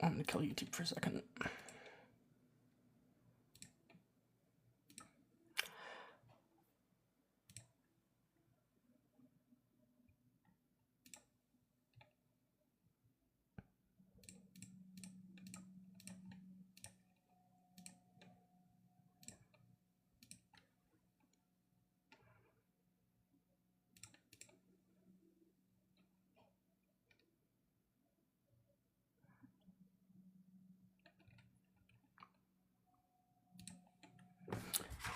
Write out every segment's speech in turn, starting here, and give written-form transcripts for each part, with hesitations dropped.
I'm gonna kill YouTube for a second.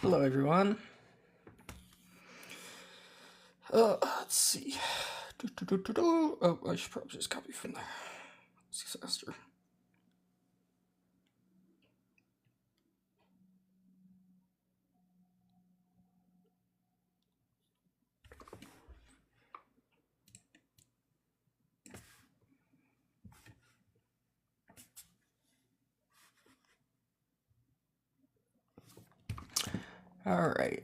Hello, everyone. Let's see. Oh, I should probably just copy from there. Disaster. All right.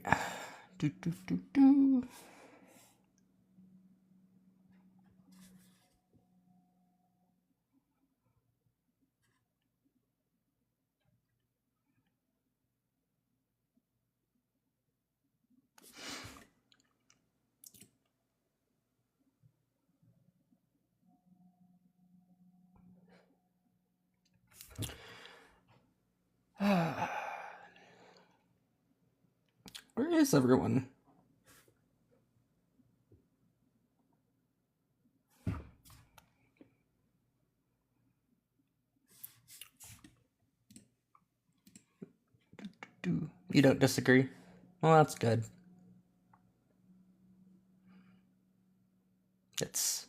Where is everyone? You don't disagree? Well, that's good. It's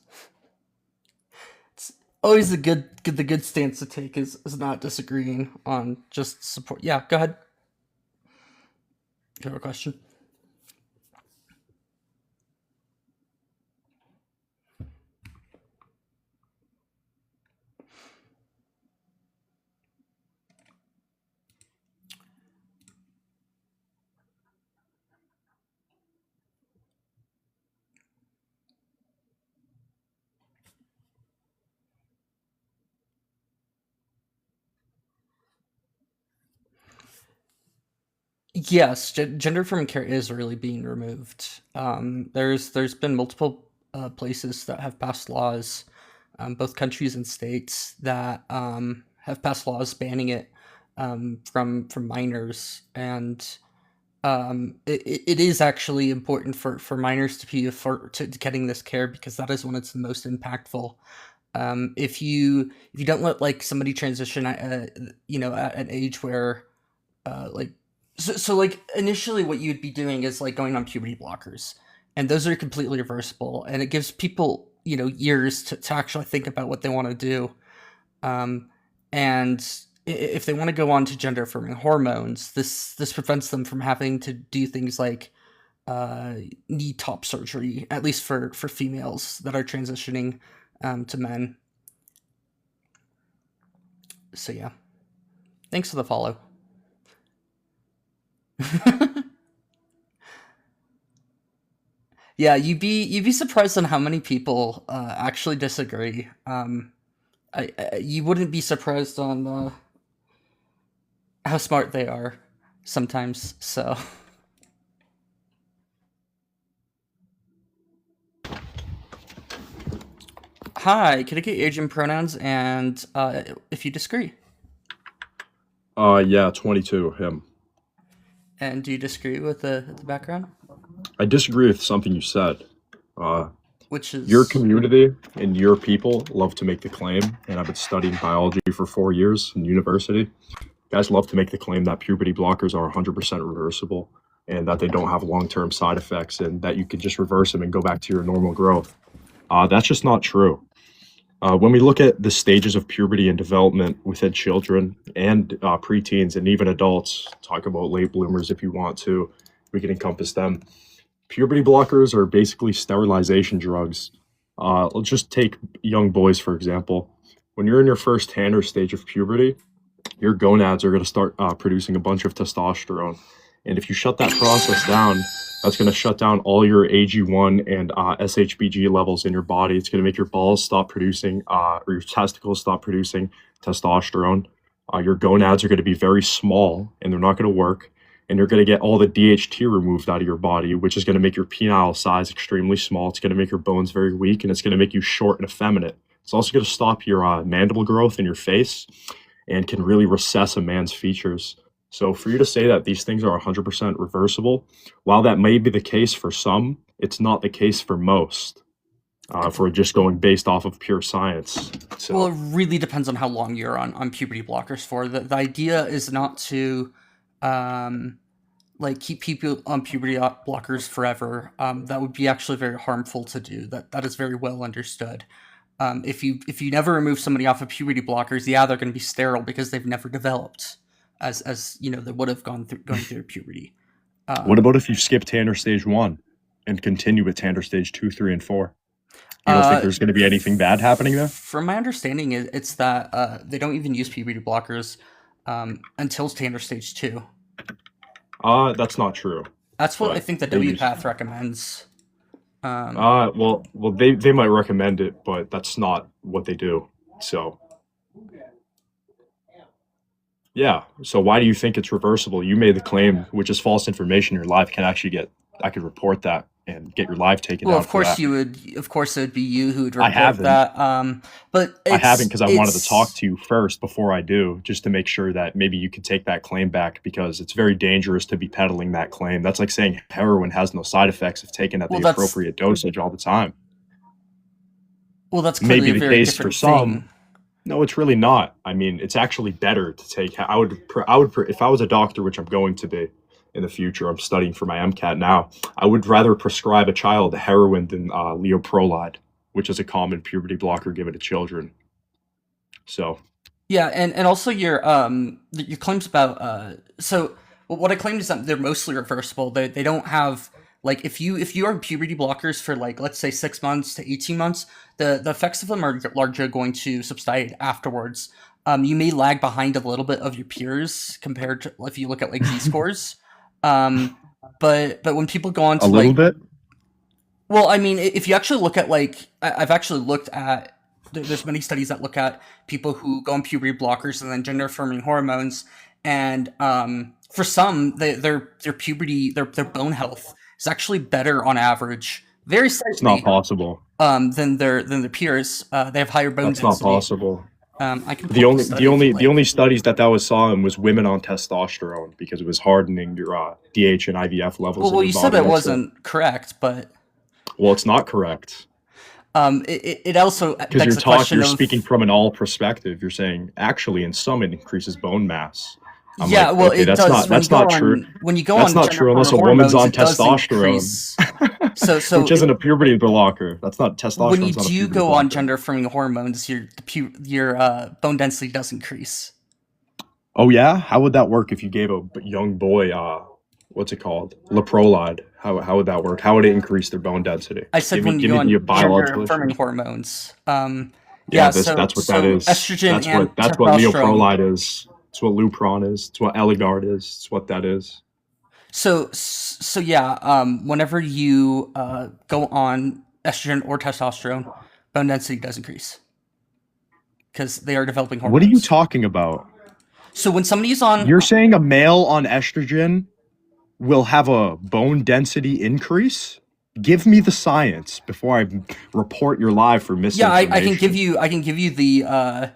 always the good stance to take is not disagreeing on just support. Yeah, go ahead. Do you have a question? Yes, gender from care is really being removed. There's been multiple places that have passed laws, both countries and states that have passed laws banning it from minors, and it is actually important for minors to be to getting this care because that is when it's the most impactful. If you don't let like somebody transition at at an age where like so like initially what you'd be doing is like going on puberty blockers, and those are completely reversible, and it gives people years to actually think about what they want to do. And if they want to go on to gender affirming hormones, this prevents them from having to do things like knee top surgery, at least for females that are transitioning to men. So yeah, thanks for the follow. Yeah, you'd be surprised on how many people actually disagree. You wouldn't be surprised on how smart they are sometimes. So, hi, can I get age and pronouns and if you disagree? Yeah, 22, him. And do you disagree with the background? I disagree with something you said. Which Your is community and your people love to make the claim, and I've been studying biology for 4 years in university. You guys love to make the claim that puberty blockers are 100% reversible and that they don't have long-term side effects and that you can just reverse them and go back to your normal growth. That's just not true. When we look at the stages of puberty and development within children and preteens and even adults, talk about late bloomers if you want to, we can encompass them. Puberty blockers are basically sterilization drugs. Let's just take young boys, for example. When you're in your first Tanner stage of puberty, your gonads are going to start producing a bunch of testosterone. And if you shut that process down, that's going to shut down all your AG1 and SHBG levels in your body. It's going to make your balls stop producing, or your testicles stop producing testosterone, your gonads are going to be very small and they're not going to work. And you're going to get all the DHT removed out of your body, which is going to make your penile size extremely small. It's going to make your bones very weak, and it's going to make you short and effeminate. It's also going to stop your mandible growth in your face and can really recess a man's features. So for you to say that these things are 100% reversible, while that may be the case for some, it's not the case for most. If we're just going based off of pure science. So. Well, it really depends on how long you're on puberty blockers for. The idea is not to like keep people on puberty blockers forever. That would be actually very harmful to do. That is very well understood. If you never remove somebody off of puberty blockers, yeah, they're going to be sterile because they've never developed as you know, they would have going through puberty. What about if you skip Tanner stage 1 and continue with Tanner stage 2, 3, and 4? You don't think there's going to be anything bad happening there? From my understanding, it's that they don't even use puberty blockers until Tanner stage 2. That's not true. That's what I think the WPATH recommends. Well, they might recommend it, but that's not what they do. So, yeah. So why do you think it's reversible? You made the claim, which is false information. Your live can actually I could report that and get your live taken down. Well, of course you would. Of course, it would be you who would report that. But I haven't because I wanted to talk to you first before I do, just to make sure that maybe you could take that claim back, because it's very dangerous to be peddling that claim. That's like saying heroin has no side effects if taken at the appropriate dosage all the time. Well, that's maybe the case for some. No, it's really not. I mean, it's actually better to take. I would if I was a doctor, which I'm going to be in the future. I'm studying for my MCAT now. I would rather prescribe a child heroin than Leoprolide, which is a common puberty blocker given to children. So. Yeah, and also your claims about so what I claimed is that they're mostly reversible. They don't have, like, if you are puberty blockers for, like, let's say 6 months to 18 months, the effects of them are largely going to subside afterwards. You may lag behind a little bit of your peers compared to if you look at like Z-scores. But when people go on to a little bit, well, I mean, if you actually look at, like, I've actually looked at, there's many studies that look at people who go on puberty blockers and then gender affirming hormones, and for some, their puberty, their bone health is actually better on average, very slightly. It's not possible. Than their peers. They have higher bone density. That's not possible. I can the only studies that was saw in was women on testosterone, because it was hardening your DH and IVF levels. Well, you said it wasn't correct, but it's not correct. It also, because you're speaking from an all perspective. You're saying actually in some it increases bone mass. Yeah, like, well, okay, that's does. Not true. When you go that's on, not true unless a woman's on testosterone. So which isn't a puberty blocker. That's not testosterone. When you do go on gender affirming hormones, your bone density does increase. Oh yeah, how would that work if you gave a young boy what's it called, Leprolide? How would that work? How would it increase their bone density? I said when you go on gender affirming hormones. That's what that is. Estrogen that's what Leoprolide is. It's what Lupron is. It's what Eligard is. It's what that is. So yeah, whenever you go on estrogen or testosterone, bone density does increase because they are developing hormones. What are you talking about? So when somebody's on... You're saying a male on estrogen will have a bone density increase? Give me the science before I report your live for misinformation. Yeah, I can give you the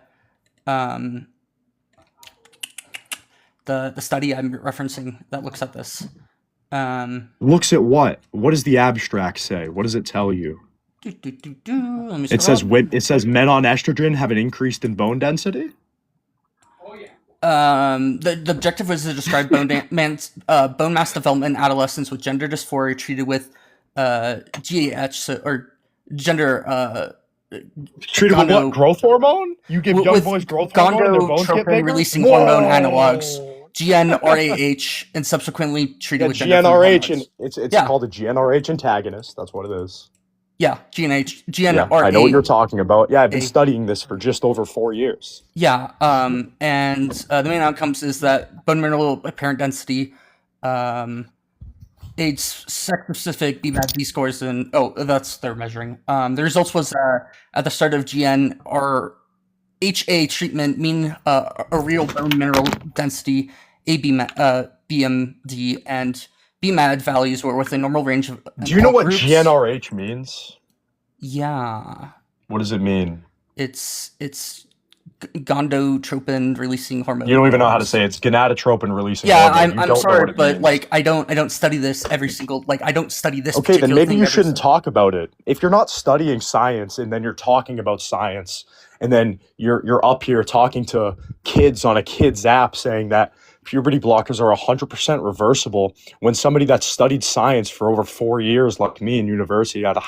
study I'm referencing that looks at this. Looks at what? What does the abstract say? What does it tell you? It says men on estrogen have an increase in bone density? The objective was to describe bone mass development in adolescents with gender dysphoria treated with GAH, or gender treated with what? Growth hormone? You give young boys growth hormone and their bones get bigger? Releasing hormone analogs, GnRH, and subsequently treated with gender GnRH, and it's called a GnRH antagonist. That's what it is. Yeah, GnRH. Yeah, I know what you're talking about. Yeah, I've been studying this for just over 4 years. Yeah, and the main outcomes is that bone mineral apparent density, age, sex-specific BMAT Z-scores, and that's they're measuring. The results was at the start of GnRH HA treatment, mean areal bone mineral density, BMD, and BMAD values were within normal range of Do you know all what groups. GnRH means? Yeah, What does it mean? it's gonadotropin releasing hormone. You don't even know how to say it. It's gonadotropin releasing Yeah, hormone. You I'm don't know sorry, what it but means. like I don't study this every single I don't study this. Okay, then particular maybe thing you every shouldn't single- talk about it. If you're not studying science and then you're talking about science and then you're up here talking to kids on a kids app saying that puberty blockers are 100% reversible when somebody that's studied science for over 4 years like me in university at a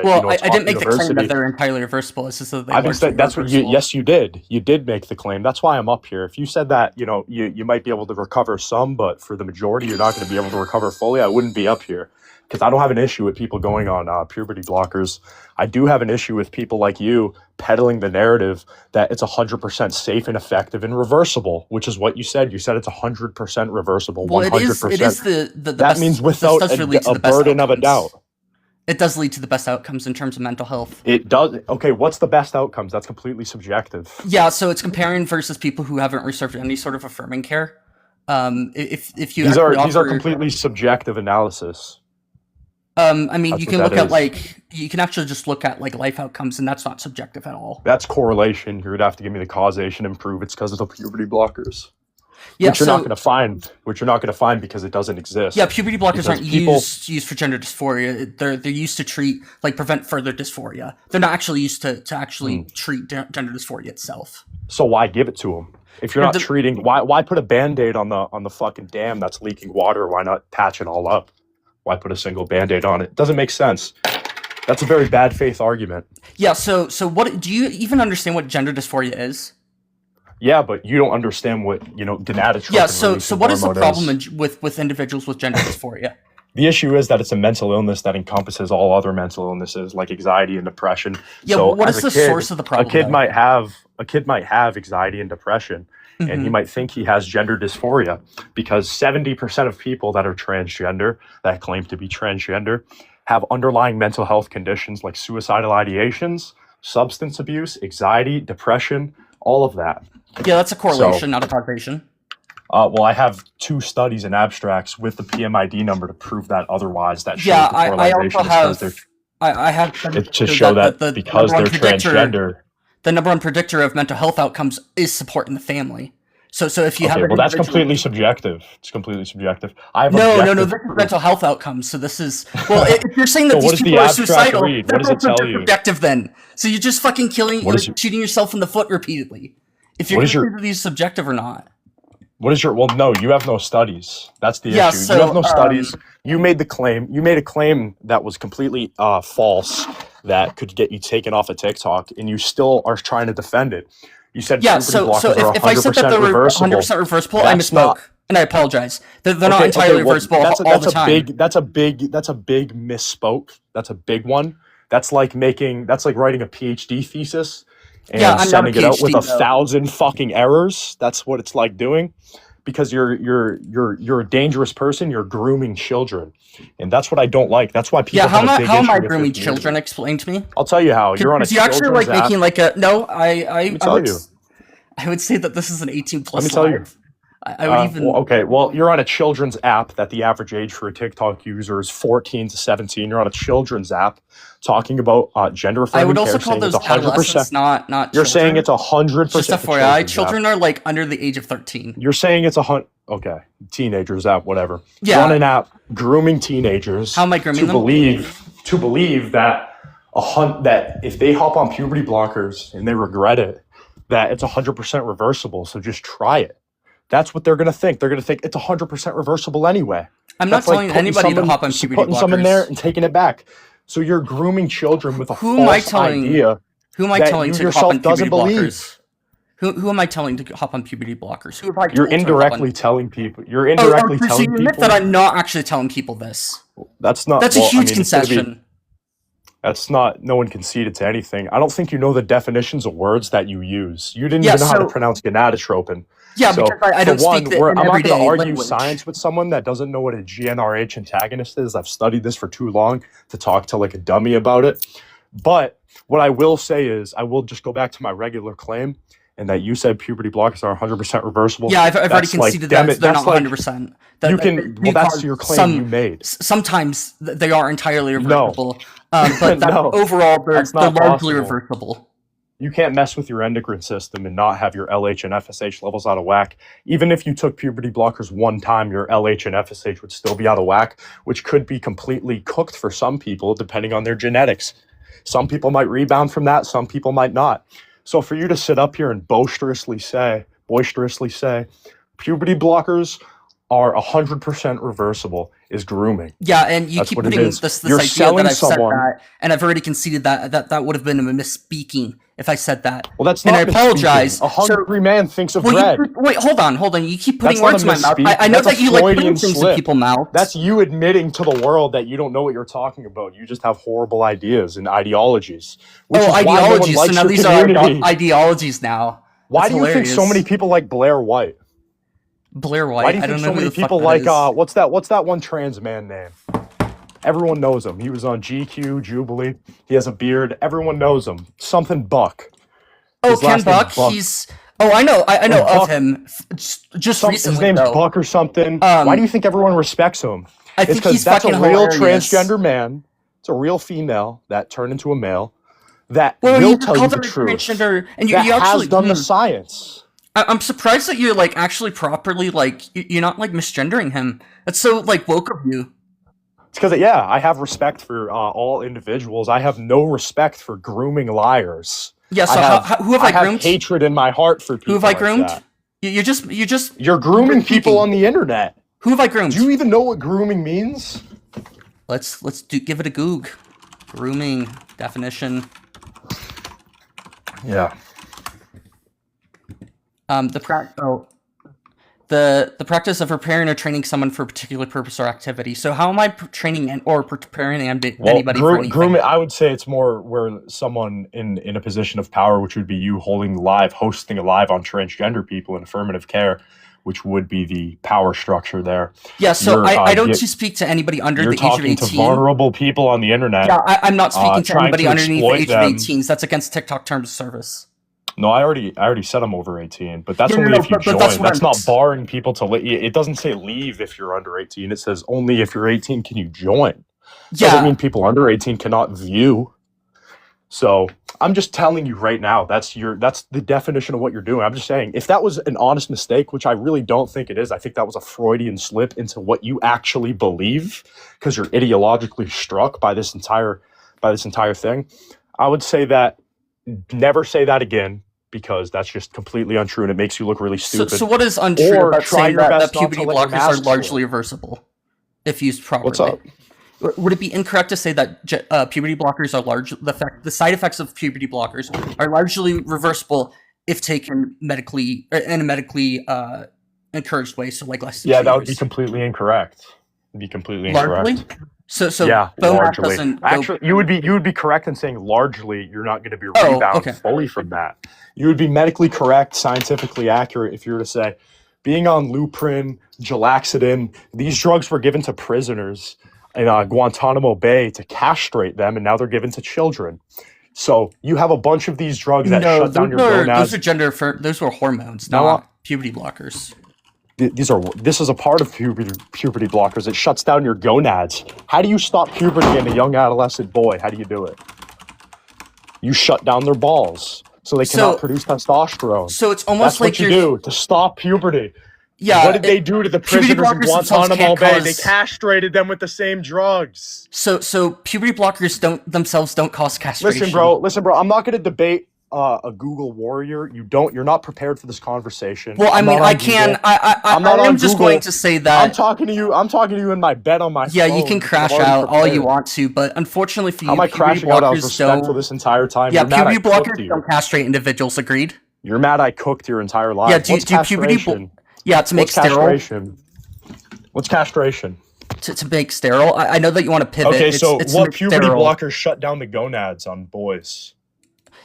Well, I top didn't make the claim university. that they're entirely reversible. It's just that they I've been largely saying that's what you. reversible. Yes, you did. You did make the claim. That's why I'm up here. If you said that, you might be able to recover some, but for the majority, you're not going to be able to recover fully. I wouldn't be up here because I don't have an issue with people going on puberty blockers. I do have an issue with people like you peddling the narrative that it's 100% safe and effective and reversible, which is what you said. You said it's 100% reversible. Well, 100%. it is the That best, means this without does lead to a the best burden of a outcomes. doubt. It does lead to the best outcomes in terms of mental health. It does. Okay, what's the best outcomes? That's completely subjective. Yeah, so it's comparing versus people who haven't received any sort of affirming care. If you These are offer, completely subjective analysis. I mean, That's you what can that look at is. you can actually just look at life outcomes, and that's not subjective at all. That's correlation. You're gonna have to give me the causation and prove it's because of the puberty blockers, Yeah, which you're not so gonna find. Which you're not gonna find because it doesn't exist. yeah, puberty blockers Because aren't people- used for gender dysphoria. They're used to treat prevent further dysphoria. They're not actually used to actually treat gender dysphoria itself. So why give it to them? If you're not The- treating, why put a Band-Aid on the fucking dam that's leaking water? Why not patch it all up? Why put a single Band-Aid on it? Doesn't make sense. That's a very bad faith argument. Yeah, so what do you even understand what gender dysphoria is? Yeah, but you don't understand what gonadotropin. Yeah, so releasing what is the hormone problem with individuals with gender dysphoria? The issue is that it's a mental illness that encompasses all other mental illnesses like anxiety and depression. Yeah, So but what as is a the kid, source of the problem? A kid though? might have anxiety and depression, and he might think he has gender dysphoria because 70% of people that are transgender, that claim to be transgender, have underlying mental health conditions like suicidal ideations, substance abuse, anxiety, depression, all of that. Yeah, that's a correlation, not a causation. Well, I have 2 studies and abstracts with the PMID number to prove that otherwise. That shows Yeah, the I correlation also is 'cause have I have to show that the because number they're one predictor, transgender. the number one predictor of mental health outcomes is support in the family. So if you have Okay, an well, that's individual- completely subjective. It's completely subjective. I have No, objective this is proof. mental health outcomes. So this is if you're saying that So what these does the people are abstract suicidal, read? What does it that's also tell you? subjective then. So you're just fucking killing, What is it- shooting yourself in the foot repeatedly. If you're What going is to your- say that these subjective or not. What is your? Well, no, you have no studies. That's the Yeah, issue. so, You have no studies. You made the claim. You made a claim that was completely false, that could get you taken off of TikTok, and you still are trying to defend it. You said Yeah, puberty so blockers are if I said that 100% they were reversible. 100% reversible, I That's misspoke, not- and I apologize. They're not Okay, entirely well, reversible all the time. That's a big misspoke. That's a big one. That's like writing a PhD thesis and Yeah, I'm not a sending it out with PhD, a though. 1,000 fucking errors. That's what it's like doing, because you're a dangerous person. You're grooming children, and that's what I don't like. That's why people. Yeah, how have a big am issue I with grooming this movie. children? Explain to me. I'll tell you how. You're on a Because you actually children's app. making no. I tell would, you. I would say that this is an 18 plus. Let me tell you. live. I would even. Well, you're on a children's app that the average age for a TikTok user is 14 to 17. You're on a children's app talking about gender affirming I would also care, call saying those it's 100%. adolescents, not. You're children. saying it's 100%. Just a FYI, children's children app. are like under the age of 13. You're saying it's okay, teenagers app, whatever. Yeah. You're on an app grooming teenagers. How am I grooming them? To believe that that if they hop on puberty blockers and they regret it, that it's 100% reversible. So just try it. That's what they're gonna think. They're gonna think it's 100% reversible anyway. I'm not That's like telling putting anybody to someone- hop on puberty putting some in there blockers. and taking it back. So you're grooming children with a Who am I false telling- idea. Who am I that telling you to yourself hop on puberty doesn't believe. blockers? Who am I telling to hop on puberty blockers? Who have I You're told to hop indirectly on- telling people. You're indirectly so telling you admit people. that I'm not actually telling people this. That's not. That's well, a huge I mean, it's gonna be- concession. That's not. No one conceded to anything. I don't think you know the definitions of words that you use. You didn't Yeah, even know how to so- pronounce gonadotropin. Yeah, So, because I for don't one, speak the I'm not going to everyday argue language. science with someone that doesn't know what a GnRH antagonist is. I've studied this for too long to talk to like a dummy about it. But what I will say is, I will just go back to my regular claim, and that you said puberty blockers are 100% reversible. Yeah, I've already That's like, conceded damn that it, they're that's not like 100%. you That can. Well, do that's cause your claim you made. sometimes they are entirely No, reversible, but that no, overall that's they're not largely possible. reversible. You can't mess with your endocrine system and not have your LH and FSH levels out of whack. Even if you took puberty blockers one time, your LH and FSH would still be out of whack, which could be completely cooked for some people, depending on their genetics. Some people might rebound from that, some people might not. So for you to sit up here and boisterously say, puberty blockers are 100% reversible is grooming. Yeah, and you That's keep what it putting is. this You're idea that selling I've said someone. that, and I've already conceded that would have been a misspeaking if I said that. Well, that's And not I apologize. misspeaking. A hungry man thinks of Well, bread. wait, hold on. You keep putting That's not words a in my mouth. misspeak. I know That's a that you like putting Freudian things in slip. people's mouths. That's you admitting to the world that you don't know what you're talking about. You just have horrible ideas and ideologies. Which is why no one ideologies. So likes now your these are community. ideologies now. Why That's do you think so hilarious. many people like Blair White? Blair White? Why do you I don't think know so who many the fuck people that like is. what's that one trans man name? Everyone knows him. He was on GQ, Jubilee. He has a beard. Everyone knows him. Something Buck. Oh, His Ken last name's Buck. Buck. He's. Oh, I know. I know Buck. of him. Just recently, His name's though. Buck or something. Why do you think everyone respects him? I It's think because he's that's a fucking real hilarious. transgender man. It's a real female that turned into a male that Well, will you tell you called the him a truth. transgender, and you That actually has done the science. I'm surprised that you're like actually properly like you're not like misgendering him. That's so like woke of you. It's because, yeah, I have respect for all individuals. I have no respect for grooming liars. Yeah. So who have I I have groomed? hatred in my heart for people Who have I like groomed? that. You just You're grooming you're people peeking. on the internet. Who have I groomed? Do you even know what grooming means? Let's give it a goog. Grooming definition. Yeah. The practice of preparing or training someone for a particular purpose or activity. So how am I training or preparing anybody for anything? Grooming, I would say it's more where someone in a position of power, which would be you hosting a live on transgender people in affirmative care, which would be the power structure there. Yeah, so I don't speak to anybody under the age of 18. You're talking to vulnerable people on the internet. Yeah, I'm not speaking to anybody underneath the age of them. 18. That's against TikTok terms of service. No, I already said I'm over 18, but that's Yeah, only if you join. that's not barring people to it doesn't say leave if you're under 18. It says only if you're 18 can you join. Doesn't mean people under 18 cannot view. So I'm just telling you right now, that's the definition of what you're doing. I'm just saying, if that was an honest mistake, which I really don't think it is, I think that was a Freudian slip into what you actually believe, because you're ideologically struck by this entire thing. I would say that never say that again, because that's just completely untrue and it makes you look really stupid. So what is untrue Or about try saying your that best not puberty to let your blockers are mask largely reversible if used properly? What's up? Would it be incorrect to say that puberty blockers are the side effects of puberty blockers are largely reversible if taken medically in a medically encouraged way? So like less than 2 Yeah, that would be years. completely incorrect. It'd be completely Largely? incorrect. So Yeah, bone mass largely. doesn't go- Actually, you would be correct in saying largely you're not going to be Oh, rebound okay. fully from that. You would be medically correct, scientifically accurate if you were to say being on Luprin, Gelaxidin, these drugs were given to prisoners in Guantanamo Bay to castrate them, and now they're given to children. So you have a bunch of these drugs that shut down your gonads. Those were hormones, No, not puberty blockers. This is a part of puberty blockers. It shuts down your gonads. How do you stop puberty in a young adolescent boy? How do you do it? You shut down their balls so they cannot produce testosterone. So it's almost That's like what you do to stop puberty. Yeah. What did they do to the puberty prisoners in blockers themselves Guantanamo can't Bay? cause- They castrated them with the same drugs. So puberty blockers don't cause castration. Listen, bro. I'm not going to debate a Google warrior. You're not prepared for this conversation. Well, I'm not on Google. I'm just going to say that I'm talking to you in my bed on my phone. yeah, you can crash I'm already out all prepared. you want to, but unfortunately for you, How am I puberty crashing out? I was blockers respectful don't. this entire time. Yeah, You're mad I puberty cooked blockers you. don't castrate individuals. Agreed. You're mad I cooked your entire life. Yeah, do What's puberty? castration? Yeah, to make What's sterile. castration? What's castration? To make sterile. I know that you want to pivot. Okay, it's so to what make puberty sterile. blockers shut down the gonads on boys?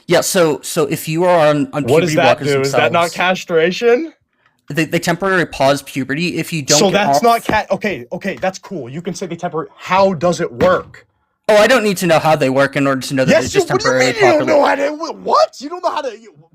Yeah, so if you are on What puberty does that blockers do? Is that not themselves, castration? they temporarily pause puberty if you don't. So get that's off. not okay, that's cool. You can say they temporary. How does it work? Oh, I don't need to know how they work in order to know that Yes, they're just what do you temporarily mean you don't popular. know how to? What? You don't know how to?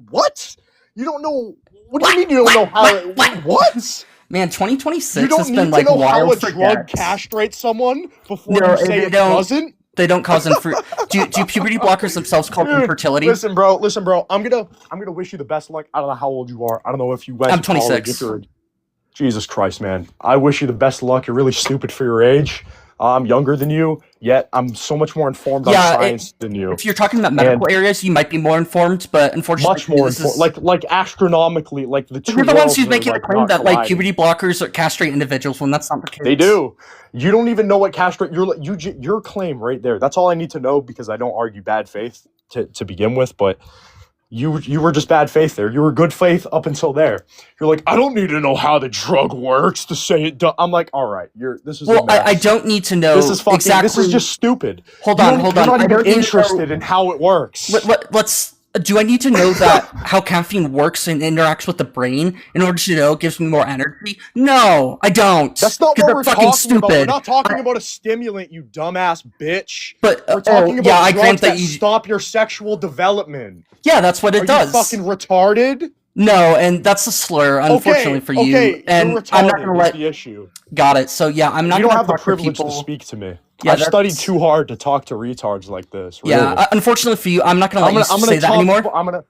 What? You don't know? What do you mean you don't know how? What? Man, You 2026 don't has need been to like know how wild a for drug guests. castrates someone before No, you say they it don't. doesn't. They don't cause do puberty blockers themselves cause Dude, infertility? listen, bro. I'm gonna wish you the best luck. I don't know how old you are. I don't know if you went I'm to college. 26. Jesus Christ, man. I wish you the best luck. You're really stupid for your age. I'm younger than you, yet I'm so much more informed on science than you. If you're talking about And medical areas, you might be more informed, but unfortunately, much more this informed. is Like astronomically, like the 2 you're the ones worlds who's are making the like claim not that like colliding. puberty blockers castrate individuals when that's not the case. They do. You don't even know what castrate. Your claim right there. That's all I need to know because I don't argue bad faith to begin with. But you were just bad faith there. You were good faith up until there. You're like, I don't need to know how the drug works to say it. I'm like, all right. This is Well, a mess. I don't need to know This is fucking. exactly. This is just stupid. Hold You're on. not I even don't need to interested know. in how it works. Let's. Do I need to know that how caffeine works and interacts with the brain in order to know it gives me more energy? No, I don't. That's not 'Cause what they're we're fucking talking about. We're stupid. not talking about a stimulant, you dumbass bitch. But We're talking about I grant drugs that that you. stop your sexual development. Yeah, that's what it Are does. you fucking retarded? No, and that's a slur, unfortunately for you. Okay, And you're retarded. I'm not gonna is let. the issue. Got it. So yeah, I'm not You don't gonna have the talk to privilege people. to speak to me. Yeah, I've studied that's- too hard to talk to retards like this. Really. Yeah, unfortunately for you, I'm not gonna let you say that talk, anymore. I'm gonna.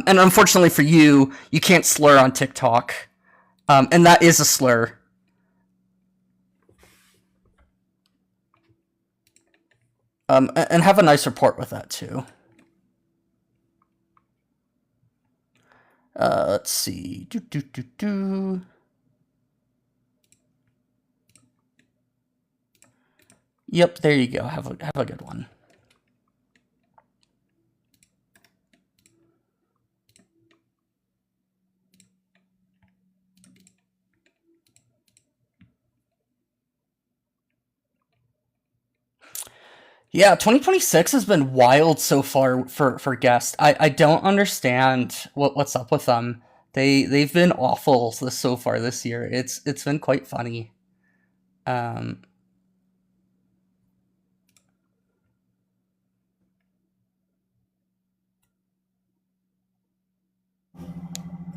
And unfortunately for you, you can't slur on TikTok. And that is a slur. And have a nice report with that too. Let's see. Yep, there you go. Have a good one. Yeah, 2026 has been wild so far for guests. I don't understand what's up with them. They've been awful so far this year. It's been quite funny.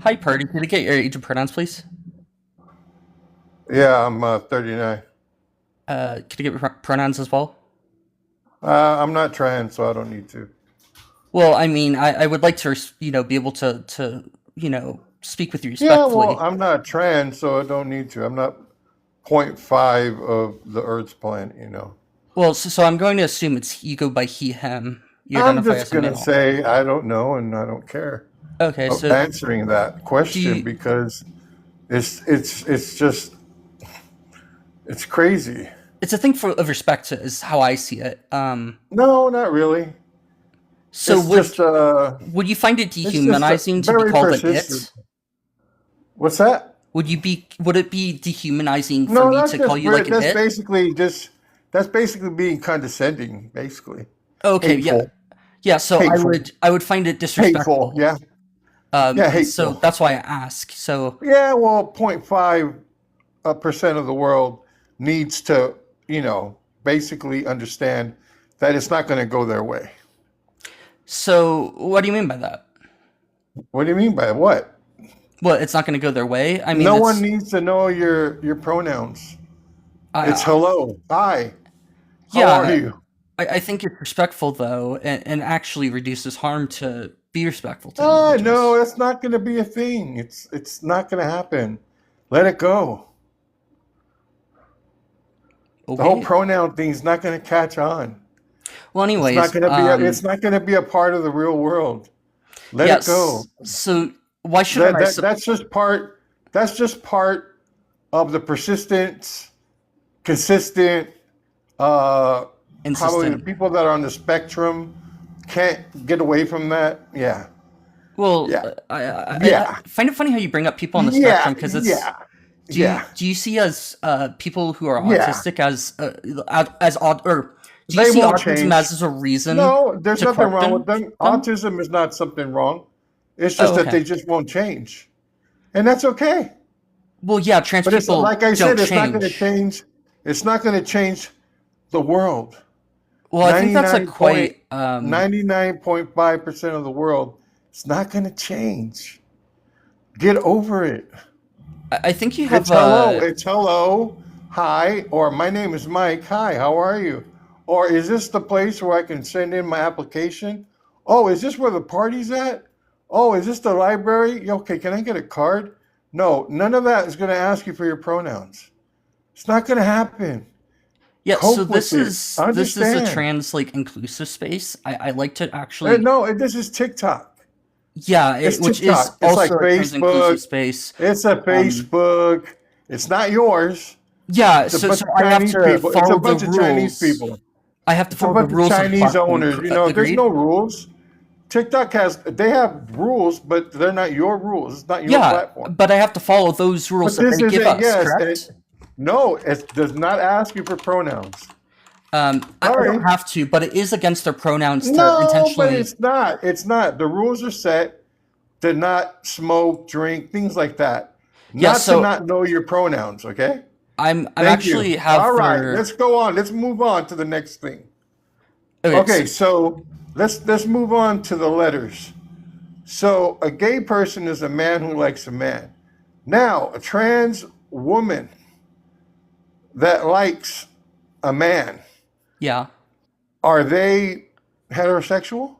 Hi, Purdy. Can I get your age and pronouns, please? Yeah, I'm 39. Can I get your pronouns as well? I'm not trans, so I don't need to. Well, I mean, I would like to, be able to speak with you Yeah, respectfully. well, I'm not trans, so I don't need to. I'm not 0.5 of the Earth's planet, you know. Well, so I'm going to assume you go by he, him. You I'm identify just as a going to male. say I don't know and I don't care Okay, of so answering that question because it's just it's crazy. it's a thing of respect to is how I see it. No, not really. So It's would you find it just dehumanizing to be very called an persistent. it? What's that? Would it be dehumanizing for No, me that's to just call you like an that's it? that's basically being condescending, basically. Okay, Hateful. yeah. So Hateful. I would find it disrespectful. Hateful, yeah. Yeah, hateful. So that's why I ask. So Yeah, well, 0.5% of the world needs to, basically understand that it's not going to go their way. So what do you mean by that? What do you mean by what? Well, it's not going to go their way. I mean, No one needs to know your pronouns. It's hello, hi, how are you? I think it's respectful though, and actually reduces harm to be respectful to individuals. No, that's not going to be a thing. It's not going to happen. Let it go. Okay. The whole pronoun thing's not going to catch on. Well, anyways, It's not going to be a part of the real world. Let it go. So why should I? That's just part of the consistent. Probably the people that are on the spectrum can't get away from that. Yeah. Well, Yeah. I find it funny how you bring up people on the spectrum because it's. Do you see as people who are autistic as odd, or do you see autism as a reason? No, there's nothing wrong with them. Autism is not something wrong. It's just that they just won't change, and that's okay. Well, yeah, trans people. Like I said, it's not going to change. It's not going to change the world. Well, I think that's a 99.5% of the world, it's not going to change. Get over it. I think you have It's hello, hi, or my name is Mike. Hi, how are you? Or is this the place where I can send in my application? Oh, is this where the party's at? Oh, is this the library? Okay, can I get a card? No, none of that is going to ask you for your pronouns. It's not going to happen. Yeah, Cope so with it. this is a Understand. trans like inclusive space. I like to actually No, this is TikTok. yeah, It's which is TikTok. It's also like a trans inclusive Facebook. space. It's a Facebook. It's not yours. Yeah, It's a so bunch of I have Chinese to people. It's a follow the bunch of Chinese rules. people. I have to It's a follow the bunch of rules of the Chinese platform. owners. There's Agreed? no rules. TikTok they have rules, but they're not your rules. It's not your Yeah, platform. but I have to follow those rules But that this they give isn't, us, correct? no, it does not ask you for pronouns. I Sorry. don't have to, but it is against their pronouns to No, but intentionally. it's not. It's not. The rules are set to not smoke, drink, things like that. Yeah, Not so to not know your pronouns, okay? I'm Thank actually you. have All right, their let's go on. Let's move on to the next thing. okay, Okay, so let's move on to the letters. So a gay person is a man who likes a man. Now, a trans woman that likes a man, yeah. are they heterosexual?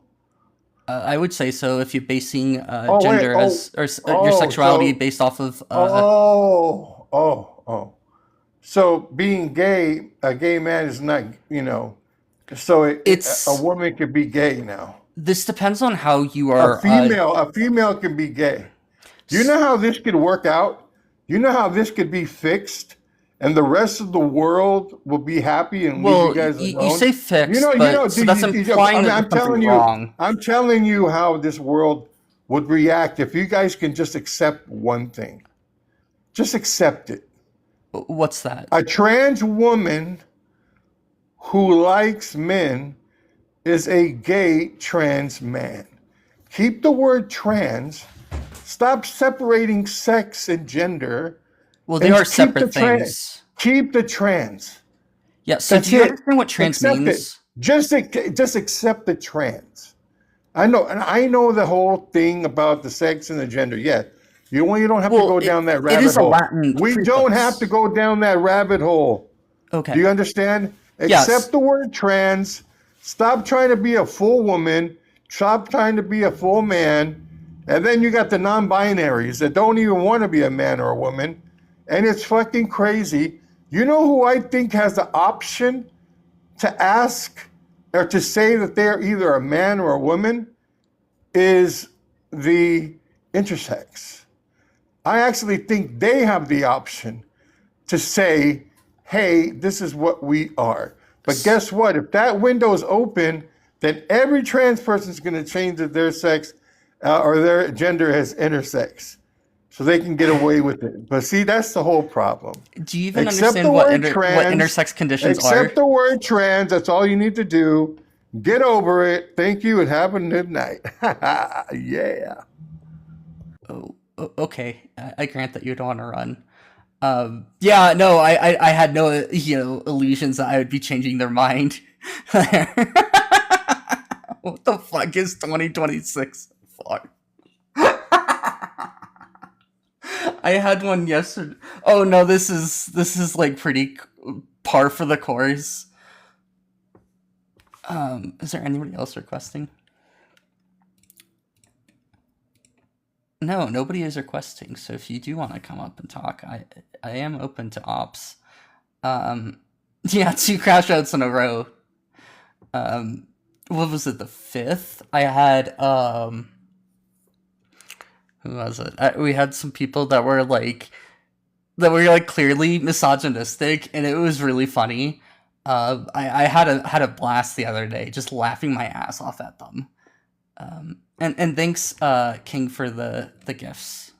I would say so if you're basing Oh, wait. gender Oh, as or your sexuality so based off of oh. So being gay, a gay man is not, so a it's woman could be gay now. this depends on how you A are female can be gay. Do you know how this could work out? You know how this could be fixed, and the rest of the world will be happy and leave well you guys alone? you say fixed, but so that's implying that I'm there's something telling you, wrong. I'm telling you how this world would react if you guys can just accept one thing. Just accept it. What's that? A trans woman who likes men is a gay trans man. Keep the word trans. Stop separating sex and gender. Well, they and are keep separate the trans. things. Keep the trans. Yeah, so That's do you it. understand what trans Accept means? it. Just accept the trans. I know the whole thing about the sex and the gender. Yeah, you don't have to go down that rabbit hole. It is a Latin We prefix. don't have to go down that rabbit hole. Okay. Do you understand? Yes. Accept the word trans. Stop trying to be a full woman. Stop trying to be a full man. And then you got the non-binaries that don't even want to be a man or a woman. And it's fucking crazy. You know who I think has the option to ask or to say that they're either a man or a woman is the intersex. I actually think they have the option to say, hey, this is what we are. But guess what? If that window is open, then every trans person is going to change their sex or their gender as intersex. So they can get away with it. But see, that's the whole problem. Do you even Accept understand the what word trans. intersex conditions are? Accept the word trans. That's all you need to do. Get over it. Thank you and have a good night. Yeah. Oh, okay. I grant that you'd want to run. Yeah, no, I had no illusions that I would be changing their mind. What the fuck is 2026 for? I had one yesterday. Oh no, this is like pretty par for the course. Is there anybody else requesting? No, nobody is requesting. So if you do want to come up and talk, I am open to ops. Yeah, 2 crash outs in a row. What was it? The 5th? I had who was it? We had some people that were like clearly misogynistic, and it was really funny. I had a blast the other day, just laughing my ass off at them. And thanks, King, for the gifts.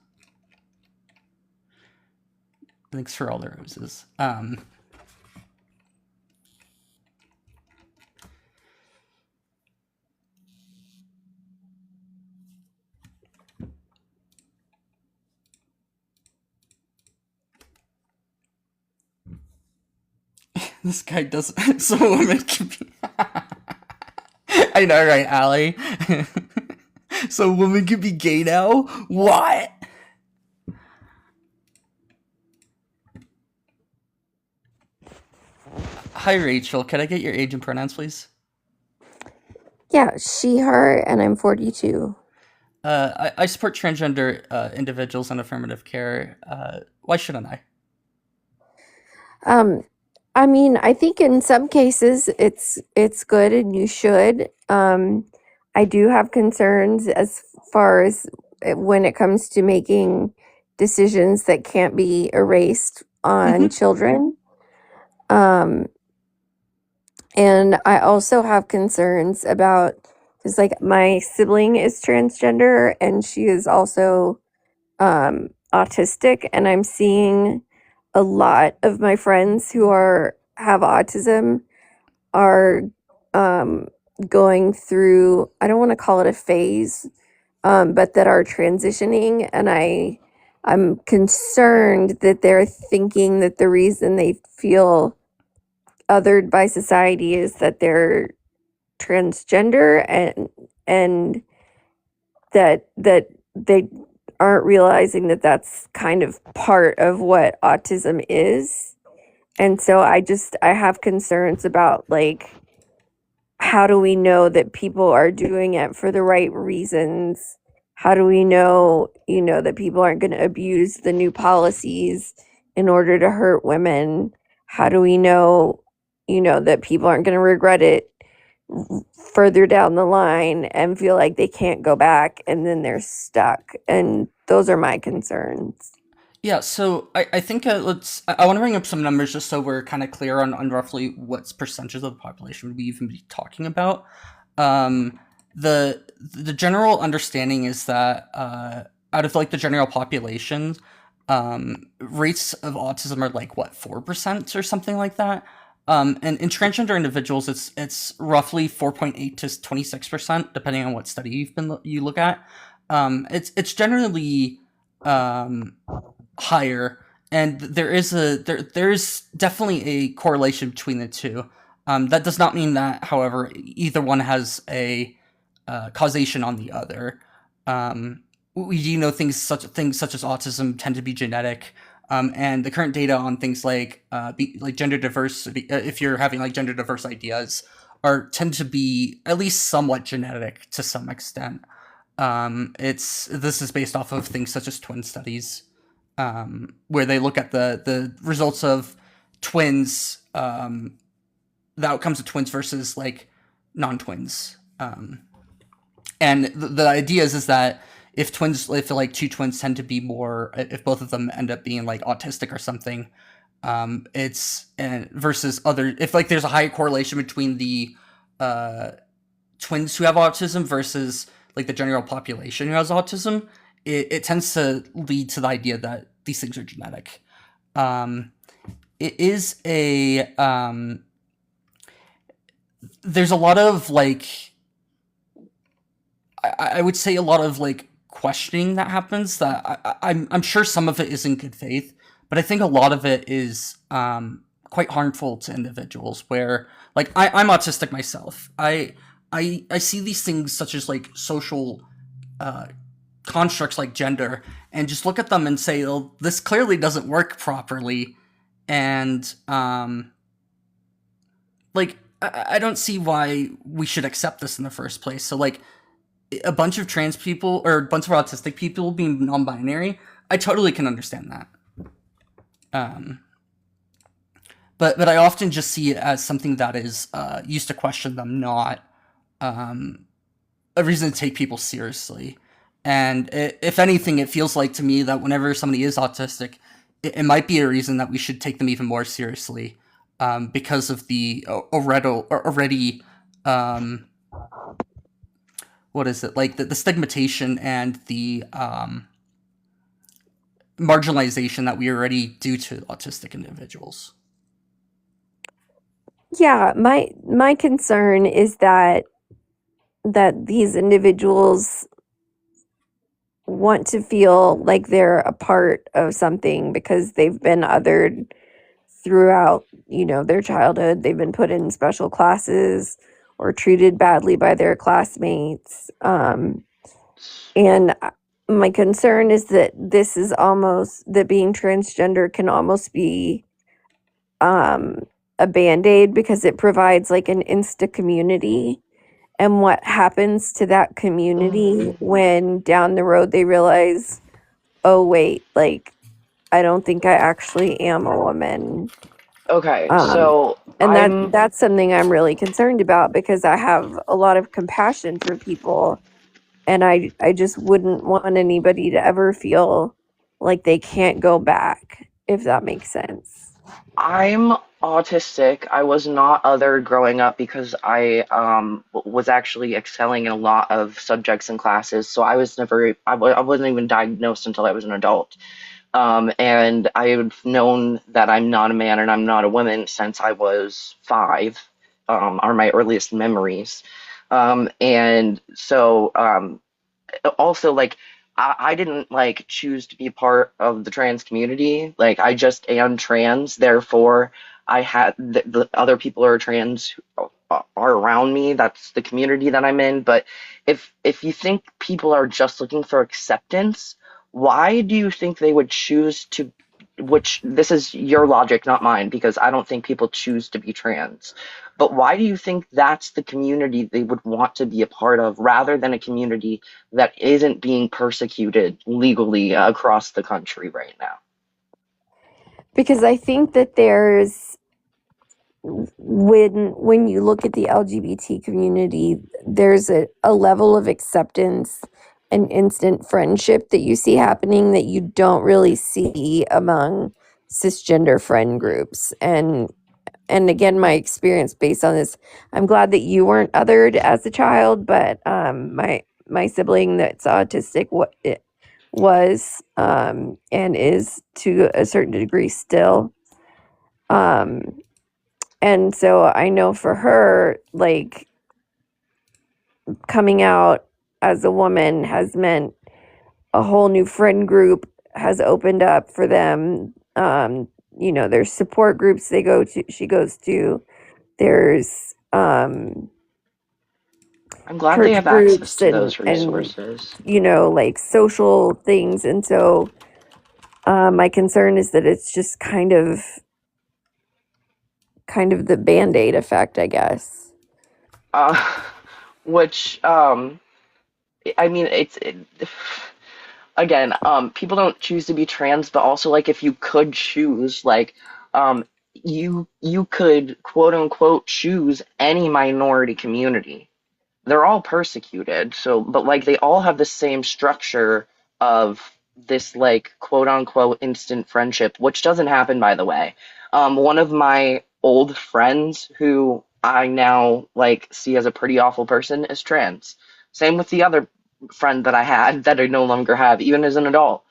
Thanks for all the roses. This guy doesn't. So women can be. I know, right, Allie? So women can be gay now? What? Hi, Rachel. Can I get your age and pronouns, please? Yeah, she, her, and I'm 42. I support transgender individuals and affirmative care. Why shouldn't I? I mean, I think in some cases it's good and you should. I do have concerns as far as when it comes to making decisions that can't be erased on children. And I also have concerns about, because like my sibling is transgender and she is also autistic, and I'm seeing a lot of my friends who have autism are going through, I don't want to call it a phase, but that are transitioning, and I'm concerned that they're thinking that the reason they feel othered by society is that they're transgender, and that they aren't realizing that that's kind of part of what autism is. And so I have concerns about, like, how do we know that people are doing it for the right reasons? How do we know, that people aren't going to abuse the new policies in order to hurt women? How do we know, that people aren't going to regret it further down the line and feel like they can't go back and then they're stuck? And those are my concerns. Yeah, so I think I want to bring up some numbers just so we're kind of clear on roughly what percentages of the population would we even be talking about. The general understanding is that out of like the general population, rates of autism are like 4% or something like that. And in transgender individuals, it's roughly 4.8 to 26%, depending on what study you look at. It's generally higher, and there's definitely a correlation between the two. That does not mean that, however, either one has a causation on the other. We do know things such as autism tend to be genetic, and the current data on things like gender diversity, if you're having like gender diverse ideas, tend to be at least somewhat genetic to some extent. This is based off of things such as twin studies, where they look at the results of twins, the outcomes of twins versus like non-twins. And the idea is that if two twins tend to be more, if both of them end up being like autistic or something, versus other, if like there's a high correlation between the twins who have autism versus like the general population who has autism, it tends to lead to the idea that these things are genetic. It is there's a lot of like, I would say a lot of like questioning that happens that I'm sure some of it is in good faith, but I think a lot of it is quite harmful to individuals where like I'm autistic myself. I see these things such as like social constructs like gender and just look at them and say, oh, this clearly doesn't work properly. And like I don't see why we should accept this in the first place. So like a bunch of trans people or a bunch of autistic people being non-binary, I totally can understand that. But I often just see it as something that is used to question them, not a reason to take people seriously. And if anything, it feels like to me that whenever somebody is autistic, it might be a reason that we should take them even more seriously, because of the already what is it, like the stigmatization and the marginalization that we already do to autistic individuals. Yeah, my concern is that these individuals want to feel like they're a part of something because they've been othered throughout, their childhood, they've been put in special classes or treated badly by their classmates. And my concern is that that being transgender can almost be a band-aid, because it provides like an insta community. And what happens to that community when down the road they realize, oh wait, like I don't think I actually am a woman. Okay, Um, so and that's something I'm really concerned about, because I have a lot of compassion for people, and I just wouldn't want anybody to ever feel like they can't go back, if that makes sense. I'm autistic. I was not othered growing up because I was actually excelling in a lot of subjects and classes. So I was never, I wasn't even diagnosed until I was an adult. And I've known that I'm not a man and I'm not a woman since I was 5, are my earliest memories. And so also like I didn't like choose to be part of the trans community. Like I just am trans, therefore I had the other people who are trans who are around me. That's the community that I'm in. But if you think people are just looking for acceptance, why do you think they would choose to? Which this is your logic, not mine, because I don't think people choose to be trans. But why do you think that's the community they would want to be a part of rather than a community that isn't being persecuted legally across the country right now? Because I think that there's, when you look at the LGBT community, there's a level of acceptance and instant friendship that you see happening that you don't really see among cisgender friend groups. And again, my experience based on this, I'm glad that you weren't othered as a child, but my sibling that's autistic was and is to a certain degree still. And so I know for her, like, coming out as a woman has meant a whole new friend group has opened up for them. There's support groups she goes to. There's I'm glad they church have access groups to those and resources. like social things. And so my concern is that it's just kind of the Band-Aid effect, I guess. Which I mean, again, people don't choose to be trans, but also like if you could choose, like, you could quote unquote choose any minority community. They're all persecuted, so but like they all have the same structure of this like quote unquote instant friendship, which doesn't happen, by the way. One of my old friends who I now like see as a pretty awful person is trans. Same with the other friend that I had that I no longer have, even as an adult.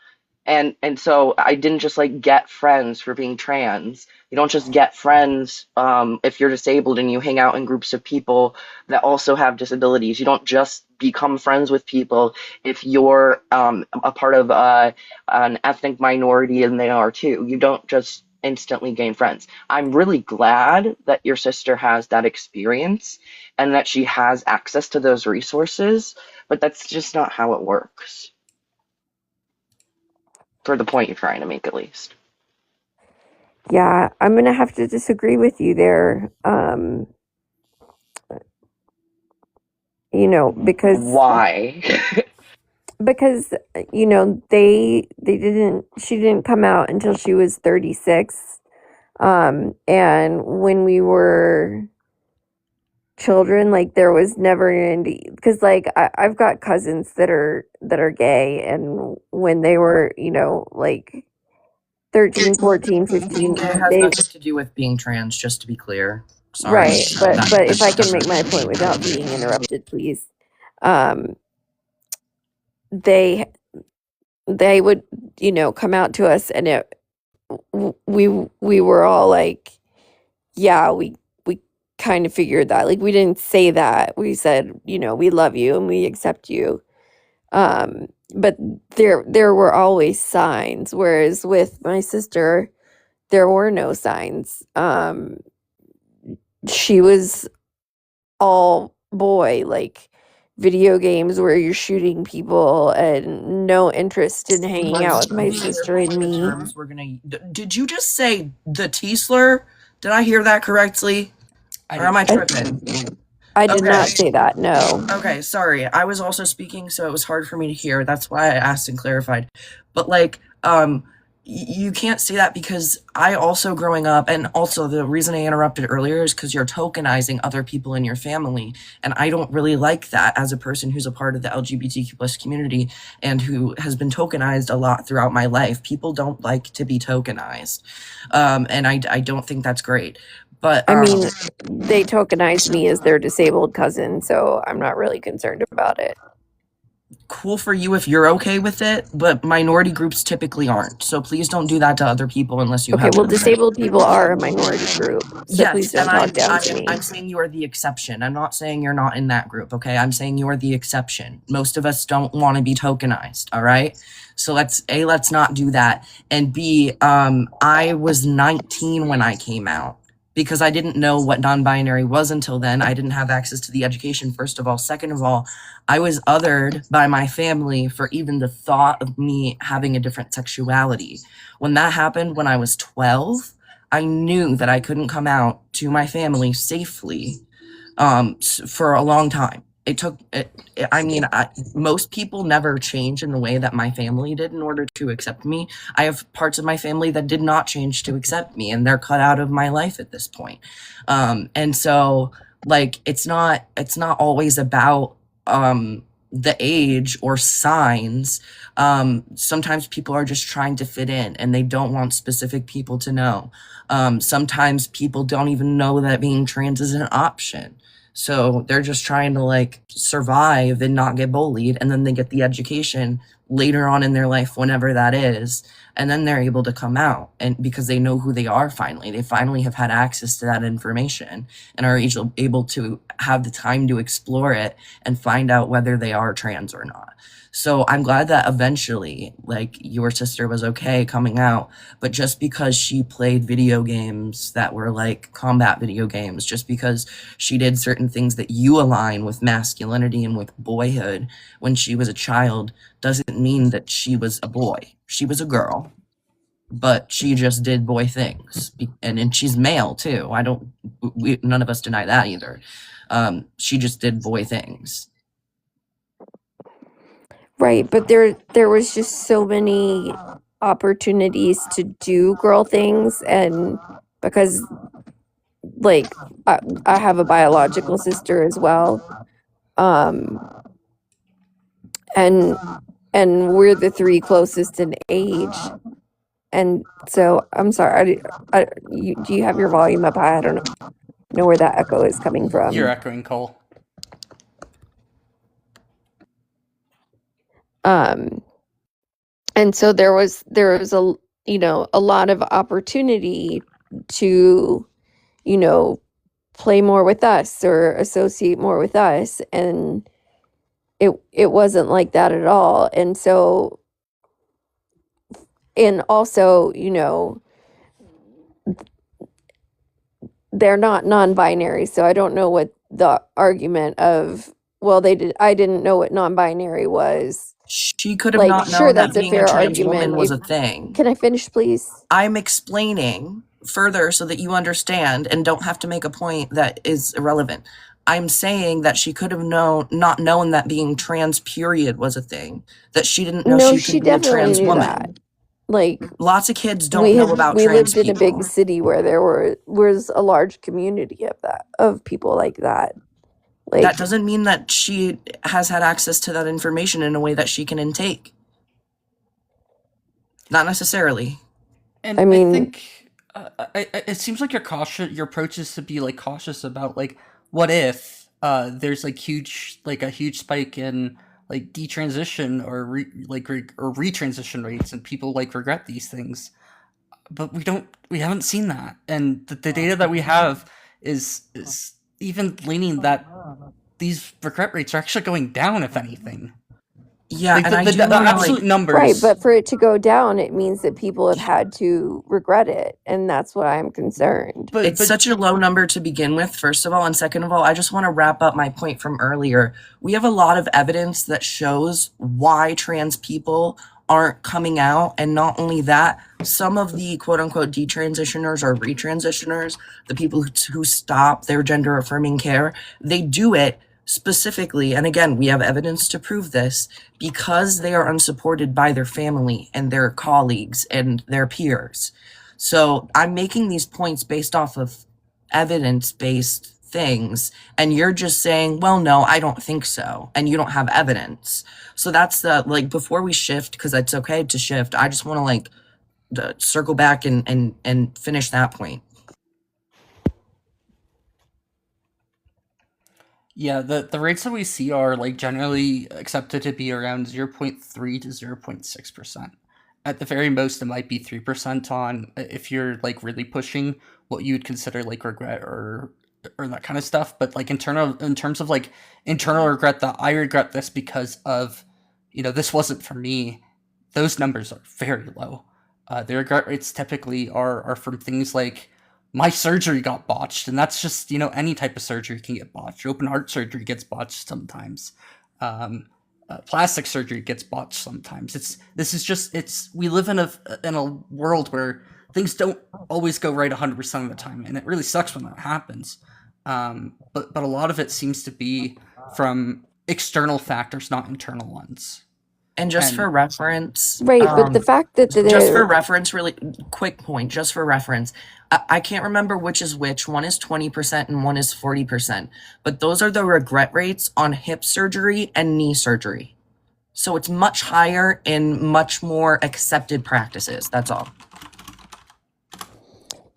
And so I didn't just like get friends for being trans. You don't just get friends if you're disabled and you hang out in groups of people that also have disabilities. You don't just become friends with people if you're a part of an ethnic minority and they are too. You don't just instantly gain friends. I'm really glad that your sister has that experience and that she has access to those resources, but that's just not how it works. For the point you're trying to make, at least. Yeah, I'm gonna have to disagree with you there. Because Why? because she didn't come out until she was 36. And when we were children, like there was never any, because like I've got cousins that are gay, and when they were like 13, 14, 15, It has they nothing to do with being trans, just to be clear. Sorry. right, but That- if I can make my point without being interrupted, please. They would come out to us, and we were all like, yeah, we kind of figured that. Like, we didn't say that. We said, we love you and we accept you. But there were always signs. Whereas with my sister, there were no signs. She was all boy, like video games where you're shooting people and no interest in hanging out with my Let's be sister careful and with the me. terms we're gonna. Did you just say the T slur? Did I hear that correctly? Or am I tripping? I did not Okay. say that, no. Okay, sorry. I was also speaking, so it was hard for me to hear. That's why I asked and clarified. But like, you can't say that because I also growing up, and also the reason I interrupted earlier is because you're tokenizing other people in your family, and I don't really like that as a person who's a part of the LGBTQ plus community and who has been tokenized a lot throughout my life. People don't like to be tokenized, and I don't think that's great. But I mean, they tokenized me as their disabled cousin, so I'm not really concerned about it. cool for you if you're okay with it, but minority groups typically aren't. So please don't do that to other people unless you Okay, have well, permission. disabled people are a minority group, so please don't talk down to me. I'm saying you are the exception. I'm not saying you're not in that group, okay? I'm saying you are the exception. Most of us don't want to be tokenized, all right? So let's not do that. And B, I was 19 when I came out because I didn't know what non-binary was until then. I didn't have access to the education, first of all. Second of all, I was othered by my family for even the thought of me having a different sexuality. When that happened when I was 12, I knew that I couldn't come out to my family safely for a long time. It took, most people never change in the way that my family did in order to accept me. I have parts of my family that did not change to accept me, and they're cut out of my life at this point. And so, like, it's not always about the age or signs. Sometimes people are just trying to fit in and they don't want specific people to know. Sometimes people don't even know that being trans is an option. So they're just trying to like survive and not get bullied, and then they get the education later on in their life, whenever that is, and then they're able to come out, and because they know who they are finally. They finally have had access to that information and are able to have the time to explore it and find out whether they are trans or not. So I'm glad that eventually, like, your sister was okay coming out, but just because she played video games that were like combat video games, just because she did certain things that you align with masculinity and with boyhood when she was a child, doesn't mean that she was a boy. She was a girl, but she just did boy things. And she's male too. None of us deny that either. She just did boy things. Right, but there was just so many opportunities to do girl things, and because like I have a biological sister as well, and we're the three closest in age, and so I'm sorry. Do you have your volume up high? I don't know where that echo is coming from. You're echoing, Cole. And so there was a lot of opportunity to, play more with us or associate more with us, and it wasn't like that at all. And so, and also, they're not non-binary, so I don't know what the argument of, well, I didn't know what non-binary was. She could have Like, not sure, known that's that a being a fair trans argument. woman was a thing. Can I finish, please? I'm explaining further so that you understand and don't have to make a point that is irrelevant. I'm saying that she could have not known that being trans period was a thing, that she didn't know No, she she could be a definitely trans knew woman. that. Like, Lots of kids don't know about we trans lived in a people. big city where there was a large community of people like that. Like, That doesn't mean that she has had access to that information in a way that she can intake. Not necessarily. And I mean- I think it seems like your approach is to be like cautious about like what if there's like a huge spike in like detransition or retransition rates, and people like regret these things, but we haven't seen that, and the data that we have is even leaning that these regret rates are actually going down, if anything. Yeah, Like and I the, do the want to absolute like, Right, numbers. but for it to go down, it means that people have had to regret it, and that's why I'm concerned. But it's such a low number to begin with, first of all. And second of all, I just want to wrap up my point from earlier. We have a lot of evidence that shows why trans people aren't coming out. And not only that, some of the quote unquote detransitioners or retransitioners, the people who stop their gender affirming care, they do it specifically. And again, we have evidence to prove this because they are unsupported by their family and their colleagues and their peers. So I'm making these points based off of evidence-based things, and you're just saying, well, no, I don't think so, and you don't have evidence. So that's the, like, before we shift, because it's okay to shift, I just want to like circle back and finish that point. Yeah, the rates that we see are like generally accepted to be around 0.3 to 0.6%. At the very most, it might be 3% on if you're like really pushing what you would consider like regret or that kind of stuff. But like in terms of like internal regret, that I regret this because of, this wasn't for me. Those numbers are very low. The regret rates typically are from things like my surgery got botched, and that's just, any type of surgery can get botched. Open heart surgery gets botched sometimes. Plastic surgery gets botched sometimes. We live in a world where things don't always go right 100% of the time, and it really sucks when that happens. But a lot of it seems to be from external factors, not internal ones. And just for reference, Right, but the fact that just for reference, really quick point, just for reference, I can't remember which is which. One is 20% and one is 40%. But those are the regret rates on hip surgery and knee surgery. So it's much higher in much more accepted practices. That's all.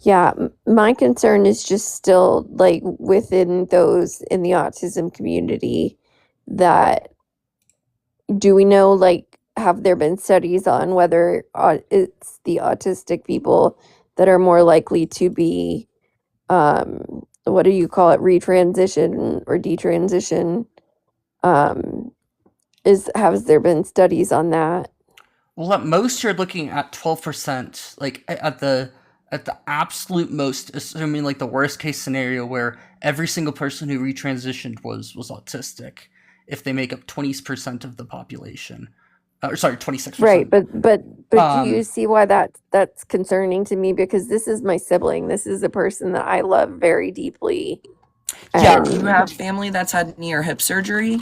Yeah, my concern is just still like within those in the autism community that do we know, like, have there been studies on whether it's the autistic people that are more likely to be, what do you call it, retransition or detransition? Has there been studies on that? Well, at most you're looking at 12%, like at the absolute most, assuming like the worst case scenario where every single person who retransitioned was autistic, if they make up 20% of the population. Or sorry, 26%. Right, but do you see why that's concerning to me? Because this is my sibling. This is a person that I love very deeply. Yeah. Do you have family that's had knee or hip surgery?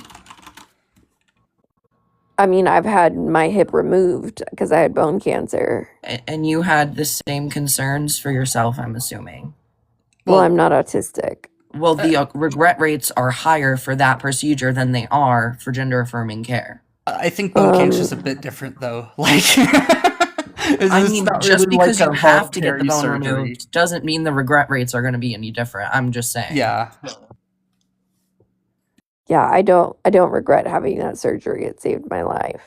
I mean, I've had my hip removed because I had bone cancer. And you had the same concerns for yourself, I'm assuming. Well, I'm not autistic. Well, the regret rates are higher for that procedure than they are for gender affirming care. I think bone cancer is a bit different, though. Like, I mean, just really because like you a have to get the bone voluntary surgery. removed doesn't mean the regret rates are going to be any different. I'm just saying. Yeah. Yeah, I don't regret having that surgery. It saved my life.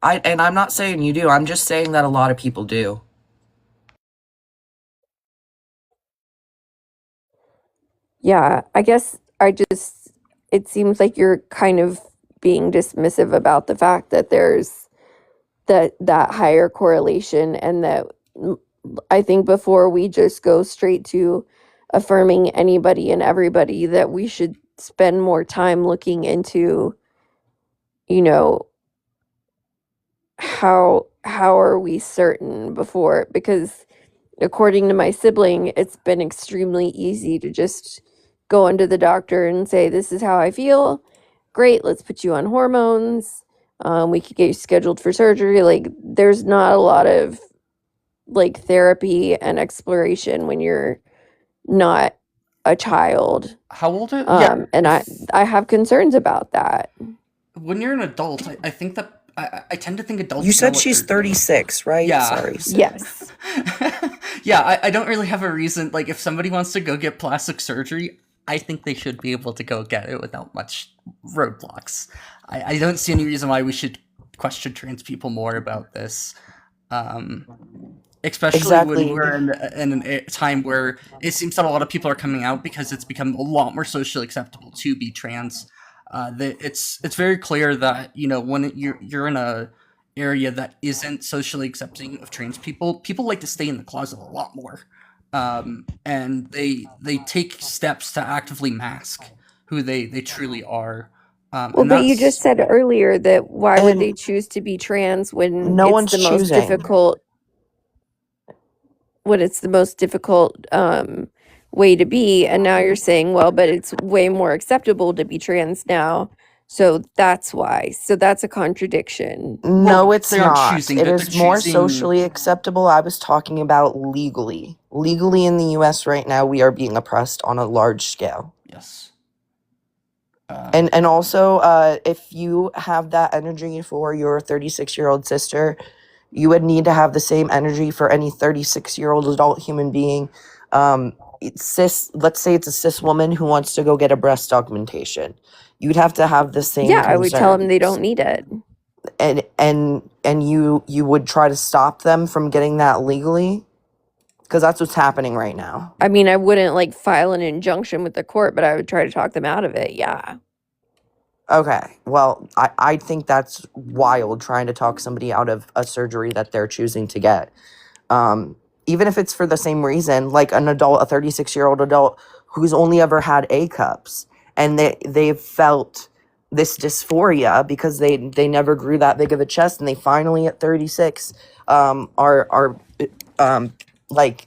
And I'm not saying you do. I'm just saying that a lot of people do. Yeah, I guess it seems like you're kind of being dismissive about the fact that there's that higher correlation, and that I think before we just go straight to affirming anybody and everybody, that we should spend more time looking into, how are we certain before, because according to my sibling, it's been extremely easy to just go into the doctor and say, this is how I feel. Great, let's put you on hormones. We could get you scheduled for surgery. Like, there's not a lot of like therapy and exploration when you're not a child. How old are and I have concerns about that. When you're an adult, I think that I tend to think adults. You know said what she's they're doing. 36, right? Yeah. Sorry. Yes. Yeah, I don't really have a reason. Like, if somebody wants to go get plastic surgery, I think they should be able to go get it without much roadblocks. I don't see any reason why we should question trans people more about this. Especially Exactly. when we're in a time where it seems that a lot of people are coming out because it's become a lot more socially acceptable to be trans. It's very clear that when you're in a area that isn't socially accepting of trans people, people like to stay in the closet a lot more, and they take steps to actively mask who they truly are, Well, and but you just that's said earlier that why would they And choose to be trans when no it's one's the most choosing. difficult way to be, and now you're saying, well, but it's way more acceptable to be trans now, so that's why. So that's a contradiction. No, well, it's they aren't not. choosing It they're is more choosing. socially acceptable. I was talking about legally. Legally in the US right now, we are being oppressed on a large scale. Yes. And also, if you have that energy for your 36-year-old sister, you would need to have the same energy for any 36-year-old adult human being. Let's say it's a cis woman who wants to go get a breast augmentation. You'd have to have the same Yeah, I would tell them they concerns. don't need it. And you would try to stop them from getting that legally, because that's what's happening right now. I mean, I wouldn't like file an injunction with the court, but I would try to talk them out of it. Yeah. Okay, well, I think that's wild, trying to talk somebody out of a surgery that they're choosing to get. Even if it's for the same reason, like a 36-year-old adult who's only ever had A cups, and they've felt this dysphoria because they never grew that big of a chest, and they finally at 36 are like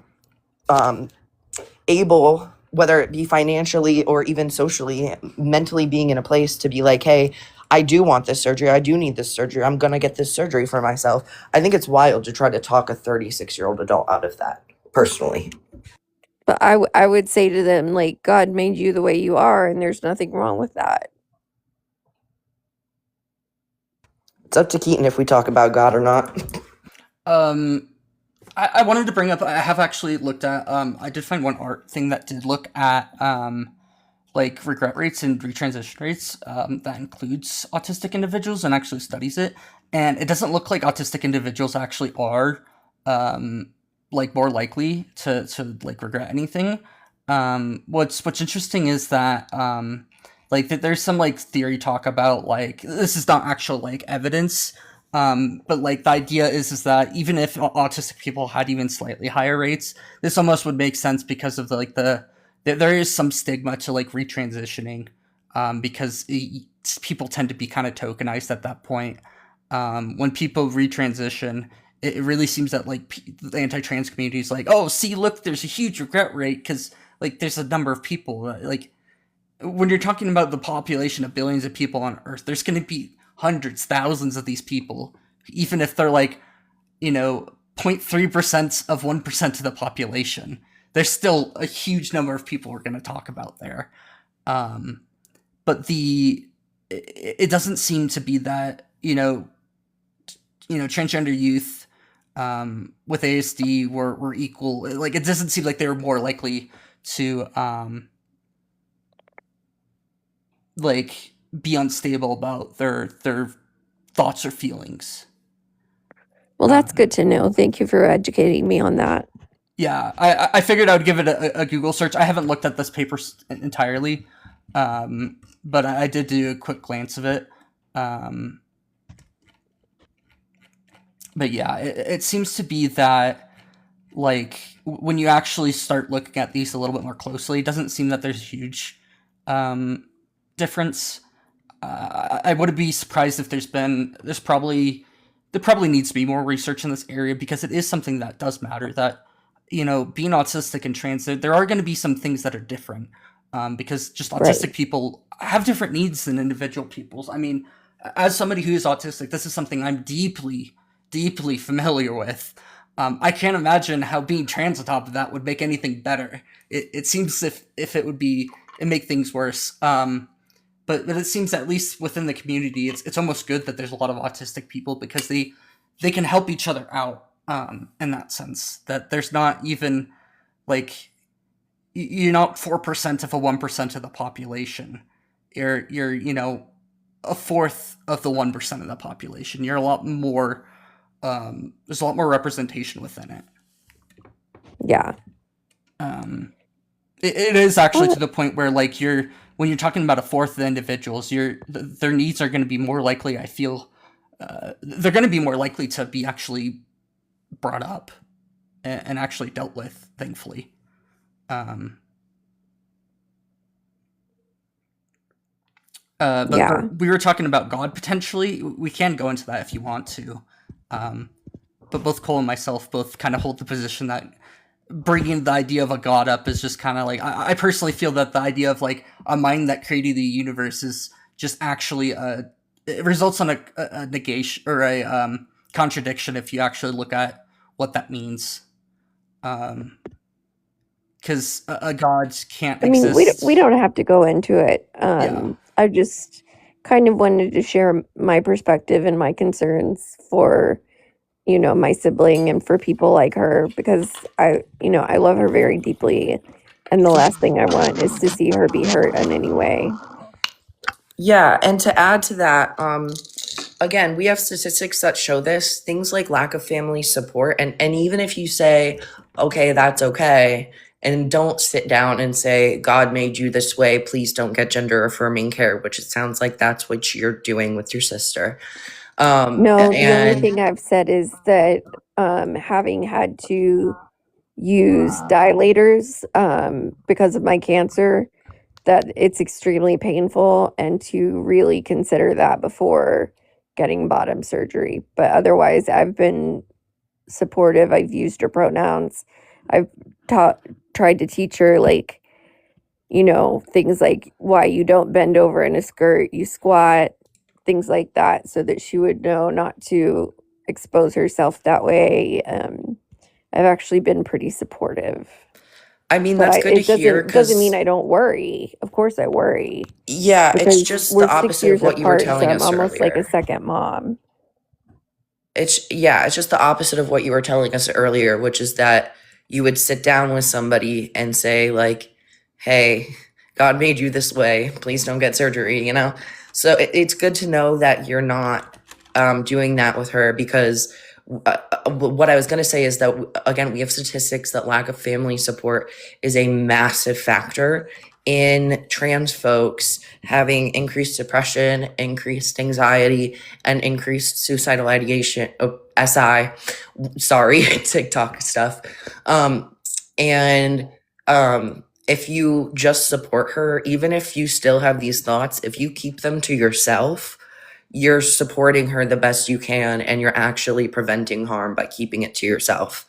able, whether it be financially or even socially, mentally being in a place to be like, hey, I do want this surgery. I do need this surgery. I'm going to get this surgery for myself. I think it's wild to try to talk a 36-year-old adult out of that, personally. But I would say to them, like, God made you the way you are, and there's nothing wrong with that. It's up to Keaton if we talk about God or not. I wanted to bring up, I have actually looked at, I did find one art thing that did look at, like regret rates and retransition rates, that includes autistic individuals and actually studies it. And it doesn't look like autistic individuals actually are, like more likely to like regret anything. What's interesting is that, like there's some like theory talk about like, this is not actual like evidence, but like the idea is that even if autistic people had even slightly higher rates, this almost would make sense because of there is some stigma to like retransitioning, because people tend to be kind of tokenized at that point. When people retransition, it really seems that like the anti-trans community is like, oh, see, look, there's a huge regret rate because like there's a number of people like when you're talking about the population of billions of people on Earth, there's going to be hundreds, thousands of these people, even if they're like, 0.3% of 1% of the population. There's still a huge number of people we're going to talk about there. But it doesn't seem to be that, transgender youth with ASD were equal. Like, it doesn't seem like they were more likely to like be unstable about their thoughts or feelings. Well, that's good to know. Thank you for educating me on that. Yeah, I figured I would give it a Google search. I haven't looked at this paper entirely, but I did do a quick glance of it. But yeah, it seems to be that, like, when you actually start looking at these a little bit more closely, it doesn't seem that there's a huge difference. I wouldn't be surprised if there probably needs to be more research in this area, because it is something that does matter, that, being autistic and trans, there are going to be some things that are different, because just autistic people have different needs than individual people's. I mean, as somebody who is autistic, this is something I'm deeply, deeply familiar with. I can't imagine how being trans on top of that would make anything better. It seems if it make things worse. But it seems, at least within the community, it's almost good that there's a lot of autistic people, because they can help each other out, in that sense. That there's not even, like, you're not 4% of a 1% of the population. You're a fourth of the 1% of the population. You're a lot more. There's a lot more representation within it. Yeah. It is actually Well, to the point where like when you're talking about a fourth of individuals, their needs are going to be more likely. I feel they're going to be more likely to be actually brought up and actually dealt with. Thankfully, um, yeah. but we were talking about God potentially. We can go into that if you want to. But both Cole and myself both kind of hold the position that bringing the idea of a god up is just kind of like I personally feel that the idea of like a mind that created the universe is just actually it results on a negation or a contradiction if you actually look at what that means. Because a god can't I mean, exist. we don't have to go into it. Yeah. I just kind of wanted to share my perspective and my concerns for, my sibling and for people like her, because I love her very deeply, and the last thing I want is to see her be hurt in any way. Yeah, and to add to that, again, we have statistics that show this, things like lack of family support, and even if you say, okay, that's okay, and don't sit down and say, God made you this way, please don't get gender affirming care, which it sounds like that's what you're doing with your sister. No, the only And thing I've said is that having had to use dilators because of my cancer, that it's extremely painful, and to really consider that before getting bottom surgery. But otherwise, I've been supportive. I've used her pronouns. I've tried to teach her, like, things like why you don't bend over in a skirt, you squat, things like that, so that she would know not to expose herself that way. I've actually been pretty supportive. I mean, But that's good to it hear doesn't mean because, I don't worry. Of course I worry, yeah, it's because just we're the 6 opposite of years what you were apart, so telling I'm us almost like a earlier. second mom. It's just the opposite of what you were telling us earlier, which is that you would sit down with somebody and say like, "Hey, God made you this way. Please don't get surgery." So it's good to know that you're not doing that with her because what I was going to say is that again, we have statistics that lack of family support is a massive factor in trans folks having increased depression, increased anxiety, and increased suicidal ideation. Oh, SI, sorry, TikTok stuff. And if you just support her, even if you still have these thoughts, if you keep them to yourself, you're supporting her the best you can, and you're actually preventing harm by keeping it to yourself.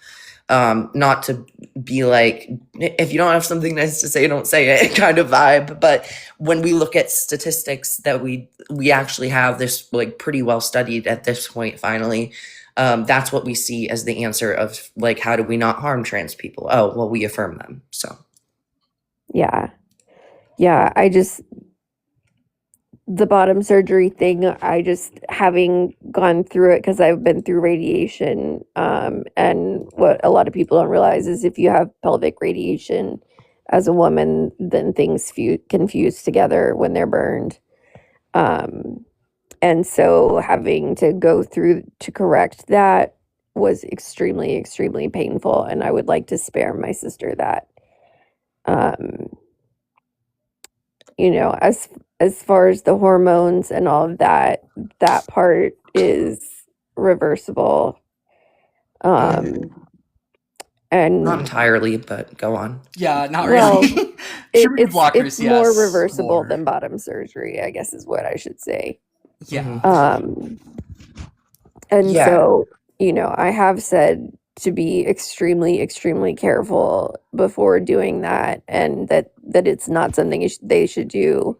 Not to be like, if you don't have something nice to say, don't say it kind of vibe. But when we look at statistics that we actually have this like pretty well studied at this point, finally, that's what we see as the answer of like, how do we not harm trans people? Oh, well, we affirm them. So Yeah. The bottom surgery thing, I just, having gone through it, because I've been through radiation, and what a lot of people don't realize is if you have pelvic radiation as a woman, then things can fuse together when they're burned. And so having to go through to correct that was extremely, extremely painful, and I would like to spare my sister that. As far as the hormones and all of that, that part is reversible. not And entirely, but go on. Yeah, not well, really. Puberty blockers, it's more yes, reversible more. than bottom surgery, I guess is what I should say. Yeah. And Yeah. so, I have said to be extremely, extremely careful before doing that, and that it's not something they should do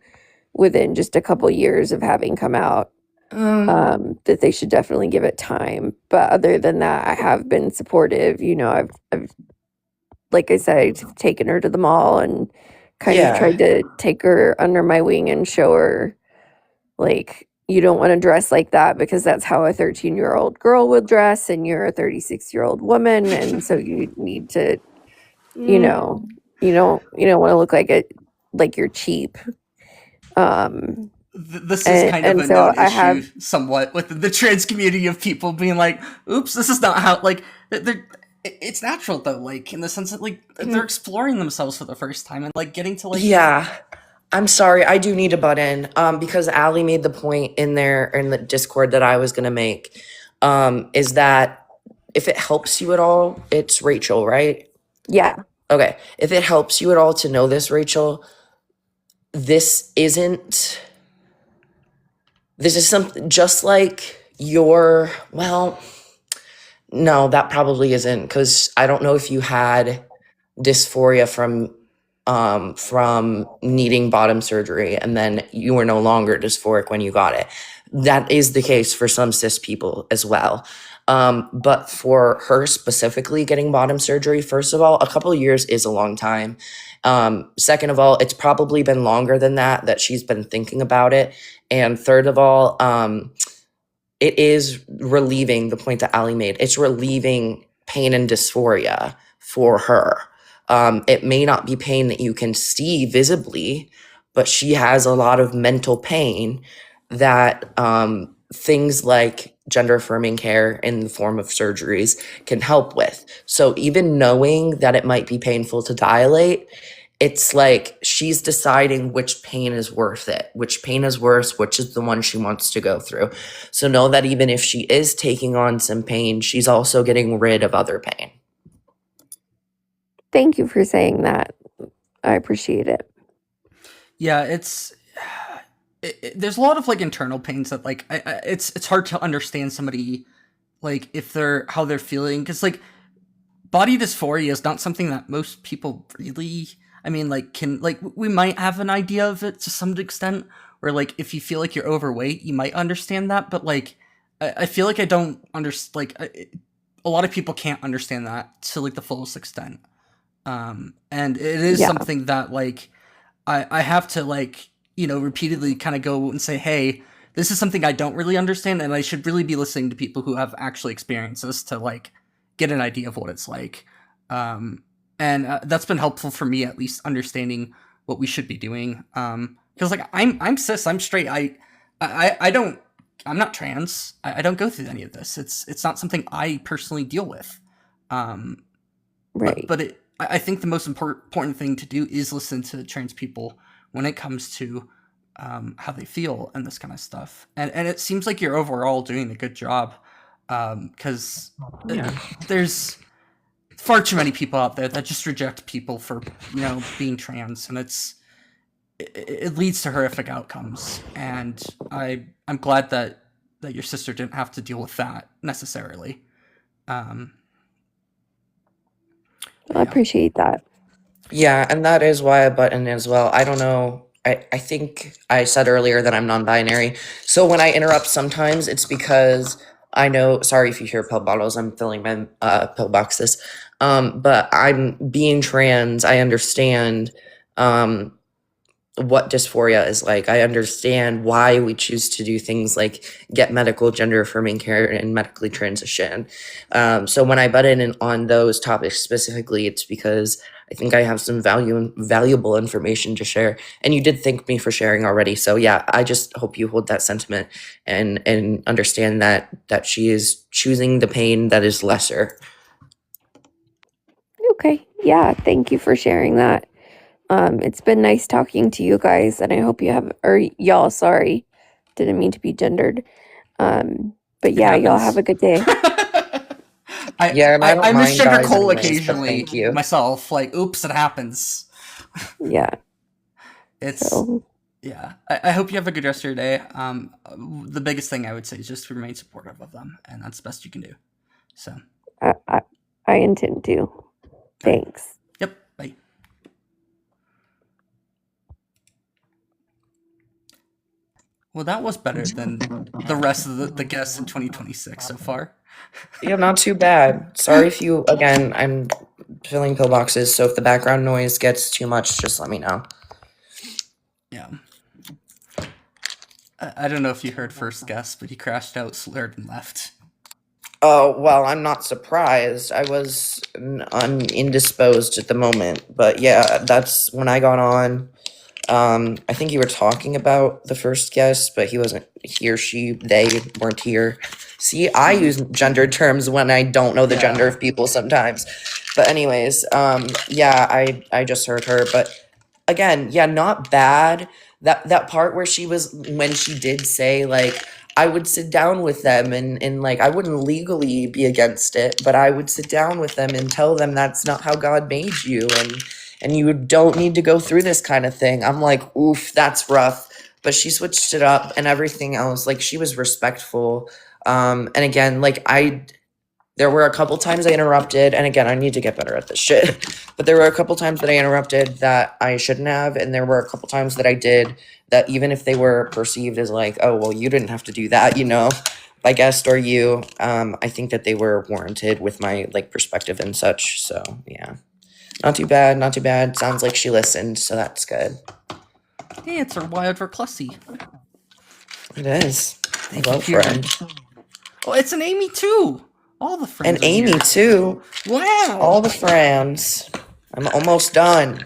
within just a couple years of having come out. That they should definitely give it time. But other than that, I have been supportive. I've like I said, I've taken her to the mall and kind of tried to take her under my wing and show her, like, you don't want to dress like that because that's how a 13-year-old girl would dress, and you're a 36-year-old woman, and so you need to, you don't want to look like you're cheap. This is kind of a so known I issue have- somewhat with the trans community of people being like, oops, this is not how, like, it's natural though, like in the sense that like they're exploring themselves for the first time and like getting to like Yeah. I'm sorry, I do need to butt in because Allie made the point in there in the Discord that I was going to make is that if it helps you at all, it's Rachel, right? Yeah. Okay. If it helps you at all to know this, Rachel, this is something just like your, well, no, that probably isn't because I don't know if you had dysphoria from needing bottom surgery and then you were no longer dysphoric when you got it. That is the case for some cis people as well. But for her specifically getting bottom surgery, first of all, a couple of years is a long time. Second of all, it's probably been longer than that she's been thinking about it. And third of all, it is relieving the point that Ali made. It's relieving pain and dysphoria for her. It may not be pain that you can see visibly, but she has a lot of mental pain that things like gender affirming care in the form of surgeries can help with. So even knowing that it might be painful to dilate, it's like she's deciding which pain is worth it, which pain is worse, which is the one she wants to go through. So know that even if she is taking on some pain, she's also getting rid of other pain. Thank you for saying that. I appreciate it. Yeah, there's a lot of like internal pains that like it's hard to understand somebody like if how they're feeling because like body dysphoria is not something that most people really, I mean, like can like we might have an idea of it to some extent, where like if you feel like you're overweight, you might understand that, but like I feel like I don't understand, like a lot of people can't understand that to like the fullest extent. And it is Yeah. something that like I have to like, you know, repeatedly kind of go and say, hey, this is something I don't really understand, and I should really be listening to people who have actually experienced this to like get an idea of what it's like. And that's been helpful for me, at least understanding what we should be doing. Because like I'm cis, I'm straight. I'm not trans. I don't go through any of this. It's not something I personally deal with. Right. But I think the most important thing to do is listen to trans people when it comes to how they feel and this kind of stuff. And it seems like you're overall doing a good job because there's far too many people out there that just reject people for, you know, being trans, and it leads to horrific outcomes. And I'm glad that your sister didn't have to deal with that necessarily. I appreciate that. Yeah, and that is why I butt in as well. I don't know. I think I said earlier that I'm non-binary. So when I interrupt sometimes, it's because I know, sorry if you hear pill bottles, I'm filling my pill boxes. But I'm being trans, I understand what dysphoria is like. I understand why we choose to do things like get medical gender affirming care and medically transition. So when I butt in on those topics specifically, it's because I think I have some valuable information to share. And you did thank me for sharing already. So yeah, I just hope you hold that sentiment and understand that she is choosing the pain that is lesser. Okay. Yeah. Thank you for sharing that. It's been nice talking to you guys, and I hope you have, or y'all, sorry, didn't mean to be gendered. But yeah, y'all happens. have a good day. I don't mind misgender guys Cole anyways, but occasionally thank you. myself. Like, oops, it happens. Yeah. It's So yeah. I hope you have a good rest of your day. The biggest thing I would say is just remain supportive of them, and that's the best you can do. So, I intend to. Thanks. yep. Bye. Well, that was better than the rest of the guests in 2026 so far. Yeah, not too bad. Sorry if you, again, I'm filling pill boxes, so if the background noise gets too much, just let me know. Yeah. I don't know if you heard first guest, but he crashed out, slurred, and left. Oh, well, I'm not surprised. I'm indisposed at the moment, but yeah, that's when I got on. I think you were talking about the first guest, but he wasn't, he or she, they weren't here. See, I use gendered terms when I don't know the gender Yeah. of people sometimes. But anyways, yeah, I just heard her, but again, yeah, not bad. That part where she was when she did say like I would sit down with them and like I wouldn't legally be against it, but I would sit down with them and tell them that's not how God made you and you don't need to go through this kind of thing. I'm like, oof, that's rough. But she switched it up and everything else. Like she was respectful. And again, like there were a couple times I interrupted, and again, I need to get better at this shit. But there were a couple times that I interrupted that I shouldn't have, and there were a couple times that I did that even if they were perceived as like, oh, well, you didn't have to do that, you know, by guest or you, I think that they were warranted with my like perspective and such. So yeah, not too bad, not too bad. Sounds like she listened, so that's good. Hey, it's our wild Verclussy. It is. Thank Hello, you, Kieran. friend. Oh, it's an Amy too. All the friends. And are Amy here. too. Wow. All the friends. I'm almost done.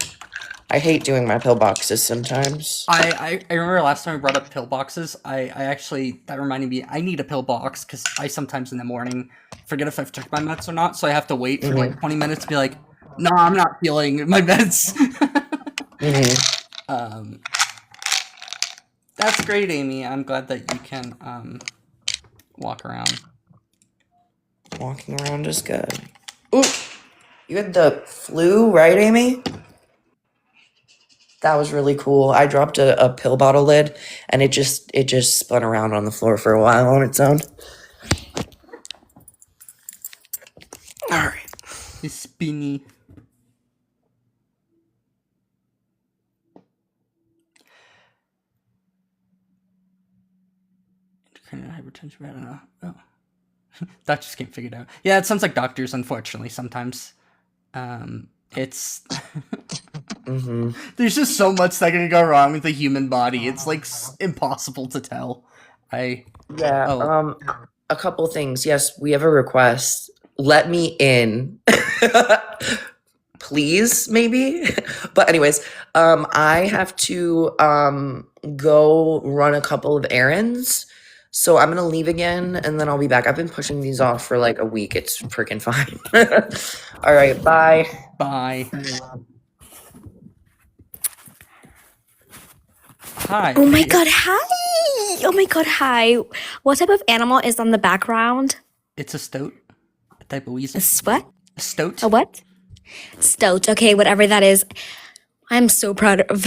I hate doing my pillboxes sometimes. I remember last time we brought up pillboxes. I actually, that reminded me, I need a pillbox because I sometimes in the morning forget if I've took my meds or not, so I have to wait for like 20 minutes to be like, no, I'm not feeling my meds. That's great, Amy. I'm glad that you can walk around. Walking around is good. Ooh, you had the flu, right, Amy? That was really cool. I dropped a pill bottle lid, and it just spun around on the floor for a while on its own. All right. It's spinny. Endocrine hypertension. I don't know. Oh. Doctors can't figure it out. Yeah, it sounds like doctors, unfortunately, sometimes. It's there's just so much that can go wrong with the human body. It's like impossible to tell. Yeah. A couple things. Yes, we have a request. Let me in. Please, maybe. But anyways, I have to go run a couple of errands. So I'm gonna leave again and then I'll be back. I've been pushing these off for like a week. It's freaking fine. All right, bye. Bye. Hi. Oh my god, hi! Oh my god, hi. What type of animal is on the background? It's a stoat. A type of weasel. What? A stoat. A what? Stoat. Okay, whatever that is. I'm so proud of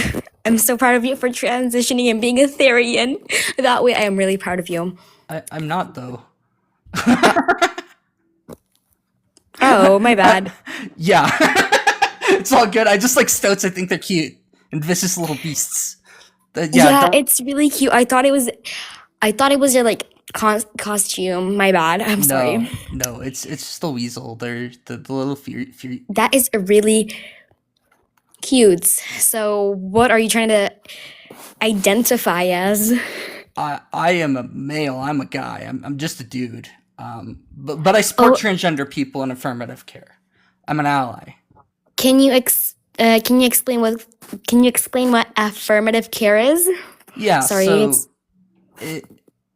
you for transitioning and being a Therian. That way I am really proud of you. I'm not though. Oh, my bad. Yeah. It's all good. I just like stoats. I think they're cute and vicious little beasts. Yeah, it's really cute. I thought it was your like costume. My bad. I'm sorry. No, it's just a weasel. They're the little fear. That is really cute. So, what are you trying to identify as? I am a male. I'm a guy. I'm just a dude. But I support transgender people in affirmative care. I'm an ally. Can you explain what affirmative care is? Yeah. Sorry. So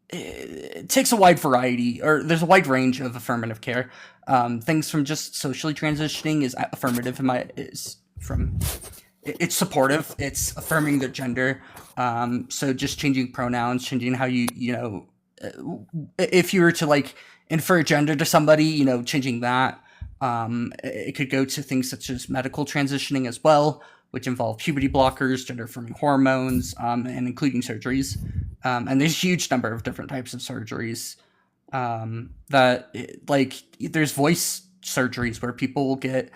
it takes a wide variety, or there's a wide range of affirmative care. Things from just socially transitioning is affirmative. It's supportive. It's affirming their gender. So just changing pronouns, changing how you know, if you were to like infer gender to somebody, you know, changing that. It could go to things such as medical transitioning as well, which involve puberty blockers, gender affirming hormones, and including surgeries. And there's a huge number of different types of surgeries. There's voice surgeries where people will get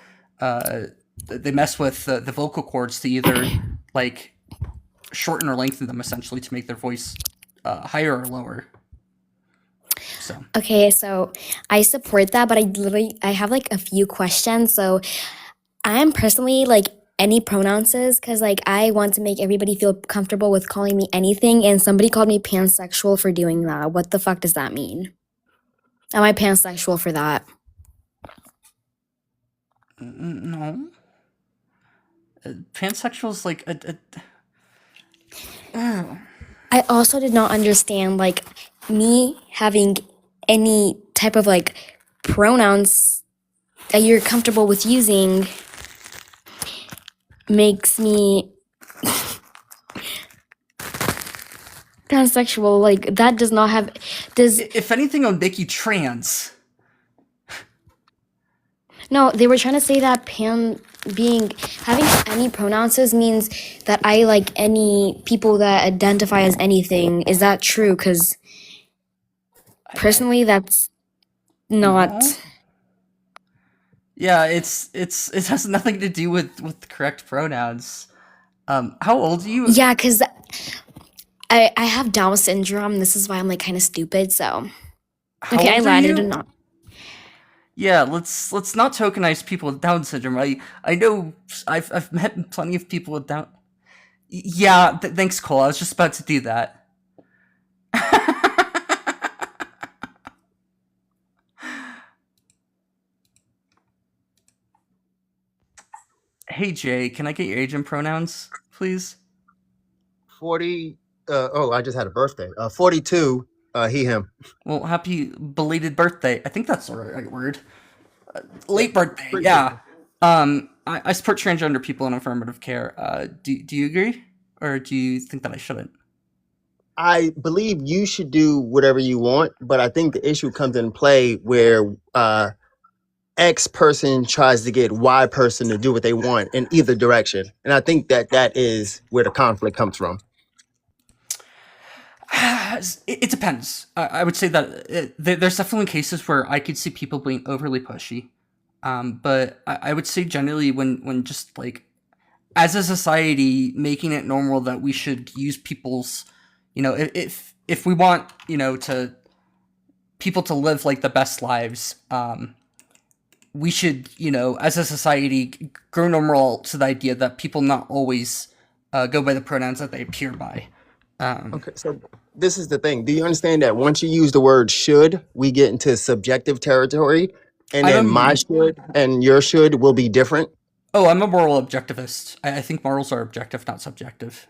they mess with the vocal cords to either like shorten or lengthen them, essentially, to make their voice higher or lower. So Okay, so I support that, but I have like a few questions. So I'm personally like any pronouns because like I want to make everybody feel comfortable with calling me anything, and somebody called me pansexual for doing that. What the fuck does that mean? Am I pansexual for that? no. Pansexual is like I also did not understand like me having any type of like pronouns that you're comfortable with using makes me pansexual. Like that does not have does If anything, it would make you trans. no, they were trying to say that having any pronouns means that I like any people that identify as anything. Is that true? Because personally, that's not. No. Yeah, it has nothing to do with correct pronouns. How old are you? Yeah, because I have Down syndrome. This is why I'm like kind of stupid. So How okay, I old are landed you? or not. Yeah, let's not tokenize people with Down syndrome. I know I've met plenty of people with Down. Yeah, thanks, Cole. I was just about to do that. Hey Jay, can I get your age and pronouns, please? 40. Oh, I just had a birthday. 42. He, him. Well, happy belated birthday. I think that's the right word. Late birthday, Appreciate yeah. I support transgender people in affirmative care. Do you agree? Or do you think that I shouldn't? I believe you should do whatever you want, but I think the issue comes in play where X person tries to get Y person to do what they want in either direction. And I think that is where the conflict comes from. It depends. I would say that there's definitely cases where I could see people being overly pushy. But I would say generally when just like as a society making it normal that we should use people's, if we want, to people to live like the best lives, we should, as a society grow normal to the idea that people not always go by the pronouns that they appear by. Okay, so this is the thing. Do you understand that once you use the word should, we get into subjective territory, and I then don't- my should and your should will be different? Oh, I'm a moral objectivist. I think morals are objective, not subjective.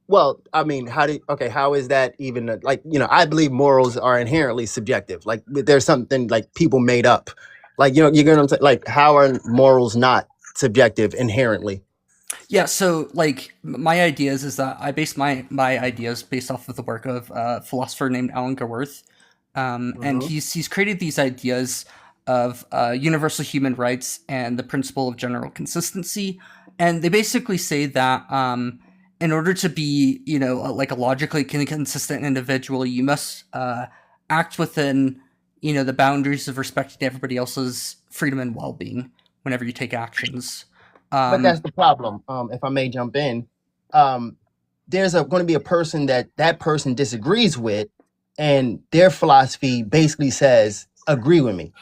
Well, I mean, how is that even I believe morals are inherently subjective. Like there's something like people made up. Like, you get what I'm saying? Like, how are morals not subjective inherently? Yeah, so like my ideas is that I base my ideas based off of the work of a philosopher named Alan Gaworth, and he's created these ideas of universal human rights and the principle of general consistency, and they basically say that in order to be like a logically consistent individual, you must act within the boundaries of respecting everybody else's freedom and well-being whenever you take actions. But that's the problem. If I may jump in, there's going to be a person that person disagrees with, and their philosophy basically says, agree with me.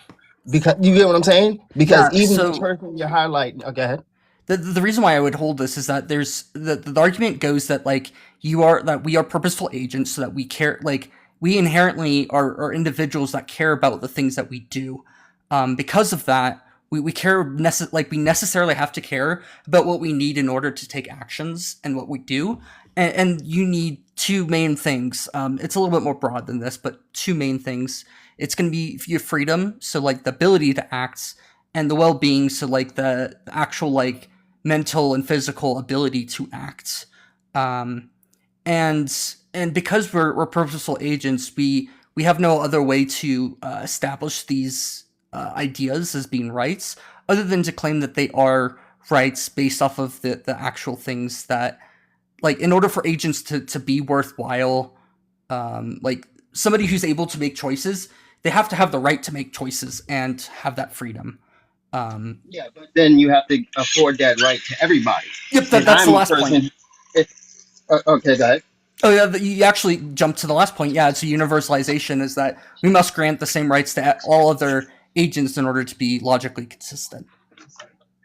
Because you get what I'm saying? Because Yeah, even so- the person you're highlighting, okay, go ahead. The reason why I would hold this is that there's the argument goes that like we are purposeful agents, so that we care, like we inherently are individuals that care about the things that we do. Because of that, we care we necessarily have to care about what we need in order to take actions and what we do. And you need two main things. It's a little bit more broad than this, but two main things. It's going to be your freedom, so like the ability to act, and the well-being, so like the actual like mental and physical ability to act. And because we're purposeful agents, we have no other way to establish these ideas as being rights, other than to claim that they are rights based off of the actual things that, like, in order for agents to be worthwhile, like somebody who's able to make choices, they have to have the right to make choices and have that freedom. Yeah, but then you have to afford that right to everybody. Yep, And that's the I'm a last point. Okay, go ahead. Oh yeah, you actually jumped to the last point. Yeah, it's a universalization, is that we must grant the same rights to all other agents in order to be logically consistent.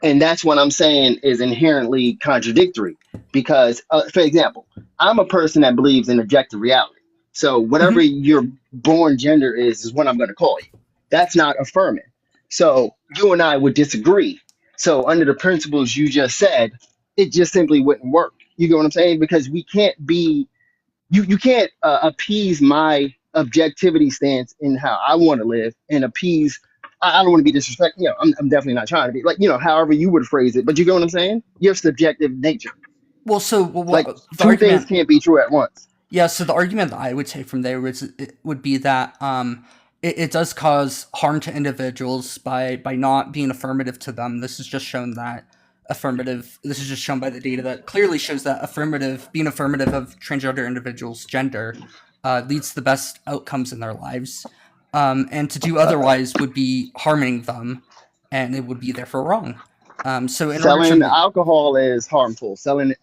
And that's what I'm saying is inherently contradictory. Because, for example, I'm a person that believes in objective reality. So whatever your born gender is what I'm going to call you. That's not affirming. So you and I would disagree. So under the principles you just said, it just simply wouldn't work. You get what I'm saying? Because we can't be, you can't appease my objectivity stance in how I want to live and appease. I don't want to be disrespectful. I'm definitely not trying to be like, however you would phrase it. But you get what I'm saying? You have subjective nature. Well, so Like the two things argument, can't be true at once. yeah. So the argument that I would take from there would be that it does cause harm to individuals by not being affirmative to them. This is just shown that affirmative. This is just shown by the data that clearly shows that being affirmative of transgender individuals' gender leads to the best outcomes in their lives. And to do otherwise would be harming them, and it would be therefore wrong. So in order Selling to, alcohol is harmful. Selling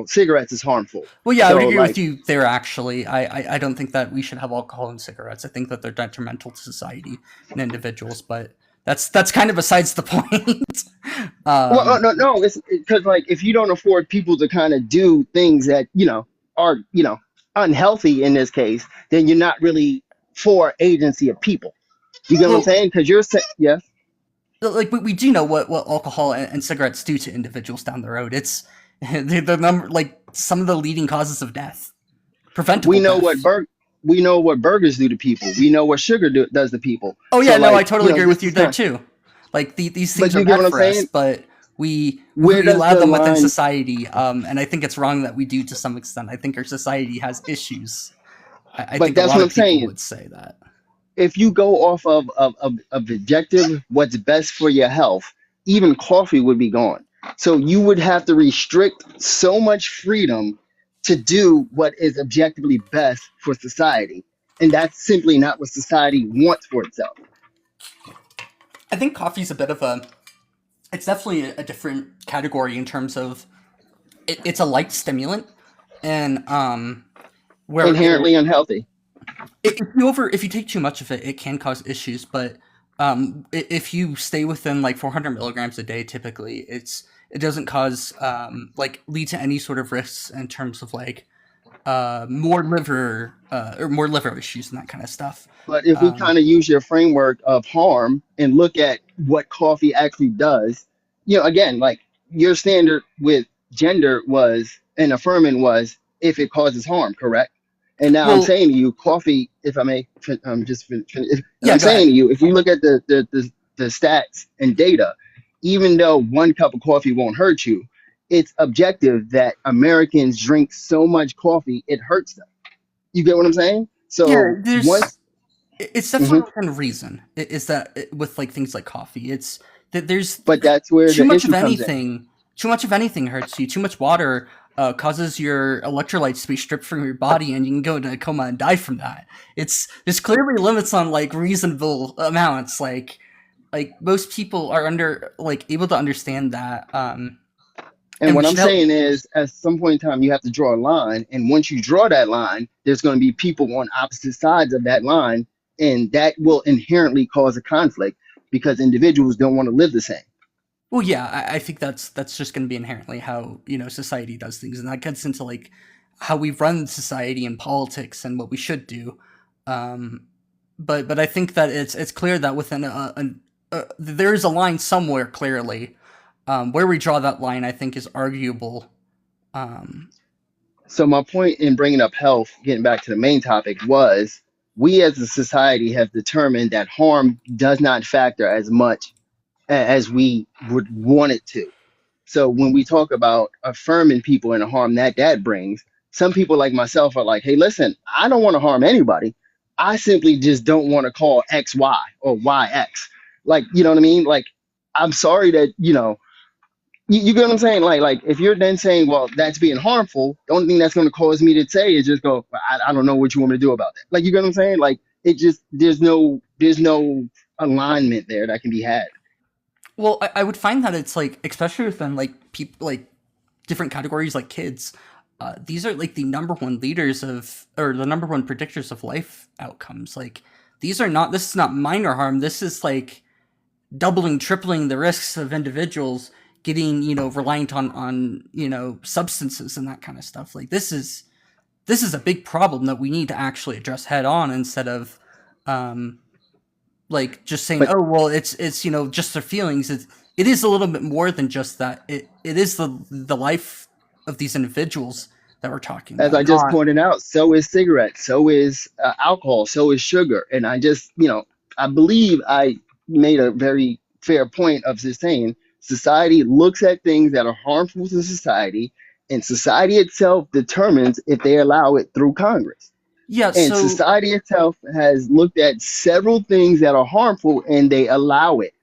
cigarettes is harmful. well, yeah, I would So agree with like, you there. Actually, I don't think that we should have alcohol and cigarettes. I think that they're detrimental to society and individuals. But that's kind of besides the point. well, no, it's because like if you don't afford people to kind of do things that are unhealthy in this case, then you're not really for agency of people. You get what I'm Well, saying? Because you're saying, yeah. like we do know what alcohol and cigarettes do to individuals down the road. It's the number, like some of the leading causes of death, preventable We know death. we know what burgers do to people. We know what sugar does to people. Oh So yeah, no, I like, totally agree this with you is there kind too. Like these but things are you get what bad I'm for us, saying? but we Where does allow the them within line? society, and I think it's wrong that we do to some extent. I think our society has issues. I But think a that's lot what of I'm people saying. would say that. If you go off of objective, what's best for your health, even coffee would be gone. So you would have to restrict so much freedom to do what is objectively best for society. And that's simply not what society wants for itself. I think coffee's a bit of it's definitely a different category in terms of it's a light stimulant, and where Inherently unhealthy. if you take too much of it, it can cause issues. But if you stay within like 400 milligrams a day, typically it doesn't cause lead to any sort of risks in terms of like more liver issues and that kind of stuff. But if we Um, kind of use your framework of harm and look at what coffee actually does, again, like your standard with gender was and affirming was if it causes harm, correct? And now I'm well, saying to you, coffee, if I may, yeah, I'm go saying ahead. to you, if you look at the stats and data, even though one cup of coffee won't hurt you, it's objective that Americans drink so much coffee, it hurts them. You get what I'm saying? Yeah, So once, it's hmm definitely within reason. Is that with like things like coffee? It's that there's but that's where too the much of issue comes in. anything. Too much of anything hurts you. Too much water causes your electrolytes to be stripped from your body, and you can go into a coma and die from that. There's clearly limits on like reasonable amounts. Like most people are able to understand that. And And we what I'm should help. saying is, at some point in time, you have to draw a line. And once you draw that line, there's going to be people on opposite sides of that line. And that will inherently cause a conflict because individuals don't want to live the same. Well, yeah, I think that's just going to be inherently how society does things, and that gets into like how we run society and politics and what we should do. But I think that it's clear that within there is a line somewhere clearly. Where we draw that line, I think, is arguable. Um, So my point in bringing up health, getting back to the main topic, was we as a society have determined that harm does not factor as much as we would want it to. So when we talk about affirming people and the harm that brings, some people like myself are like, hey, listen, I don't want to harm anybody. I simply just don't want to call X Y or Y X. Like, you know what I mean? Like, I'm sorry that, you get what I'm saying? Like if you're then saying, well, that's being harmful, the only thing that's going to cause me to say is just go, I don't know what you want me to do about that. Like, you get what I'm saying? Like, it just, there's no alignment there that can be had. well, I would find that it's like, especially within like people like different categories, like kids. These are like the number one leaders or the number one predictors of life outcomes. Like this is not minor harm. This is like doubling, tripling the risks of individuals getting, reliant on substances and that kind of stuff. Like this is a big problem that we need to actually address head on instead of, like just saying, But oh, well, it's just their feelings. It is a little bit more than just that. It is the life of these individuals that we're talking As about. I just Not pointed out, so is cigarettes, so is alcohol, so is sugar. And I just, I believe I made a very fair point of just saying society looks at things that are harmful to society, and society itself determines if they allow it through Congress. Yeah, And so society itself has looked at several things that are harmful and they allow it.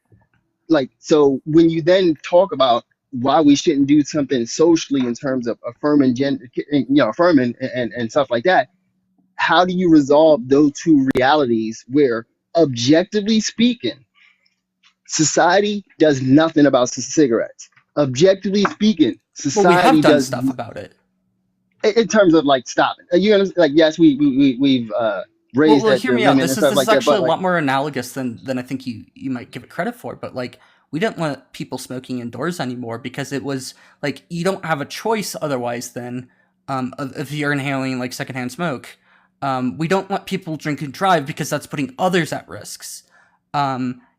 Like, so when you then talk about why we shouldn't do something socially in terms of affirming gender, affirming and stuff like that, how do you resolve those two realities where, objectively speaking, society does nothing about cigarettes? Objectively speaking, well, we have society done does stuff about it. in terms of like stopping. You understand? Like, yes, we've raised Well, that hear the me out. limit This and is stuff this like is that, actually but a like, lot more analogous than I think you might give it credit for. But like, we didn't want people smoking indoors anymore because it was like you don't have a choice otherwise than if you're inhaling like secondhand smoke. We don't want people drink and drive because that's putting others at risks.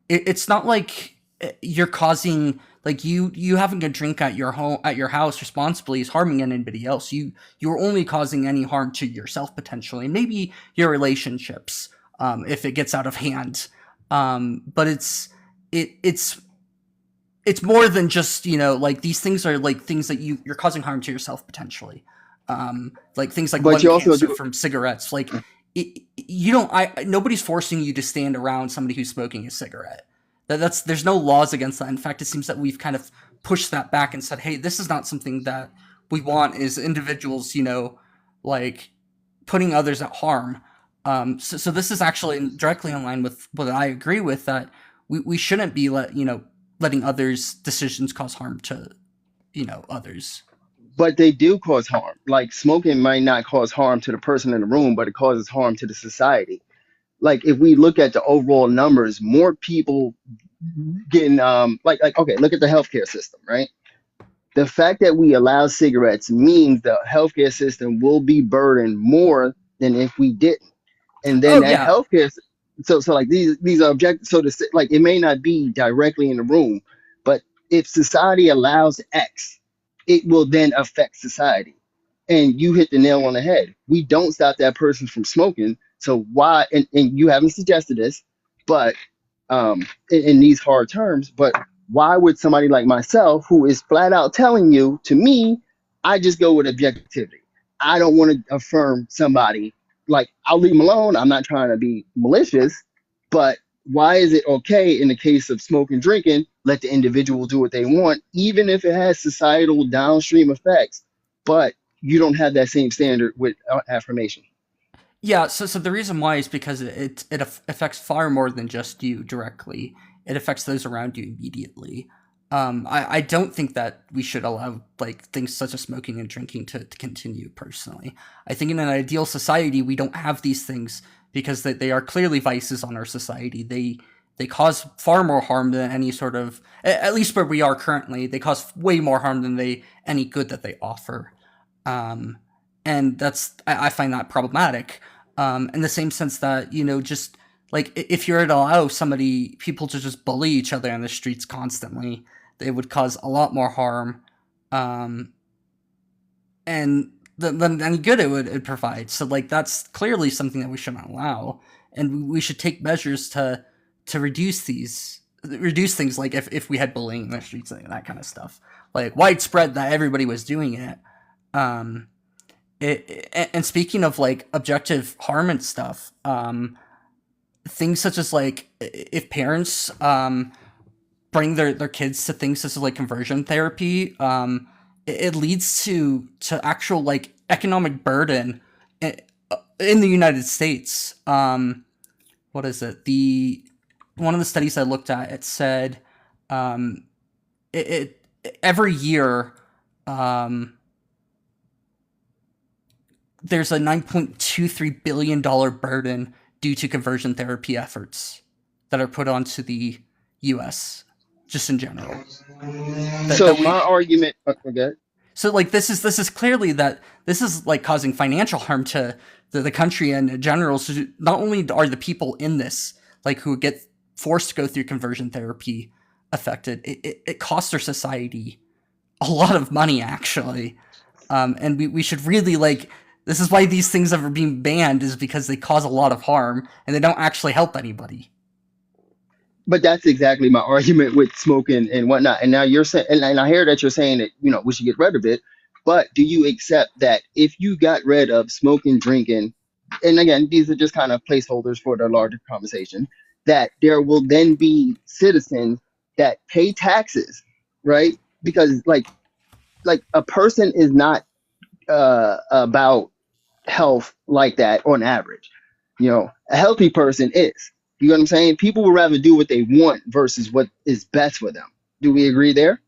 It's not like you're causing like you having a drink at your home at your house responsibly is harming anybody else. You're only causing any harm to yourself potentially, and maybe your relationships if it gets out of hand. But it's more than just like these things are like things that you're causing harm to yourself potentially. Like things like but lung you also cancer do. from cigarettes. Like you don't. Nobody's forcing you to stand around somebody who's smoking a cigarette. There's no laws against that. In fact, it seems that we've kind of pushed that back and said, hey, this is not something that we want as individuals, like putting others at harm. So this is actually directly in line with what I agree with, that we shouldn't be letting others' decisions cause harm to, others. But they do cause harm. Like, smoking might not cause harm to the person in the room, but it causes harm to the society. Like, if we look at the overall numbers, more people getting like okay, look at the healthcare system, right? The fact that we allow cigarettes means the healthcare system will be burdened more than if we didn't. And then Oh that yeah. so like these are objective. So like, it may not be directly in the room, but if society allows X, it will then affect society. And you hit the nail on the head. We don't stop that person from smoking. So why? And you haven't suggested this, but in these hard terms, but why would somebody like myself, who is flat out telling you, to me, I just go with objectivity. I don't want to affirm somebody. Like, I'll leave them alone. I'm not trying to be malicious, but why is it okay in the case of smoking, drinking, let the individual do what they want, even if it has societal downstream effects, but you don't have that same standard with affirmation? Yeah, so the reason why is because it affects far more than just you directly. It affects those around you immediately. I don't think that we should allow like things such as smoking and drinking to continue personally. I think in an ideal society we don't have these things because they are clearly vices on our society. They cause far more harm than any sort of, at least where we are currently, they cause way more harm than any good that they offer. And that's I find that problematic. In the same sense that just like if you were to allow people to just bully each other on the streets constantly, they would cause a lot more harm, and than any good it'd provide. So like that's clearly something that we shouldn't allow, and we should take measures to reduce things like if we had bullying in the streets and that kind of stuff, like widespread that everybody was doing it. And speaking of like objective harm and stuff, things such as like if parents bring their kids to things such as like conversion therapy, it leads to actual like economic burden in the United States. What is it? One of the studies I looked at, it said it every year there's a $9.23 billion burden due to conversion therapy efforts that are put onto the U.S. just in general. So my argument, okay. So like this is clearly that this is like causing financial harm to the country and in general. So not only are the people in this like who get forced to go through conversion therapy affected, it costs our society a lot of money actually. And we should really like. This is why these things are being banned, is because they cause a lot of harm and they don't actually help anybody. But that's exactly my argument with smoking and whatnot. And now you're saying, and I hear that you're saying that, we should get rid of it. But do you accept that if you got rid of smoking, drinking, and again, these are just kind of placeholders for the larger conversation, that there will then be citizens that pay taxes, right? Because like a person is not about health like that on average. A healthy person is. You know what I'm saying? People would rather do what they want versus what is best for them. Do we agree there?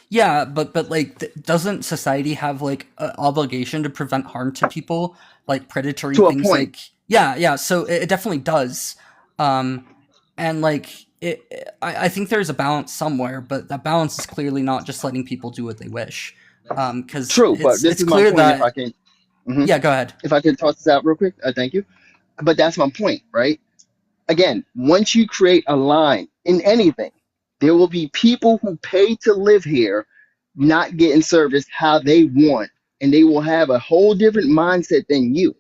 Yeah, but like, doesn't society have like an obligation to prevent harm to people, like predatory To a things? point. Like, yeah. So it definitely does. And like I think there's a balance somewhere, but that balance is clearly not just letting people do what they wish. Because True, but this it's is my clear point. that If I can, Mhm. yeah, go ahead. If I could toss this out real quick, thank you. But that's my point, right? Again, once you create a line in anything, there will be people who pay to live here not getting service how they want, and they will have a whole different mindset than you.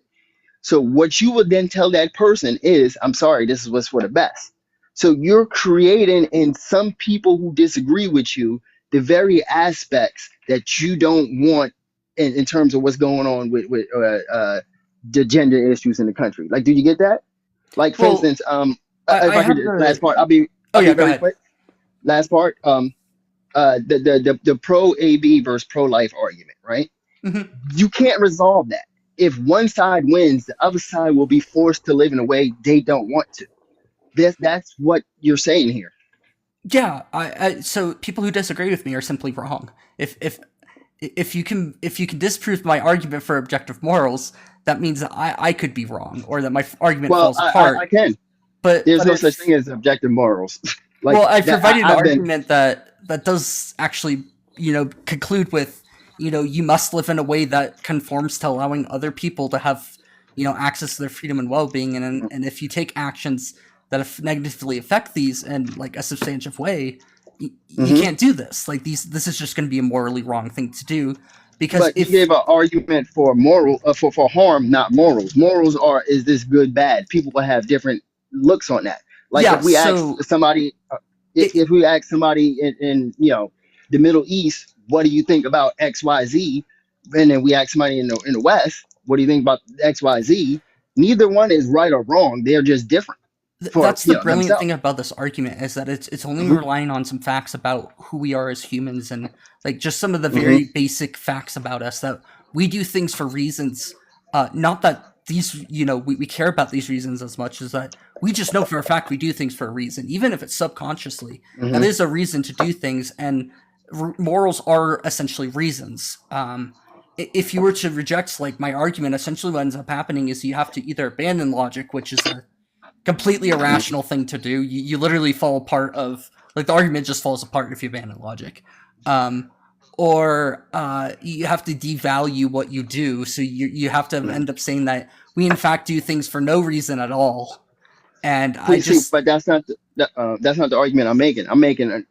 So what you would then tell that person is, I'm sorry, this is what's for the best. So you're creating in some people who disagree with you the very aspects that you don't want in terms of what's going on with the gender issues in the country. Like, do you get that? Like, for Well, instance, I if I have could, last part, I'll oh be yeah, go very ahead. quick. Last part, the pro AB versus pro life argument, right? Mhm. You can't resolve that. If one side wins, the other side will be forced to live in a way they don't want to. That's what you're saying here. Yeah, so people who disagree with me are simply wrong. If you can disprove my argument for objective morals, that means that I could be wrong, or that my argument Well, falls apart. I can. But There's no if, such thing as objective morals. Like well, I've that, provided an I've been. argument that does actually, conclude with, you must live in a way that conforms to allowing other people to have, access to their freedom and well-being, and if you take actions that negatively affect these in like a substantive way, you Mhm. can't do this. Like this is just going to be a morally wrong thing to do, because But you gave an argument for moral, for harm, not morals. Morals is this good, bad? People will have different looks on that. Like yeah, if we ask so somebody, it, if we ask somebody in the Middle East, what do you think about XYZ? And then we ask somebody in the West, what do you think about XYZ? Neither one is right or wrong. They're just different for that's the brilliant themselves. thing about this argument, is that it's only Mhm. relying on some facts about who we are as humans, and like just some of the Mhm. very basic facts about us, that we do things for reasons, not that these we care about these reasons as much as that we just know for a fact we do things for a reason, even if it's subconsciously. That Mhm. is a reason to do things, and morals are essentially reasons. If you were to reject like my argument, essentially what ends up happening is you have to either abandon logic, which is a completely irrational thing to do. You literally fall apart of, like, the argument just falls apart if you abandon logic. Or you have to devalue what you do, so you have to end up saying that we in fact do things for no reason at all. And I See, just but that's not the argument I'm making. I'm making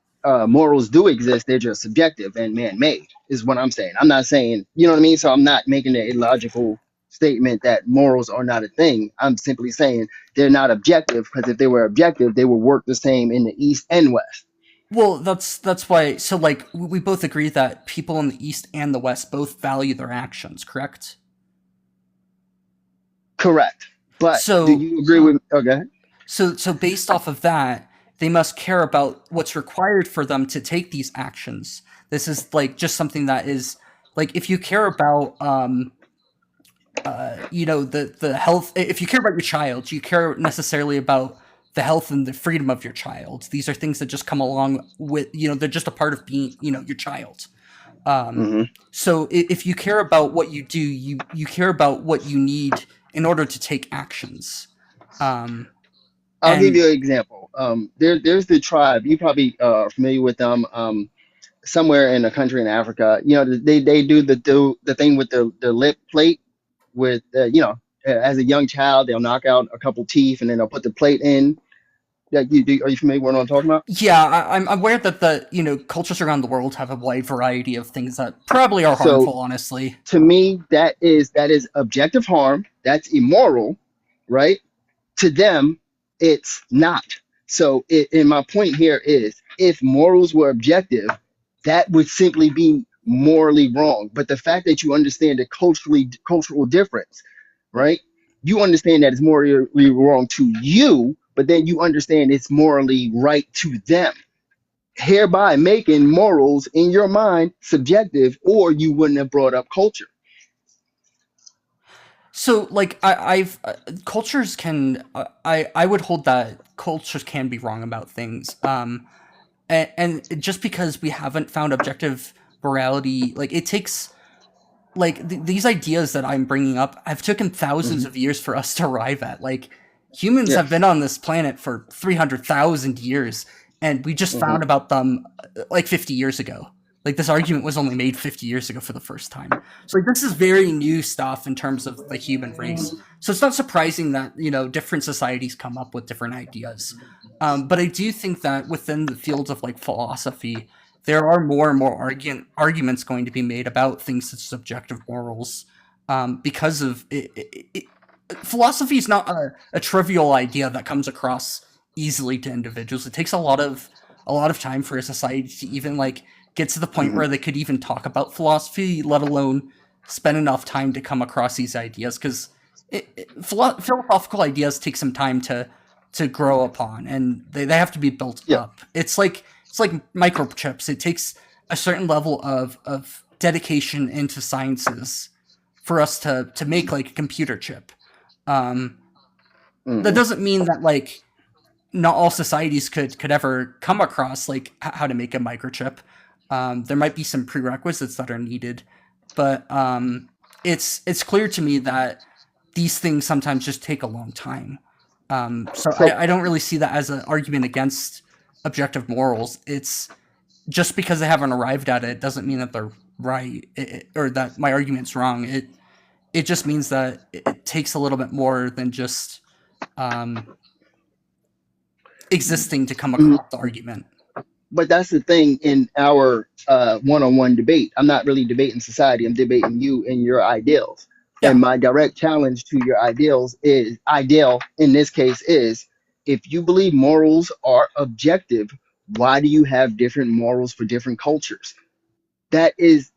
morals do exist. They're just subjective and man-made, is what I'm saying. I'm not saying, you know what I mean? So I'm not making an illogical statement that morals are not a thing. I'm simply saying they're not objective, because if they were objective, they would work the same in the East and West. well, that's why. So like we both agree that people in the East and the West both value their actions, correct? Correct. But do So you agree with? Okay. So based off of that, they must care about what's required for them to take these actions. This is like just something that is like, if you care about the health, if you care about your child, you care necessarily about the health and the freedom of your child. These are things that just come along with, they're just a part of being, your child. hmm So if you care about what you do, you care about what you need in order to take actions. I'll give And you an example. There's the tribe. You probably are familiar with them. Somewhere in a country in Africa, they do the thing with the lip plate with as a young child they'll knock out a couple teeth and then they'll put the plate in. Are you familiar with what I'm talking about? Yeah, I'm aware that cultures around the world have a wide variety of things that probably are So harmful, honestly. to me, that is objective harm. That's immoral, right? To them, it's not. So, and my point here is, if morals were objective, that would simply be morally wrong. But the fact that you understand the cultural difference, right? You understand that it's morally wrong to you, but then you understand it's morally right to them, hereby making morals in your mind subjective, or you wouldn't have brought up culture. So, like, I've cultures can I would hold that cultures can be wrong about things. And just because we haven't found objective morality, like it takes these ideas that I'm bringing up have taken thousands Hmm. of years for us to arrive at. Like humans have Yes. been on this planet for 300,000 years, and we just Hmm. found about them like 50 years ago. Like this argument was only made 50 years ago for the first time. So like this is very new stuff in terms of the human race. So it's not surprising that different societies come up with different ideas. But I do think that within the fields of like philosophy, there are more and more arguments going to be made about things such as objective morals, because of philosophy is not a trivial idea that comes across easily to individuals. It takes a lot of time for a society to even like get to the point Hmm. where they could even talk about philosophy, let alone spend enough time to come across these ideas. Because philosophical ideas take some time to grow upon, and they have to be built Yeah. up. It's like microchips. It takes a certain level of dedication into sciences for us to make like a computer chip. Um, that Hmm. doesn't mean that like not all societies could ever come across like how to make a microchip. There might be some prerequisites that are needed, but it's clear to me that these things sometimes just take a long time. So So, I don't really see that as an argument against objective morals. It's just because they haven't arrived at it doesn't mean that they're right, or that my argument's wrong. It just means that it takes a little bit more than just um, existing to come mhm. across the argument. But that's the thing in our one-on-one debate. I'm not really debating society. I'm debating you and your ideals. And Yeah. my direct challenge to your ideal in this case is, if you believe morals are objective, why do you have different morals for different cultures? That's it's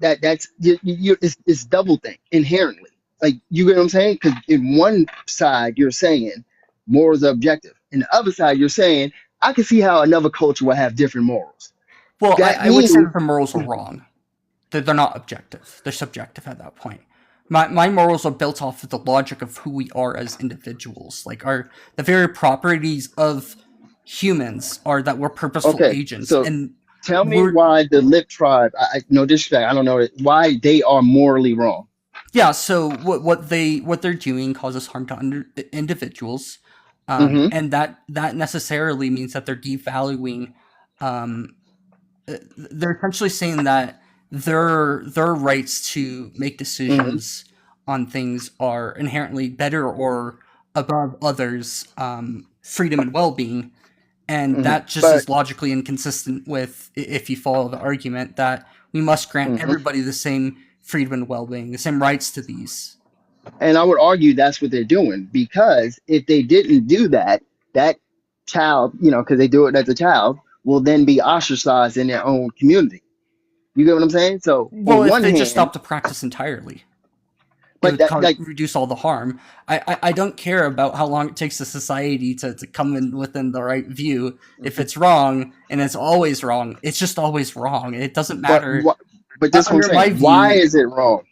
double think inherently. Like, you get what I'm saying? Because in one side you're saying morals are objective, in the other side you're saying I can see how another culture will have different morals. Well, That I would say means that the morals are wrong. They're not objective. They're subjective at that point. My morals are built off of the logic of who we are as individuals. Like the very properties of humans are that we're purposeful okay. agents, So and tell me we're why the Lip tribe. No disrespect. I don't know why they are morally wrong. yeah. So what they're doing causes harm to individuals, Hmm. and that necessarily means that they're devaluing. Um, they're essentially saying that their rights to make Hmm. decisions on things are inherently better or above others' freedom and well-being, and Hmm. that just But is logically inconsistent with if you follow the argument that we must grant hmm everybody the same freedom and well-being, the same rights to these. and I would argue that's what they're doing, because if they didn't do that, that child, because they do it as a child, will then be ostracized in their own community. You get what I'm saying? So Well, on if one they just hand, stopped the practice entirely, it but would that like reduce all the harm. I don't care about how long it takes a society to come in within the right view. If it's wrong, and it's always wrong, it's just always wrong. It doesn't but matter. what but this is what I'm Under my saying. Why view, is it wrong?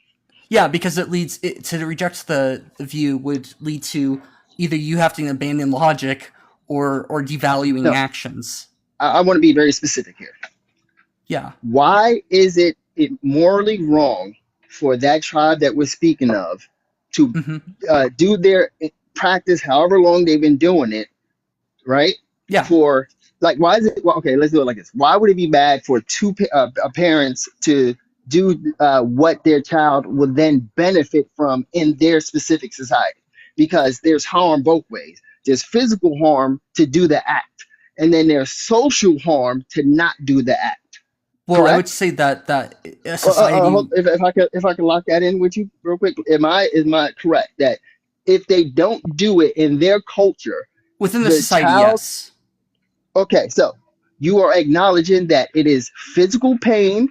yeah, because to reject the view would lead to either you have to abandon logic or devaluing No, actions. I want to be very specific here. Yeah. Why is it morally wrong for that tribe that we're speaking of to Hmm. do their practice however long they've been doing it, right? Yeah. For, like, why is it, well, okay, let's do it like this. Why would it be bad for parents to do what their child would then benefit from in their specific society? Because there's harm both ways. There's physical harm to do the act, and then there's social harm to not do the act. Well, I would Correct? say that a society If I could lock that in with you real quick, am I correct that if they don't do it in their culture, within the the society, child? yes. Okay, so you are acknowledging that it is physical pain,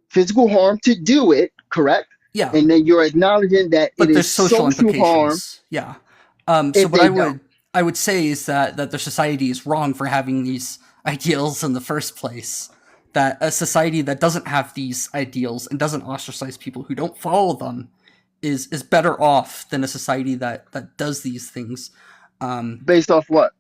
physical harm to do it, correct? Yeah, And then you're acknowledging that it but there's is social social harm implications. Yeah. So if what they don't. I would say is that the society is wrong for having these ideals in the first place. That a society that doesn't have these ideals and doesn't ostracize people who don't follow them is better off than a society that does these things. Based off what?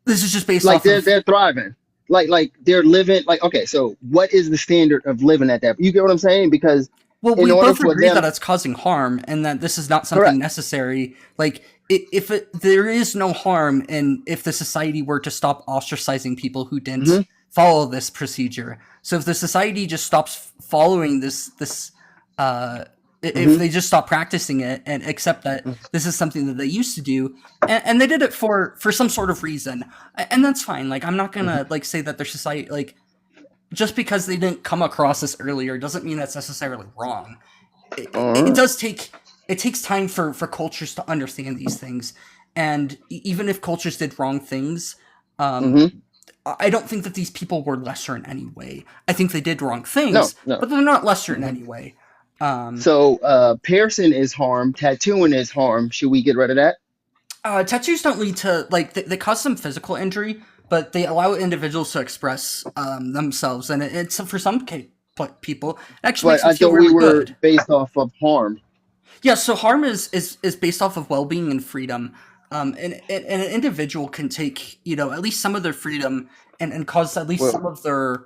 This is just based Like off of they're thriving. Like they're living like okay, so what is the standard of living at that? You get what I'm saying? Because well, in we order both for agree that them, it's causing harm and that this is not something correct. necessary. Like, there is no harm in if the society were to stop ostracizing people who didn't Hmm. follow this procedure. So if the society just stops following if Hmm. they just stop practicing it and accept that this is something that they used to do, and they did it for some sort of reason, and that's fine. Like, I'm not gonna like say that their society, like, just because they didn't come across this earlier doesn't mean that's necessarily wrong. All It right. does take, it takes time for cultures to understand these things, and even if cultures did wrong things, um, Hmm. I don't think that these people were lesser in any way. I think they did wrong No, things, no. but they're not lesser in Hmm. any way. Um, So piercing is harm, tattooing is harm. Should we get rid of that? Tattoos don't lead to, like, they cause some physical injury, but they allow individuals to express themselves, and it's for some people, it actually makes But them I feel thought we really were good. based off of harm. Yeah, so harm is based off of well-being and freedom. And an individual can take, at least some of their freedom and cause at least Well, some of their,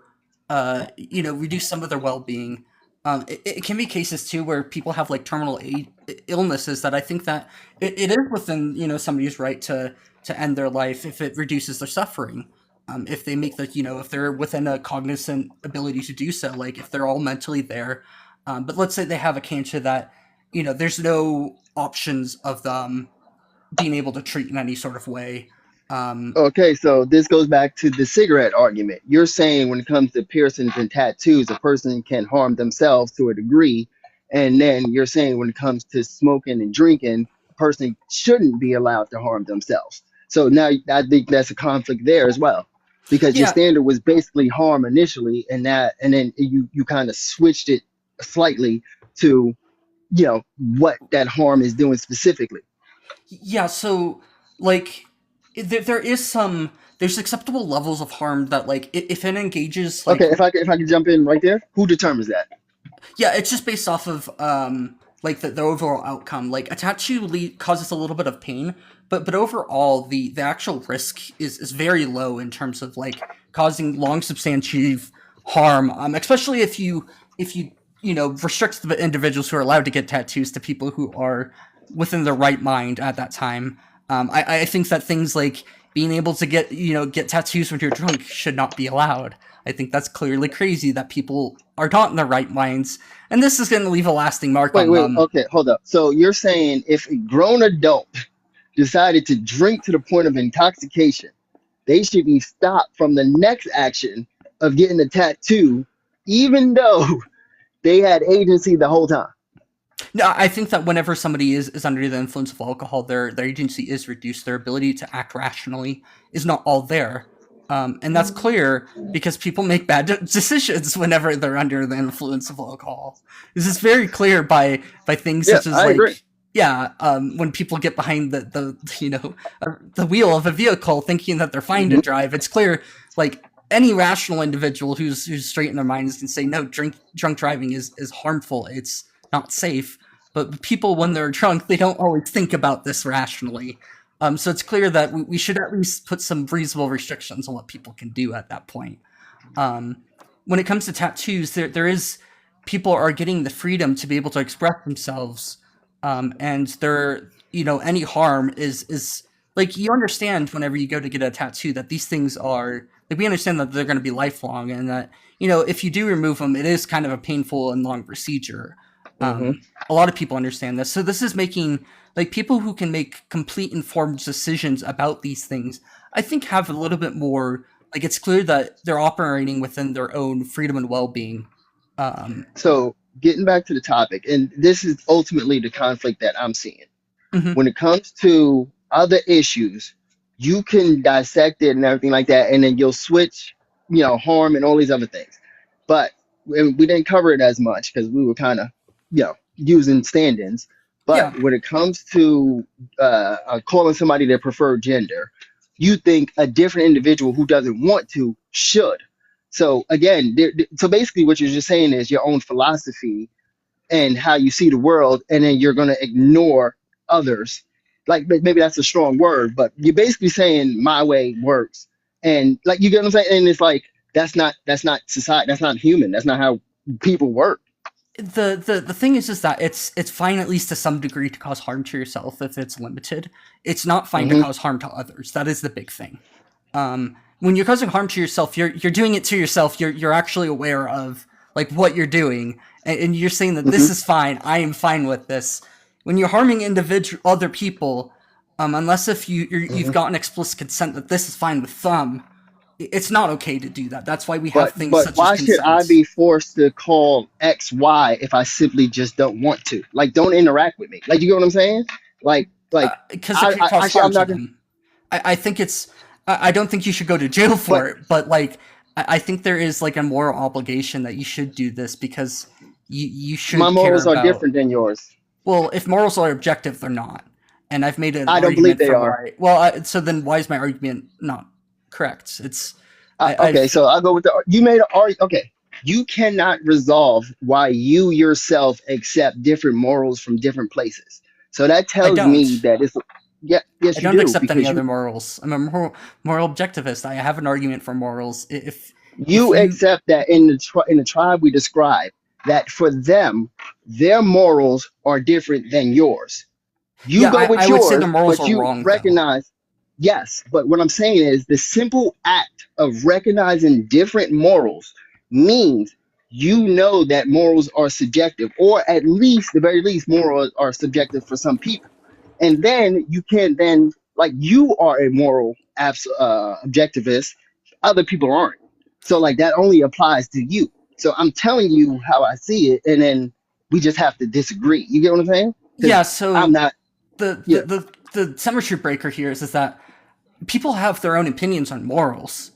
reduce some of their well-being. It can be cases too where people have like terminal illnesses that I think that it is within, somebody's right to end their life if it reduces their suffering. If they make if they're within a cognizant ability to do so, like if they're all mentally there. But let's say they have a cancer that, there's no options of them being able to treat in any sort of way. okay, so this goes back to the cigarette argument. You're saying when it comes to piercings and tattoos, a person can harm themselves to a degree. And then you're saying when it comes to smoking and drinking, a person shouldn't be allowed to harm themselves. So now I think that's a conflict there as well. Because your Yeah, standard was basically harm initially, and then you kind of switched it slightly to, what that harm is doing specifically. yeah. So, like, there's acceptable levels of harm that, like, if it engages, Okay, like, if I could jump in right there, who determines that? yeah, it's just based off of like the overall outcome. Like, a tattoo causes a little bit of pain, but overall the actual risk is very low in terms of like causing long substantive harm. Especially if you restrict the individuals who are allowed to get tattoos to people who are within their right mind at that time. I think that things like being able to get tattoos when you're drunk should not be allowed. I think that's clearly crazy that people are not in their right minds, and this is going to leave a lasting mark Wait, on wait, them. okay, hold up. So you're saying if a grown adult decided to drink to the point of intoxication, they should be stopped from the next action of getting a tattoo, even though they had agency the whole time? No, I think that whenever somebody is under the influence of alcohol, their agency is reduced. Their ability to act rationally is not all there. And that's clear because people make bad decisions whenever they're under the influence of alcohol. This is very clear by things Yeah, such as I agree. like, yeah, when people get behind the wheel of a vehicle thinking that they're fine to Hmm. drive. It's clear, like, any rational individual who's straight in their minds can say no, drunk driving is harmful. It's not safe. But people, when they're drunk, they don't always think about this rationally. So it's clear that we should at least put some reasonable restrictions on what people can do at that point. Um, when it comes to tattoos, there is people are getting the freedom to be able to express themselves, and any harm is like, you understand whenever you go to get a tattoo that these things are like, we understand that they're going to be lifelong, and that if you do remove them, it is kind of a painful and long procedure. Hmm. A lot of people understand this. So this is making like people who can make complete informed decisions about these things, I think have a little bit more like it's clear that they're operating within their own freedom and well-being. Um, So getting back to the topic, and this is ultimately the conflict that I'm seeing. mhm. When it comes to other issues, you can dissect it and everything like that, and then you'll switch, harm and all these other things. But we didn't cover it as much because we were kind of, using stand-ins. But Yeah, when it comes to calling somebody their preferred gender, you think a different individual who doesn't want to should. So again, so basically, what you're just saying is your own philosophy and how you see the world, and then you're going to ignore others. Like maybe that's a strong word, but you're basically saying my way works, and like you get what I'm saying. And it's like that's not society. That's not human. That's not how people work. the thing is that it's fine at least to some degree to cause harm to yourself if it's limited. It's not fine to Hmm. cause harm to others. That is the big thing. When you're causing harm to yourself, you're doing it to yourself. You're actually aware of like what you're doing, and you're saying that this Hmm. is fine. I am fine with this. When you're harming other people, unless if you've Hmm. gotten explicit consent that this is fine with them, it's not okay to do that. That's why we have But things such as why should I consent. be forced to call X Y if I simply just don't want to? Like, don't interact with me. Like, you get what I'm saying? Like Because it could I cause actually harm I'm to not gonna. them. I think it's. I don't think you should go to jail But for it, but like, I think there is like a moral obligation that you should do this because you my should care morals are about. different than yours. Well, if morals are objective, they're not. And I've made an I don't believe argument they for are. why. Well, so then why is my argument not correct? It's Okay, I've so I'll go with you made an argument. Okay, you cannot resolve why you yourself accept different morals from different places. So that I tells me don't. that it's yeah, yes I you don't do accept any because other morals. I'm a moral objectivist. I have an argument for morals. If you you accept that in the tribe we describe that for them their morals are different than yours. You yeah, go I with would say the yours, morals but are you wrong though. recognize, yes, but what I'm saying is the simple act of recognizing different morals means you know that morals are subjective, or at least, the very least, morals are subjective for some people. And then you can then, like, you are a moral objectivist, other people aren't. So, like, that only applies to you. So I'm telling you how I see it, and then we just have to disagree. You get what I'm saying? Yeah, Because I'm so not, the the yeah. the, the symmetry breaker here is that people have their own opinions on morals.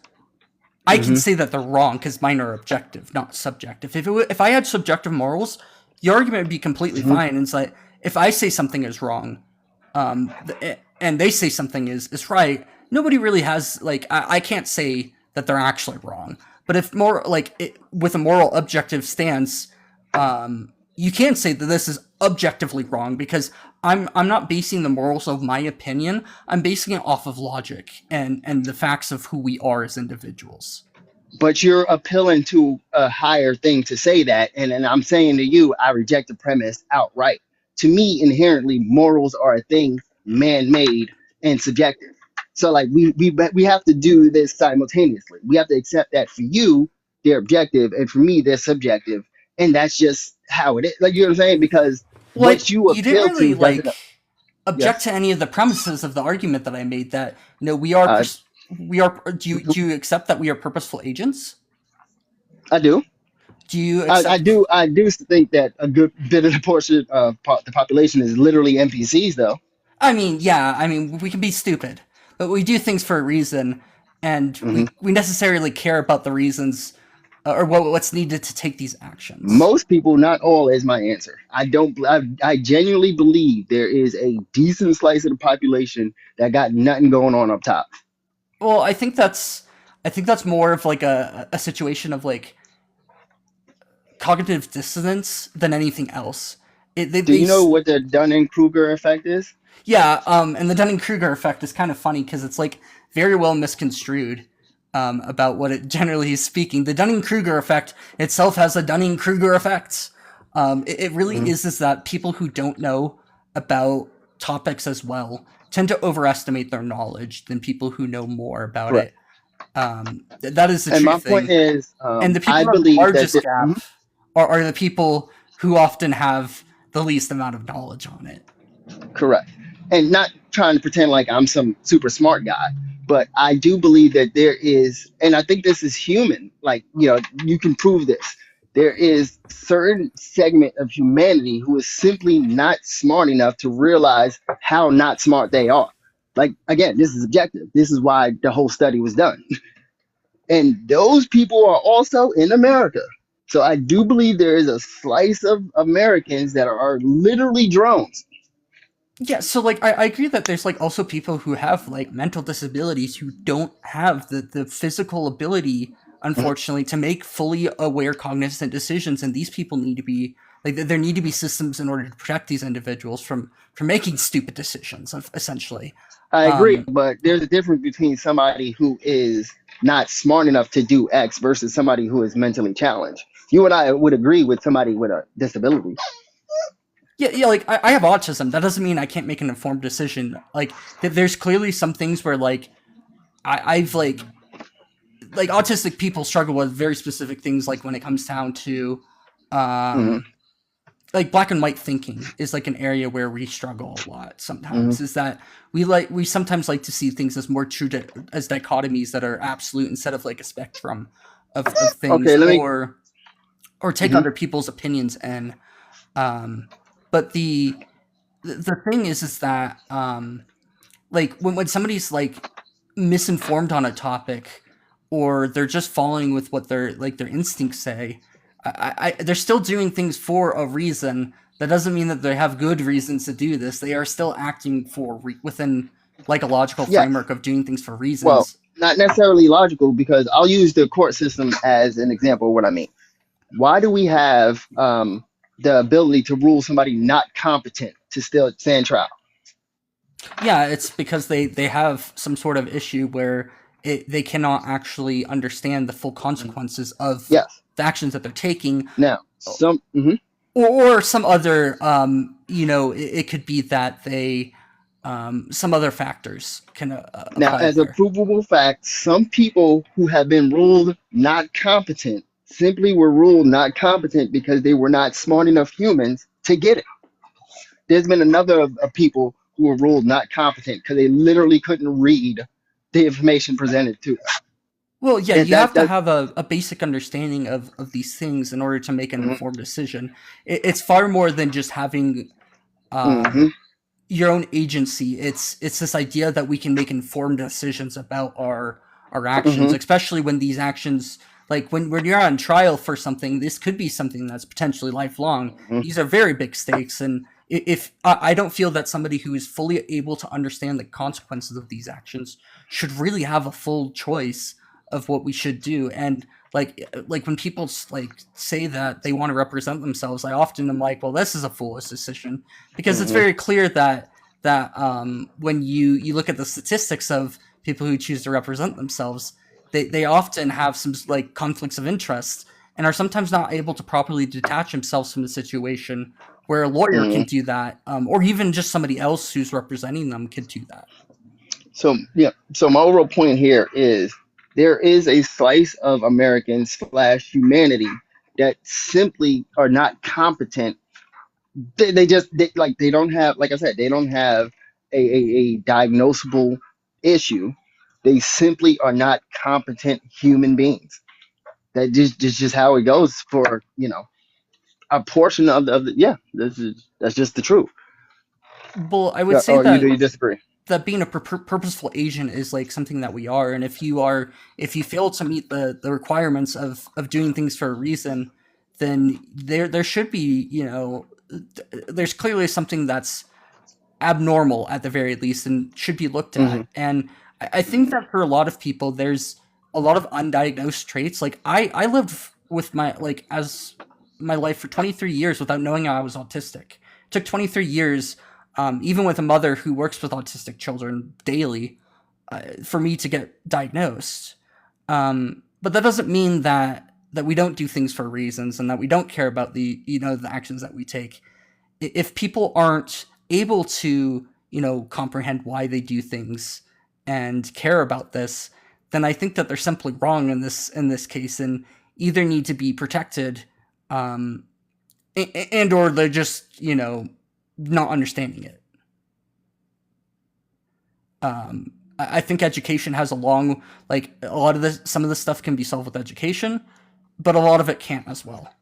I can Hmm. say that they're wrong because mine are objective, not subjective. If I had subjective morals, the argument would be completely Hmm. fine. And it's like if I say something is wrong, and they say something is right, nobody really has like I can't say that they're actually wrong. But if more like with a moral objective stance, you can say that this is objectively wrong because I'm not basing the morals of my opinion. I'm basing it off of logic and the facts of who we are as individuals. But you're appealing to a higher thing to say that. And I'm saying to you, I reject the premise outright. To me, inherently, morals are a thing man made and subjective. So, like, we have to do this simultaneously. We have to accept that for you, they're objective, and for me, they're subjective. And that's just how it is. Like, you know what I'm saying? Because Like what you you didn't appeal really to doesn't. like object Yes, to any of the premises of the argument that I made. That we are uh, we are. Do you accept that we are purposeful agents? I do. Do you I accept? do. I do think that a good bit of the portion of the population is literally NPCs, though. I mean, yeah. I mean, we can be stupid, but we do things for a reason, and Hmm. we necessarily care about the reasons or what's needed to take these actions. Most people, not all, is my answer. I don't. I genuinely believe there is a decent slice of the population that got nothing going on up top. Well, I think that's more of like a situation of like cognitive dissonance than anything else. Do you know what the Dunning Kruger effect is? Yeah, and the Dunning-Kruger effect is kind of funny because it's like very well misconstrued about what it generally is speaking. The Dunning-Kruger effect itself has a Dunning-Kruger effect. It really Hmm. is that people who don't know about topics as well tend to overestimate their knowledge than people who know more about Correct. it. That is the And true my point thing. is, And the people I who have the believe that. largest gap are the people who often have the least amount of knowledge on it. Correct. And not trying to pretend like I'm some super smart guy, but I do believe that there is, and I think this is human, like, you can prove this. There is certain segment of humanity who is simply not smart enough to realize how not smart they are. Like, again, this is objective. This is why the whole study was done. And those people are also in America. So I do believe there is a slice of Americans that are literally drones. Yeah, so like I agree that there's like also people who have like mental disabilities who don't have the physical ability, unfortunately, to make fully aware cognizant decisions, and these people need to be like there need to be systems in order to protect these individuals from making stupid decisions, essentially. I agree, Um, but there's a difference between somebody who is not smart enough to do X versus somebody who is mentally challenged. You and I would agree with somebody with a disability. yeah, like I have autism. That doesn't mean I can't make an informed decision. Like there's clearly some things where like I've like autistic people struggle with very specific things, like when it comes down to Hmm. like black and white thinking is like an area where we struggle a lot Hmm. sometimes. Is that we sometimes like to see things as more true as dichotomies that are absolute instead of like a spectrum of things, Okay, let me. or take Mhm. other people's opinions. And but the thing is that like when somebody's like misinformed on a topic, or they're just following with what their instincts say, they're still doing things for a reason. That doesn't mean that they have good reasons to do this. They are still acting for within like a logical Yes. framework of doing things for Well, reasons. not necessarily logical, because I'll use the court system as an example of what I mean. Why do we have the ability to rule somebody not competent to still stand trial? Yeah, it's because they have some sort of issue where they cannot actually understand the full consequences of Yes. the actions that they're taking, Now, or some other it could be that they some other factors can now, apply as a there. provable fact, some people who have been ruled not competent simply were ruled not competent because they were not smart enough humans to get it. There's been another of people who were ruled not competent because they literally couldn't read the information presented to them. Well, yeah, And you have to that have a basic understanding of these things in order to make an mhm, informed decision. It's far more than just having mhm, your own agency. It's this idea that we can make informed decisions about our actions, mhm, especially when these actions, like when you're on trial for something. This could be something that's potentially lifelong. mhm. These are very big stakes, and if I don't feel that somebody who is fully able to understand the consequences of these actions should really have a full choice of what we should do. And like when people like say that they want to represent themselves, I often am like, well, this is a foolish decision, because it's Mhm. very clear that when you look at the statistics of people who choose to represent themselves, they often have some like conflicts of interest, and are sometimes not able to properly detach themselves from the situation, where a lawyer can Mhm. do that, or even just somebody else who's representing them could do that. So yeah, so my overall point here is there is a slice of Americans slash humanity that simply are not competent. They just they don't have, like I said, they don't have a diagnosable issue. They simply are not competent human beings. Just how it goes for a portion of the yeah. That's just the truth. Well, I would Yeah, say or that you disagree? being a purposeful agent is like something that we are, and if you fail to meet the requirements of doing things for a reason, then there should be, there's clearly something that's abnormal at the very least, and should be looked Hmm. at. And I think that for a lot of people, there's a lot of undiagnosed traits. Like I lived with my like as my life for 23 years without knowing I was autistic. It took 23 years, even with a mother who works with autistic children daily, for me to get diagnosed. But that doesn't mean that we don't do things for reasons, and that we don't care about the actions that we take. If people aren't able to comprehend why they do things and care about this, then I think that they're simply wrong in this case, and either need to be protected, um, and or they're just, not understanding it. I think education has some of this stuff can be solved with education, but a lot of it can't as well.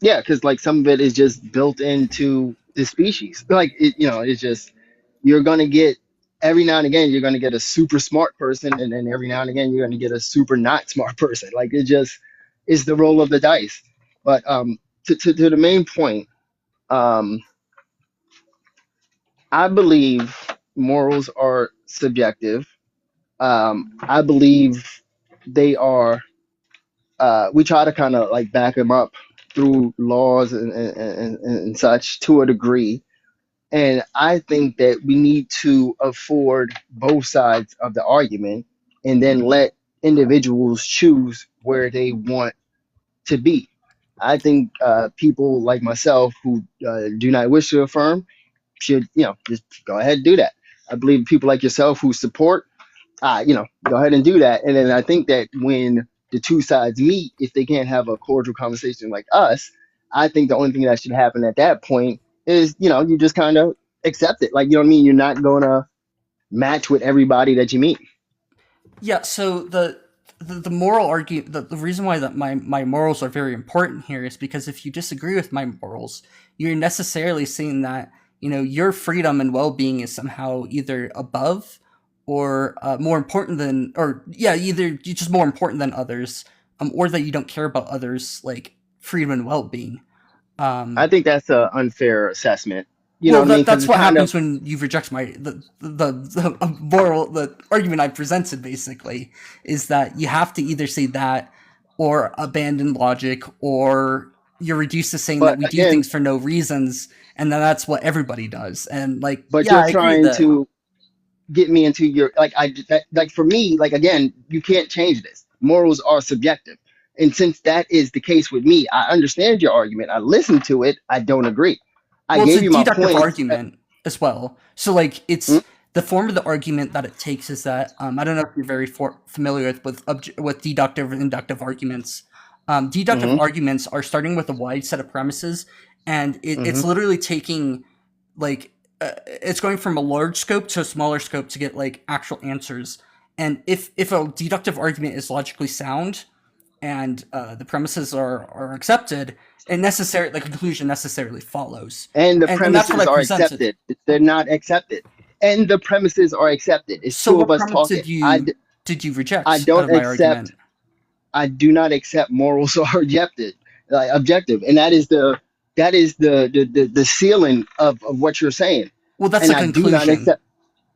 Yeah, because like some of it is just built into the species. Like it's just you're gonna get every now and again you're gonna get a super smart person, and then every now and again you're gonna get a super not smart person. Like it just is the roll of the dice. But to the main point, um, I believe morals are subjective. I believe they are. We try to kind of like back them up through laws and such to a degree. And I think that we need to afford both sides of the argument and then let individuals choose where they want to be. I think people like myself who do not wish to affirm should, just go ahead and do that. I believe people like yourself who support go ahead and do that. And then I think that when the two sides meet, if they can't have a cordial conversation like us, I think the only thing that should happen at that point is, you just kind of accept it. Like, you know what I mean? You're not going to match with everybody that you meet. Yeah, so the moral argument, the reason why that my morals are very important here is because if you disagree with my morals, you're necessarily saying that, your freedom and well-being is somehow either above or more important than, either you're just more important than others, or that you don't care about others, like freedom and well-being. I think that's an unfair assessment. You know Well, what I mean? 'Cause that's it's what kind happens of, when you reject the argument I presented. Basically, is that you have to either say that or abandon logic, or you're reduced to saying that but we do again, things for no reasons, and then that's what everybody does. And but yeah, you're I agree trying that. to get me into your like for me, like again, you can't change this. Morals are subjective. And since that is the case with me, I understand your argument. I listened to it. I don't agree. I Well, it's gave a you my deductive points. argument as well. So, Mm, it's the form of the argument that it takes is that I don't know if you're very familiar with deductive and inductive arguments. Deductive mhm, arguments are starting with a wide set of premises, and it's mhm. literally taking it's going from a large scope to a smaller scope to get actual answers. And if a deductive argument is logically sound and the premises are accepted, the conclusion necessarily follows. And the And that's what I premises are presented. accepted. They're not accepted. And the premises are accepted. It's So two of what us premise talking. did you I reject out don't of my accept. argument? I do not accept morals are objective, and that is the ceiling of what you're saying. Well, that's And a I do not conclusion. accept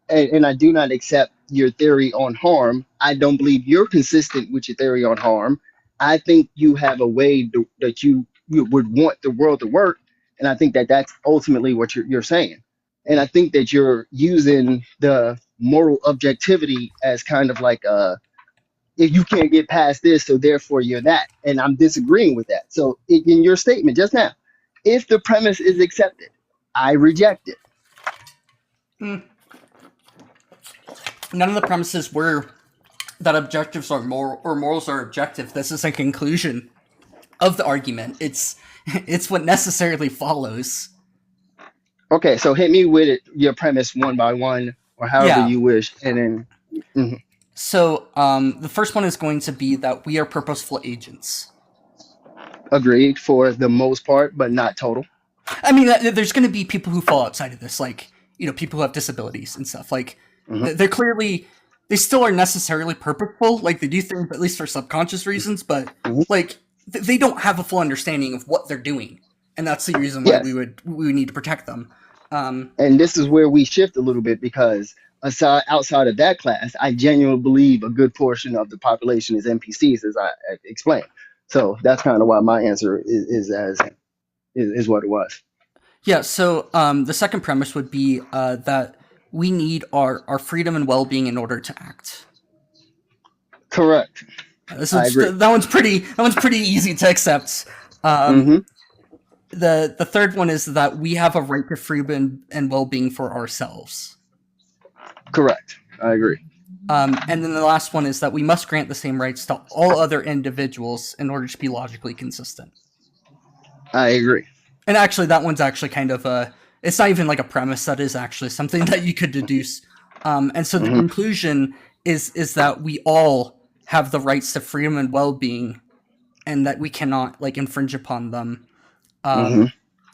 and I do not accept your theory on harm. I don't believe you're consistent with your theory on harm. I think you have a way that you would want the world to work, and I think that that's ultimately what you're saying. And I think that you're using the moral objectivity as kind of like if you can't get past this, so therefore you're that. And I'm disagreeing with that. So in your statement just now, if the premise is accepted, I reject it. Hmm. None of the premises were that objectives are moral or morals are objective. This is a conclusion of the argument. It's what necessarily follows. Okay, so hit me with it, your premise one by one, or however Yeah. you wish, and then mhm. So the first one is going to be that we are purposeful agents. Agreed for the most part, but not total. I mean, there's going to be people who fall outside of this, people who have disabilities and stuff. Hmm. They still are necessarily purposeful. Like, they do things, at least for subconscious reasons, but Hmm. they don't have a full understanding of what they're doing, and that's the reason why we Yes, would need to protect them. and this is where we shift a little bit because outside of that class, I genuinely believe a good portion of the population is NPCs, as I explained. So that's kind of why my answer is what it was. Yeah. So the second premise would be that we need our freedom and well-being in order to act. Correct. I agree. That one's pretty easy to accept. Hmm. The third one is that we have a right to freedom and well-being for ourselves. Correct. I agree. And then the last one is that we must grant the same rights to all other individuals in order to be logically consistent. I agree. And actually, that one's actually kind of it's not even like a premise. That is actually something that you could deduce. And so the Hmm. conclusion is that we all have the rights to freedom and well-being, and that we cannot like infringe upon them. Hmm.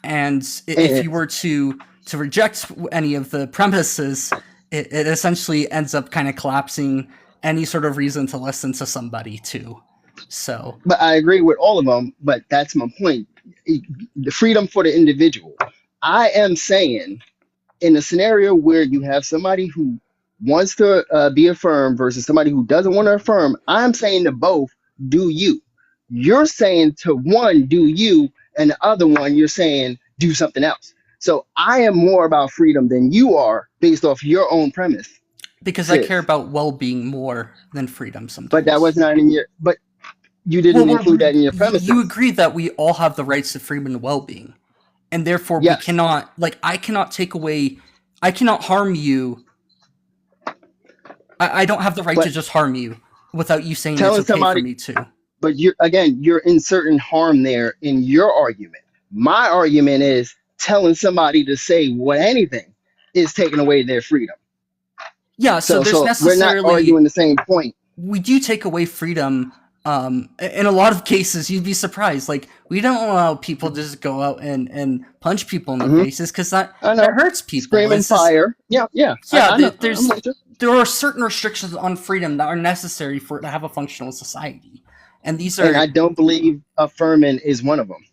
And if And you were to reject any of the premises, it essentially ends up kind of collapsing any sort of reason to listen to somebody too. So but I agree with all of them. But that's my point. The freedom for the individual. I am saying, in a scenario where you have somebody who wants to be affirmed versus somebody who doesn't want to affirm, I'm saying to both, do you. You're saying to one, do you, and the other one, you're saying do something else. So I am more about freedom than you are based off your own premise, because I care sis. about well-being more than freedom But that was sometimes. not in your, but you Well, didn't include that in your you premises. agree that we all have the rights to freedom and well-being, and therefore we Yes. cannot, like, I cannot take away, I cannot harm you. I don't have the right to But just harm you without you saying it's telling okay for somebody, me to. but you're inserting harm there in your argument. My argument is telling somebody to say what anything is taking away their freedom. Yeah, so So there's we're not necessarily, arguing the same point. we do take away freedom. In a lot of cases, you'd be surprised. Like, we don't allow people to just go out and punch people in the Hmm. faces because that I that know. hurts people. Screaming It's just, fire. Yeah, yeah. yeah, I know. I'm there's with you. there are certain restrictions on freedom that are necessary for it to have a functional society, and these And I are, don't believe affirming is one of them.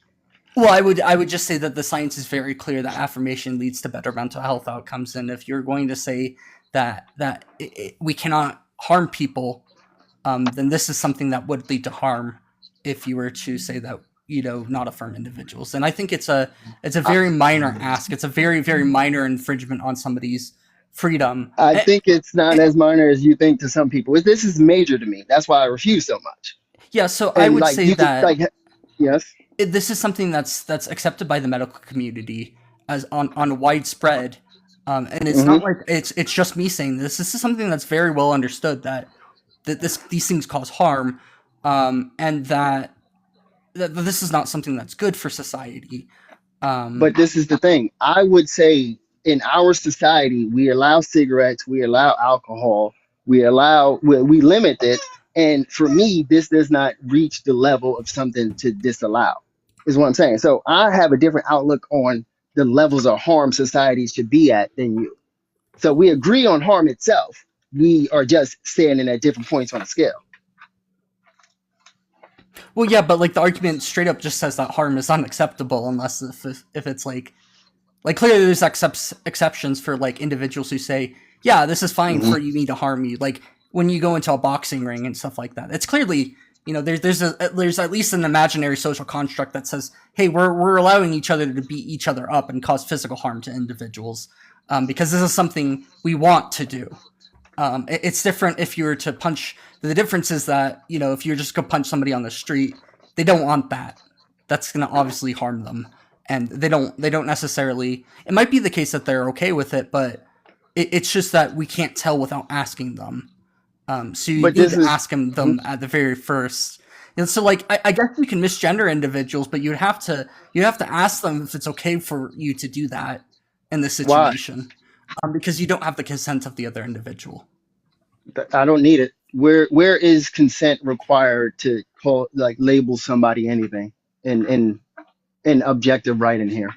well, I would just say that the science is very clear that affirmation leads to better mental health outcomes, and if you're going to say that we cannot harm people, then this is something that would lead to harm if you were to say that, not affirm individuals. And I think it's a very minor ask. It's a very, very minor infringement on somebody's freedom. I think it's not as minor as you think to some people. This is major to me. That's why I refuse so much. Yeah, so I And would like say you could that like, yes. this is something that's accepted by the medical community as on widespread, and it's Hmm. not like it's just me saying this. This is something that's very well understood that these things cause harm, and that this is not something that's good for society. But this is the thing. I would say in our society, we allow cigarettes, we allow alcohol, we limit it. And for me, this does not reach the level of something to disallow, is what I'm saying. So I have a different outlook on the levels of harm society should be at than you. So we agree on harm itself. We are just standing at different points on the scale. Well, yeah, but like the argument straight up just says that harm is unacceptable unless if it's like clearly there's exceptions for like individuals who say, yeah, this is fine Hmm. for me to harm you. Like when you go into a boxing ring and stuff like that, it's clearly, there's at least an imaginary social construct that says, hey, we're allowing each other to beat each other up and cause physical harm to individuals, because this is something we want to do. It's different if you were to punch. The difference is that, if you just go punch somebody on the street, they don't want that. That's going to obviously harm them, and they don't necessarily. It might be the case that they're okay with it, but it's just that we can't tell without asking them. So you But need this to is, ask them mhm. at the very first. And so, like, I guess you can misgender individuals, but you'd have to ask them if it's okay for you to do that in this Why? situation, because you don't have the consent of the other individual. I don't need it. Where is consent required to call like label somebody anything in objective right in here?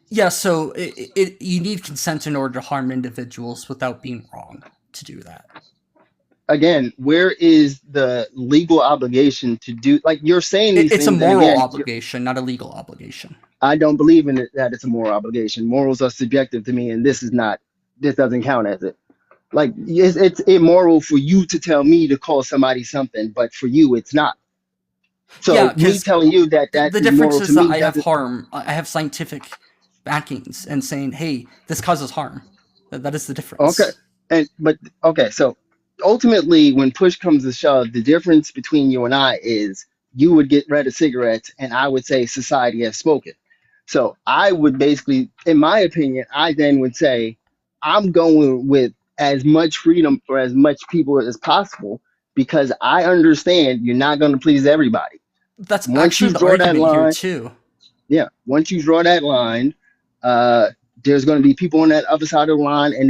Yeah, so you need consent in order to harm individuals without being wrong to do that. Again, where is the legal obligation to do like you're saying these It's a things, and moral again, obligation, not a legal obligation. I don't believe in it that it's a moral obligation. Morals are subjective to me, and this doesn't count as it. Like it's immoral for you to tell me to call somebody something, but for you it's not. So Yeah, me because telling you that the is difference moral is to that me I doesn't. have scientific backings and saying, hey, this causes harm. That is the Okay, difference. okay. So ultimately, when push comes to shove, the difference between you and I is you would get rid of cigarettes, and I would say society has spoken. So I would basically, in my opinion, I then would say I'm going with as much freedom for as much people as possible because I understand you're not going to please everybody. That's Once actually you the draw that argument here line, too. Yeah, once you draw that line, uh, there's going to be people on that other side of the line, and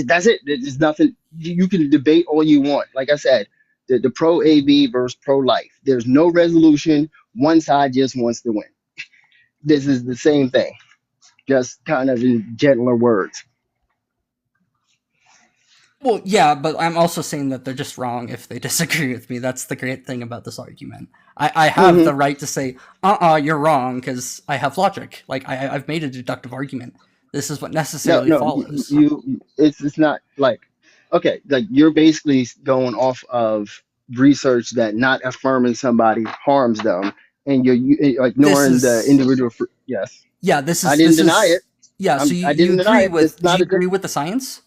that's it. There's nothing. You can debate all you want. Like I said, the pro AV versus pro life. There's no resolution. One side just wants to win. This is the same thing, just kind of in gentler words. Well, yeah, but I'm also saying that they're just wrong if they disagree with me. That's the great thing about this argument. I have Mhm. the right to say, you're wrong, because I have logic. Like, I've made a deductive argument. This is what No, necessarily no, follows. it's not like, okay, like you're basically going off of research that not affirming somebody harms them, and you're This ignoring the is, individual. Yes, yeah, this I is, didn't this deny is, it. yeah, so I you didn't deny agree it. It's with, do not you a good. agree with the science?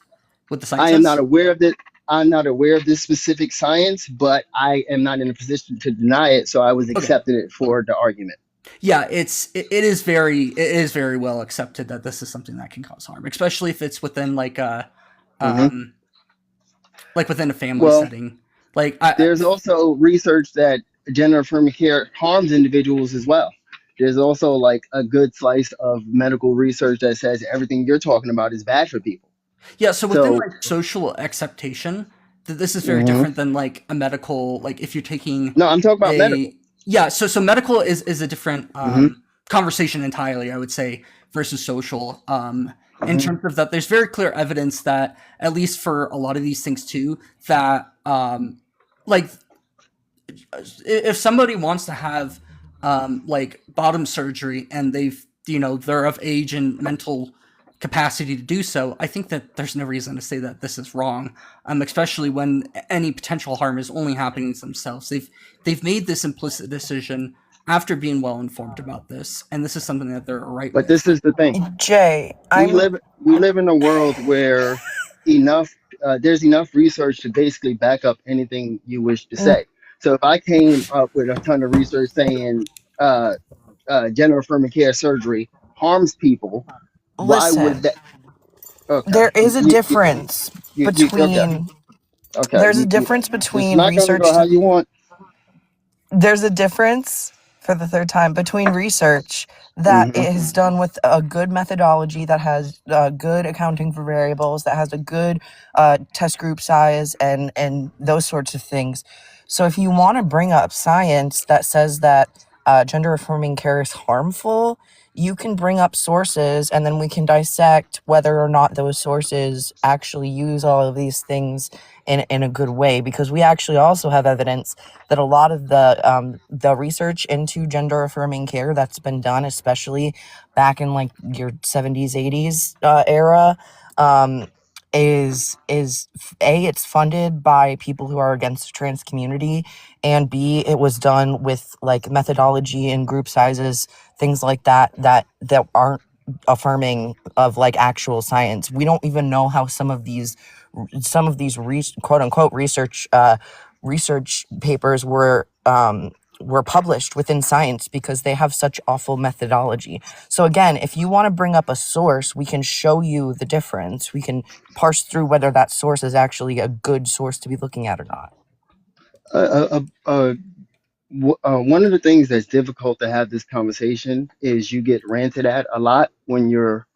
What the I science am not says? aware of it. I'm not aware of this specific science, but I am not in a position to deny it, so I was Okay. accepting it for the argument. Yeah, it is very well accepted that this is something that can cause harm, especially if it's within Hmm. like within a family Well, setting. Like there's also research that gender affirming care harms individuals as well. There's also like a good slice of medical research that says everything you're talking about is bad for people. yeah, so within So, like social acceptation, this is very mhm. different than like a medical, like if you're taking No, I'm talking about medical. yeah, so medical is a different Hmm. conversation entirely, I would say, versus social. In Hmm. terms of that, there's very clear evidence that at least for a lot of these things too, that like if somebody wants to have like bottom surgery and they're of age and mental capacity to do so, I think that there's no reason to say that this is wrong, especially when any potential harm is only happening to themselves. They've made this implicit decision after being well informed about this, and this is something that they're right But with. this is the thing. Jay, We live in a world where there's enough research to basically back up anything you wish to say. So if I came up with a ton of research saying uh, gender affirming care surgery harms people, why would listen. that? Okay, There is a you, difference okay, between okay. there's a This difference is between not going to research go how you want. there's a difference for the third time between research that Hmm. is done with a good methodology that has good accounting for variables, that has a good test group size and those sorts of things. So if you want to bring up science that says that gender affirming care is harmful, you can bring up sources and then we can dissect whether or not those sources actually use all of these things in a good way, because we actually also have evidence that a lot of the research into gender affirming care that's been done, especially back in like your 70s 80s era, um, is A, it's funded by people who are against the trans community, and B, it was done with like methodology and group sizes, things like that aren't affirming of like actual science. We don't even know how some of these quote unquote research papers were published within Science because they have such awful methodology. So again, if you want to bring up a source, we can show you the difference. We can parse through whether that source is actually a good source to be looking at or not. One of the things that's difficult to have this conversation is you get ranted at a lot when you're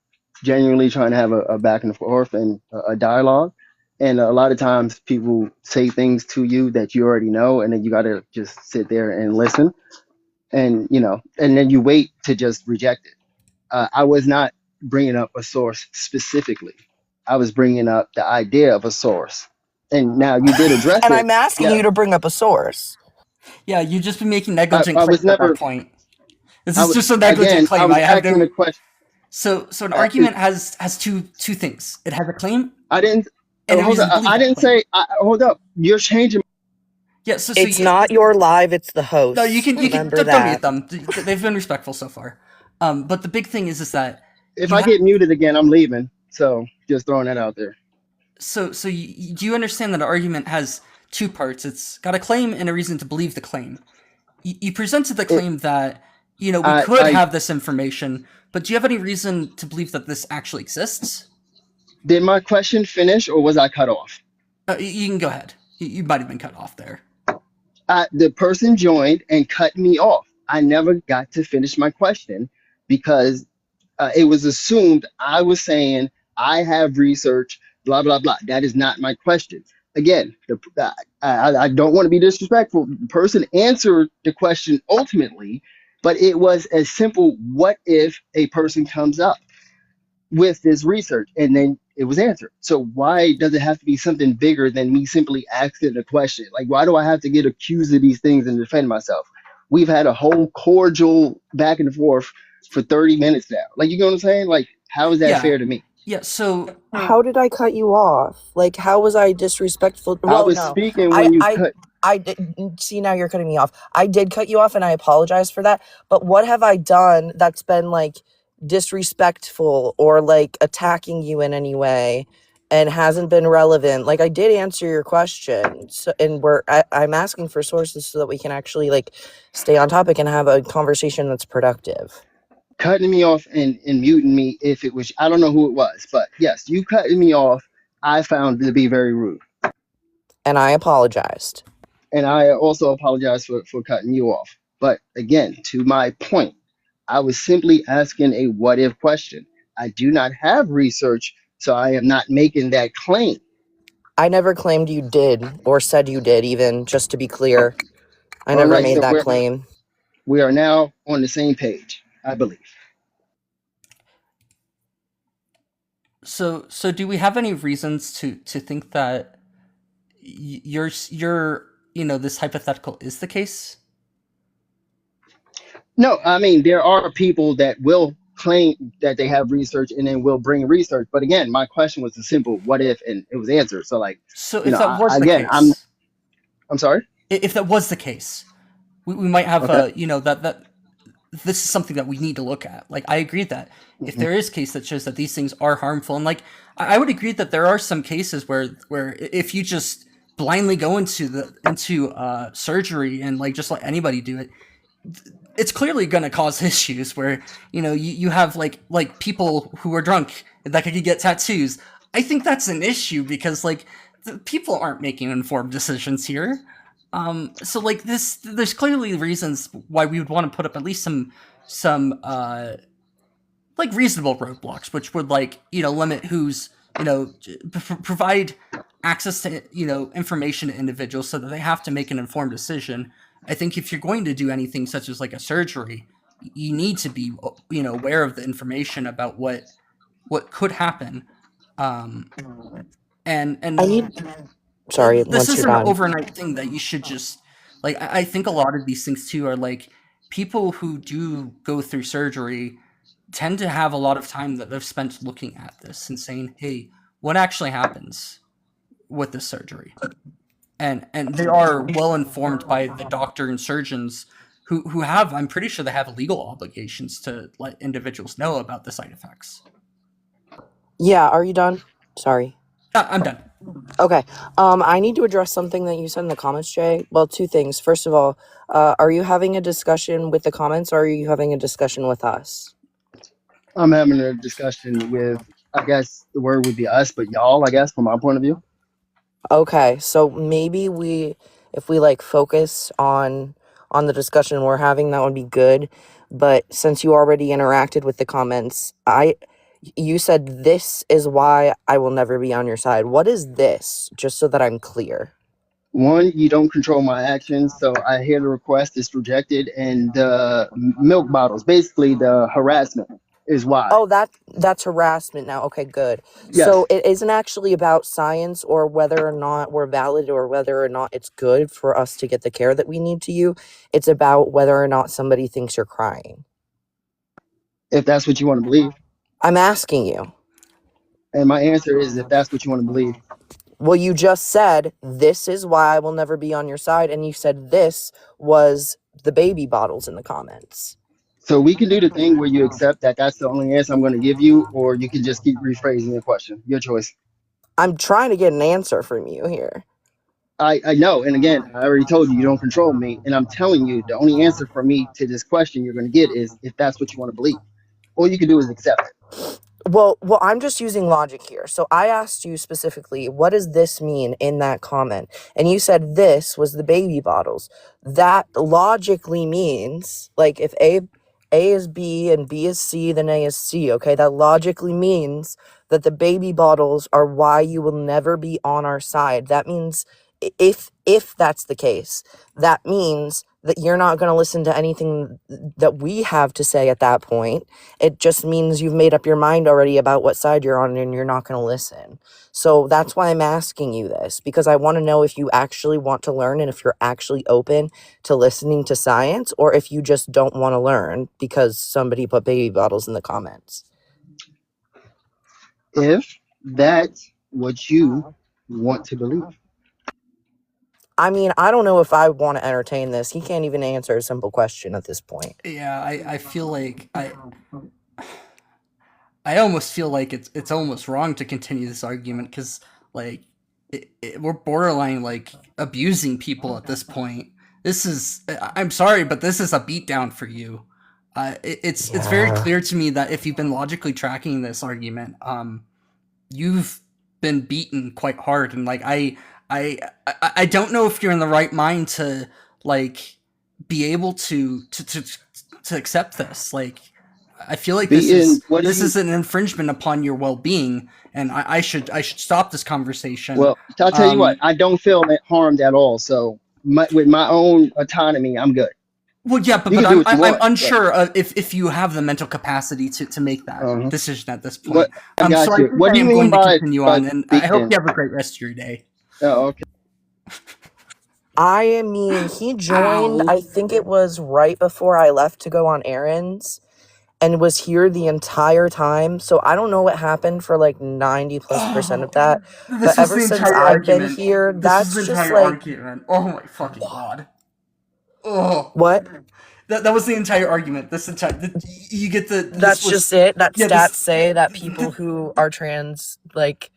genuinely trying to have a back and forth and a dialogue. And a lot of times people say things to you that you already know, and then you got to just sit there and listen. And, and then you wait to just reject it. I was not bringing up a source specifically. I was bringing up the idea of a source. And now you did address And it. I'm asking Yeah. you to bring up a source. Yeah, you've just been making negligent I was claims at never. that point. This I is was just a negligent again. I claim. was I have asking no. a question. So an Uh, argument has two things. It has a claim I didn't. and a Hold reason up. to believe I that didn't claim. say. Hold up. You're changing. Yeah, so It's not your live, it's the host. no, you can Remember don't that. mute them. They've been respectful so far. But the big thing is that If you I have, get muted again, I'm leaving. So just throwing that out there. so do you understand that an argument has two parts? It's got a claim and a reason to believe the claim. You presented the It, claim that we I. could I have this information, but do you have any reason to believe that this actually exists? did my question finish, or was I cut off? You can go ahead. You might have been cut off there. The person joined and cut me off. I never got to finish my question. because it was assumed I was saying I have research, blah blah blah. That is not my question. Again, I don't want to be disrespectful. The person answered the question ultimately, but it was as simple: what if a person comes up with this research, and then it was answered? So why does it have to be something bigger than me simply asking the question? Like, why do I have to get accused of these things and defend myself? We've had a whole cordial back and forth for 30 minutes now. Like, you know what I'm saying? Like, how is that Yeah. fair to me? Yeah. So How did I cut you off? Like, how was I disrespectful? I Well, was no. speaking when you cut. I did see, now you're cutting me off. I did cut you off and I apologize for that. But what have I done that's been like disrespectful or like attacking you in any way and hasn't been relevant? Like, I did answer your question. So, and I'm asking for sources so that we can actually like stay on topic and have a conversation that's productive. Cutting me off and muting me, if it was, I don't know who it was, but yes, you cutting me off, I found to be very rude. And I apologized. And I also apologize for cutting you off. But again, to my point, I was simply asking a what if question. I do not have research, so I am not making that claim. I never claimed you did or said you did, even, just to be clear. I All never right, made so that claim. we are now on the same page, I believe. So do we have any reasons to think that your this hypothetical is the case? No, I mean, there are people that will claim that they have research and then will bring research. But again, my question was a simple what if, and it was answered. So, like, So you if know, that was the again, case, I'm sorry. if that was the case, we might have Okay. that this is something that we need to look at. Like, I agree that if Mhm. there is case that shows that these things are harmful, and like I would agree that there are some cases where if you just blindly go into surgery and like just let anybody do it, it's clearly going to cause issues where you have like people who are drunk that could get tattoos. I think that's an issue because like people aren't making informed decisions here. So like there's clearly reasons why we would want to put up at least some like reasonable roadblocks, which would like limit who's provide access to information to individuals so that they have to make an informed decision. I think if you're going to do anything such as like a surgery, you need to be aware of the information about what could happen. And I need. Sorry, this once you're isn't an done. overnight thing that you should just like. I think a lot of these things too are like people who do go through surgery tend to have a lot of time that they've spent looking at this and saying, "Hey, what actually happens with this surgery?" And they are well informed by the doctor and surgeons who have, I'm pretty sure they have legal obligations to let individuals know about the side effects. Yeah, are you done? Sorry. I'm done. Okay. I need to address something that you said in the comments, Jay. Well, two things. First of all, are you having a discussion with the comments or are you having a discussion with us? I'm having a discussion with, I guess the word would be us, but y'all, I guess, from my point of view. Okay, so maybe if we like focus on the discussion we're having, that would be good. But since you already interacted with the comments, you said this is why I will never be on your side. What is this? Just so that I'm clear. One, you don't control my actions, so I hear the request, it's rejected, and the milk bottles, basically the harassment, is why. Oh, that's harassment now. Okay, good. Yes. So it isn't actually about science or whether or not we're valid or whether or not it's good for us to get the care that we need to you. It's about whether or not somebody thinks you're crying. If that's what you want to believe. I'm asking you. And my answer is if that's what you want to believe. Well, you just said, this is why I will never be on your side. And you said this was the baby bottles in the comments. So we can do the thing where you accept that that's the only answer I'm going to give you, or you can just keep rephrasing the question. Your choice. I'm trying to get an answer from you here. I know. And again, I already told you don't control me. And I'm telling you, the only answer for me to this question you're going to get is if that's what you want to believe. All you can do is accept it. Well, I'm just using logic here. So I asked you specifically, what does this mean in that comment? And you said this was the baby bottles. That logically means, like, if A is B and B is C, then A is C, okay? That logically means that the baby bottles are why you will never be on our side. That means if that's the case, that means that you're not going to listen to anything that we have to say at that point. It just means you've made up your mind already about what side you're on and you're not going to listen. So that's why I'm asking you this, because I want to know if you actually want to learn and if you're actually open to listening to science, or if you just don't want to learn because somebody put baby bottles in the comments. If that's what you want to believe. I mean, I don't know if I want to entertain this. He can't even answer a simple question at this point. Yeah, I feel like I almost feel like it's almost wrong to continue this argument because like we're borderline like abusing people at this point. This is I'm sorry, but this is a beatdown for you. It's very Yeah. clear to me that if you've been logically tracking this argument, you've been beaten quite hard, and like I don't know if you're in the right mind to like be able to accept this. Like I feel like this Beaten, what do this you is an infringement upon your well-being, and I should stop this conversation. well, I'll tell you what, Um, I don't feel harmed at all. So with my own autonomy, I'm good. well, yeah, but You can do what you I'm want, but unsure if you have the mental capacity to make that uh-huh. decision at this What point. I got So I you. think What I do you am mean going to by continue on, and I hope beaten? you have a great rest of your day. Oh, okay. I mean, he joined, Ow. I think it was right before I left to go on errands, and was here the entire time. So I don't know what happened for like 90+% of that. This But was ever the since entire I've been argument. here, This was that's the just entire like, argument. Oh my fucking god. Oh, what? that was the entire argument. This entire you get the That's this was just it. That yeah stats this say that people who are trans like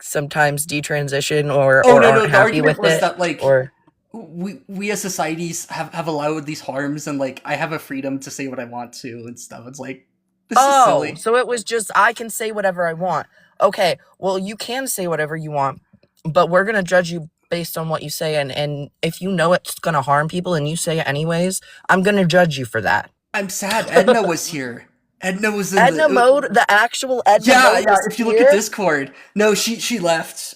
sometimes detransition or oh no aren't the happy argument with was it, that like or we as societies have allowed these harms, and like I have a freedom to say what I want to and stuff. It's like this is oh, silly. so it was just I can say whatever I want. Okay, well you can say whatever you want, but we're gonna judge you based on what you say, and if you know it's gonna harm people and you say it anyways, I'm gonna judge you for that. I'm sad Edna was here. Edna was in Edna Mode, the actual Edna yeah Mode yeah. was If you look at here. Discord, no, she left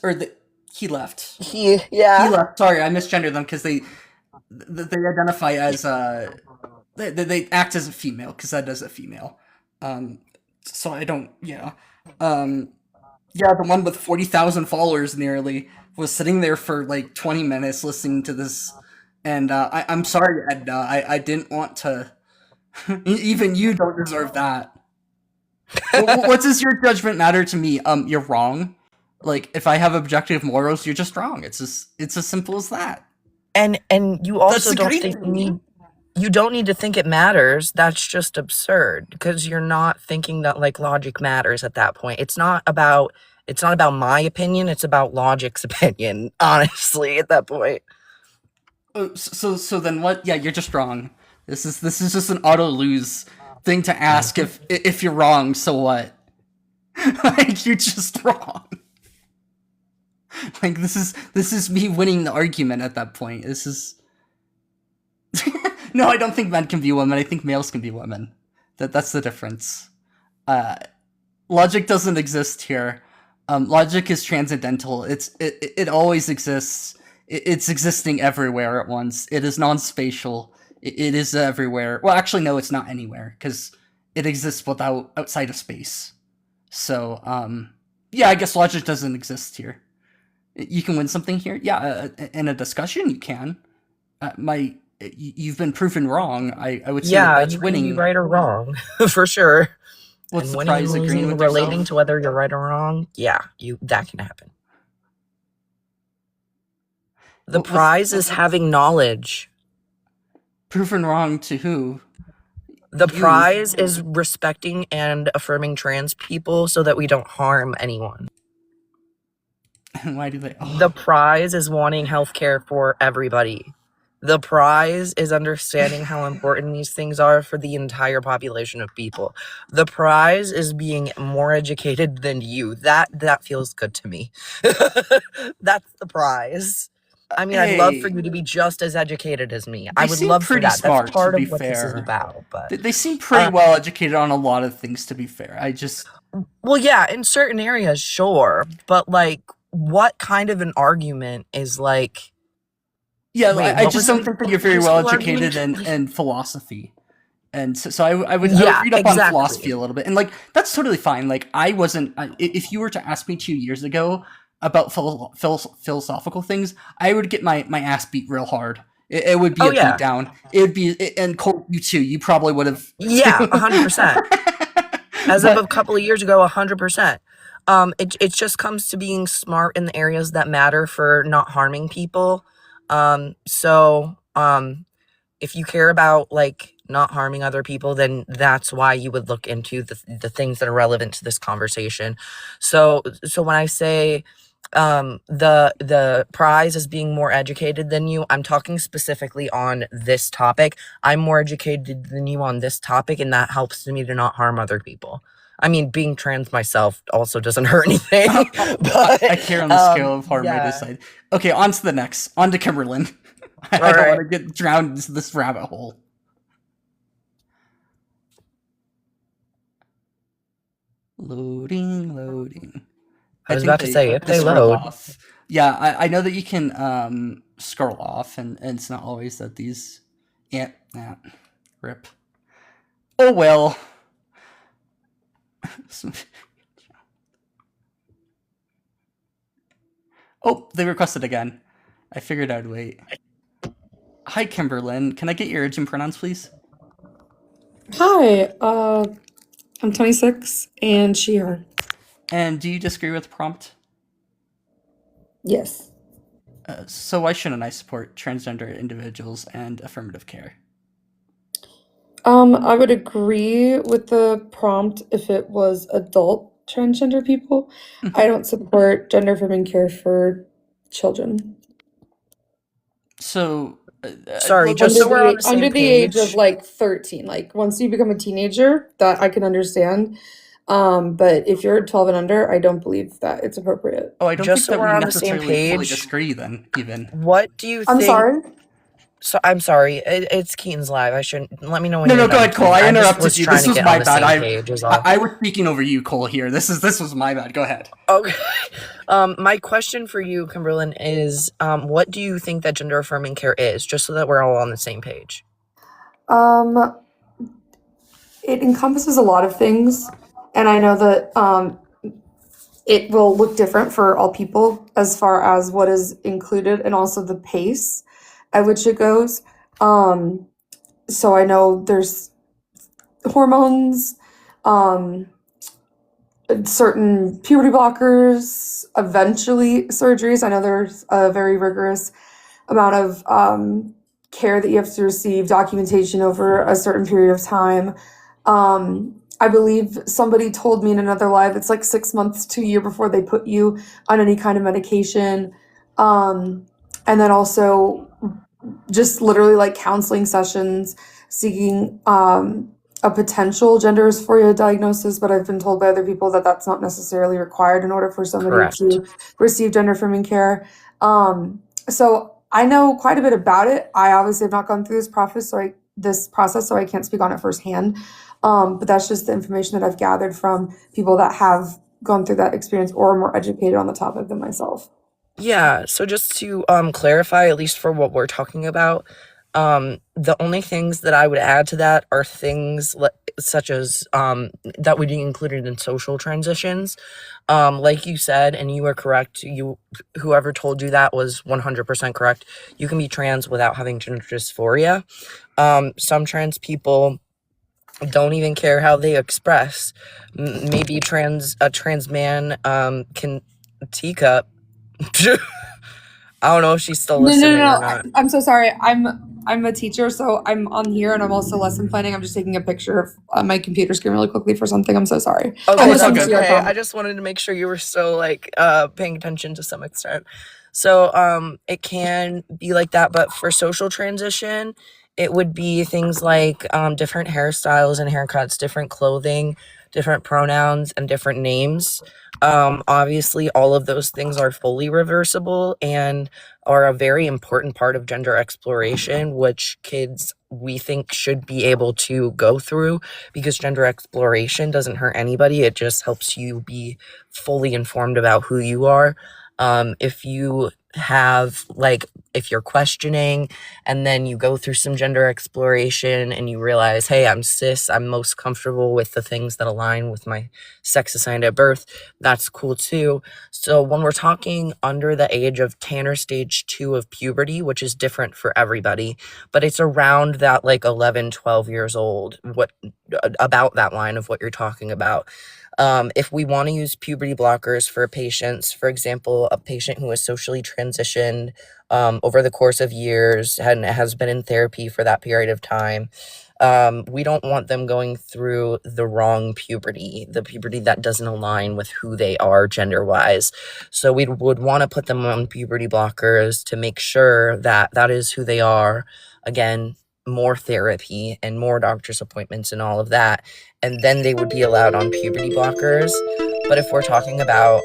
he left. He He yeah. left. Sorry, I misgendered them because they identify as they act as a female because that is a female. So I don't yeah. Yeah, the one with 40,000 followers nearly was sitting there for like 20 minutes listening to this, and I'm sorry, Edna. I didn't want to. Even you don't deserve that. What does your judgment matter to me? You're wrong. Like if I have objective morals, you're just wrong. It's as simple as that. And you That's also the don't great think thing. you don't need to think it matters. That's just absurd because you're not thinking that like logic matters at that point. It's not about my opinion, it's about logic's opinion, honestly, at that point. Oh, so then what? Yeah, you're just wrong. This is just an auto lose thing to ask. If you're wrong, so what? Like you're just wrong. Like this is me winning the argument at that point. This is no, I don't think men can be women. I think males can be women. That's the difference. Logic doesn't exist here. Logic is transcendental. It always exists. It's existing everywhere at once. It is non-spatial. It is everywhere. Well, actually, no, it's not anywhere because it exists outside of space. So, yeah, I guess logic doesn't exist here. You can win something here, yeah. In a discussion, you can. You've been proven wrong. I would say Yeah, that's you can be winning. right or wrong, for sure. What's And the winning and prize? Agreeing losing with relating yourself? to whether you're right or wrong, yeah, that can happen. The What's prize is having knowledge. proven wrong to who? The You. prize is respecting and affirming trans people so that we don't harm anyone. And why do they? The prize is wanting healthcare for everybody. The prize is understanding how important these things are for the entire population of people. The prize is being more educated than you. That feels good to me. That's the prize. I mean, I'd love for Hey, you to be just as educated as me. they I would seem love for pretty that. That's smart, to part be of what this is fair. about. But They seem pretty uh, well educated on a lot of things, to be fair. I just, well, yeah, in certain areas, sure, but like, what kind of an argument is like? yeah, Wait, I what just was don't think that the you're very high well school educated argument? in philosophy. And so I would Yeah, read up on philosophy exactly. a little bit, and like that's totally fine. Like I wasn't. If you were to ask me 2 years ago about philosophical things, I would get my ass beat real hard. It would be Oh a beat yeah, down. It would be, and Cole, you too. You probably would have yeah, too. 100%. As of a But couple of years ago, 100%. It just comes to being smart in the areas that matter for not harming people. So if you care about like not harming other people, then that's why you would look into the things that are relevant to this conversation. So when I say the prize is being more educated than you, I'm talking specifically on this topic. I'm more educated than you on this topic, and that helps me to not harm other people. I mean, being trans myself also doesn't hurt anything. I care on the scale of harm I Yeah. decide. Okay, on to the next. On to Kimberlyn. I All don't want right. to get drowned into this rabbit hole. Loading. I was think about to say, if they they scroll load. off. Yeah, I know that you can scroll off, and it's not always that these. Yeah, rip. Oh well. Oh, they requested again. I figured I'd wait. Hi, Kimberlyn. Can I get your age and pronouns, please? Hi, I'm 26 and she, her. And do you disagree with the prompt? Yes. So why shouldn't I support transgender individuals and affirmative care? I would agree with the prompt if it was adult transgender people. I don't support gender affirming care for children. So, Sorry, just so we're on the same Under the age of page. like 13. Like once you become a teenager, that I can understand. But if you're 12 and under, I don't believe that it's appropriate. oh, I don't Just think so that we're we on the same necessarily fully page. disagree then, even. What do you I'm think? sorry. So I'm sorry. It's Keaton's live. I shouldn't. Let me know when No, you're go done, ahead, Cole. Keaton. I I just interrupted was you. trying This to was get my on the bad. same page, is all. I was speaking over you, Cole, here. This was my bad. Go ahead. Okay. My question for you, Kimberlyn, is what do you think that gender affirming care is? Just so that we're all on the same page. It encompasses a lot of things, and I know that it will look different for all people as far as what is included and also the pace at which it goes. So I know there's hormones, certain puberty blockers, eventually surgeries. I know there's a very rigorous amount of care that you have to receive, documentation over a certain period of time. I believe somebody told me in another live it's like 6 months to a year before they put you on any kind of medication. And then also just literally like counseling sessions, seeking a potential gender dysphoria diagnosis, but I've been told by other people that that's not necessarily required in order for somebody Correct. to receive gender affirming care. So I know quite a bit about it. I obviously have not gone through this process, so I can't speak on it firsthand. But that's just the information that I've gathered from people that have gone through that experience or are more educated on the topic than myself. Yeah, so just to clarify, at least for what we're talking about, the only things that I would add to that are things such as that would be included in social transitions. Like you said, and you were correct, whoever told you that was 100% correct. You can be trans without having gender dysphoria. Some trans people don't even care how they express. Maybe a trans man can teacup. I don't know if she's still listening or not. I'm so sorry. I'm a teacher, so I'm on here and I'm also lesson planning. I'm just taking a picture of my computer screen really quickly for something. I'm so sorry. Okay, Oh, it's all listening good. to your okay. prompt. I just wanted to make sure you were still like paying attention to some extent. So it can be like that, but for social transition, it would be things like different hairstyles and haircuts, different clothing, different pronouns, and different names. Obviously, all of those things are fully reversible and are a very important part of gender exploration, which kids we think should be able to go through, because gender exploration doesn't hurt anybody. It just helps you be fully informed about who you are. If you have, like, if you're questioning and then you go through some gender exploration and you realize, hey, I'm cis, I'm most comfortable with the things that align with my sex assigned at birth, that's cool too. So when we're talking under the age of Tanner stage 2 of puberty, which is different for everybody, but it's around that like 11, 12 years old, what about that line of what you're talking about. If we want to use puberty blockers for patients, for example, a patient who has socially transitioned over the course of years and has been in therapy for that period of time, we don't want them going through the wrong puberty, the puberty that doesn't align with who they are gender-wise. So we would want to put them on puberty blockers to make sure that that is who they are. Again, more therapy and more doctor's appointments and all of that, and then they would be allowed on puberty blockers. But if we're talking about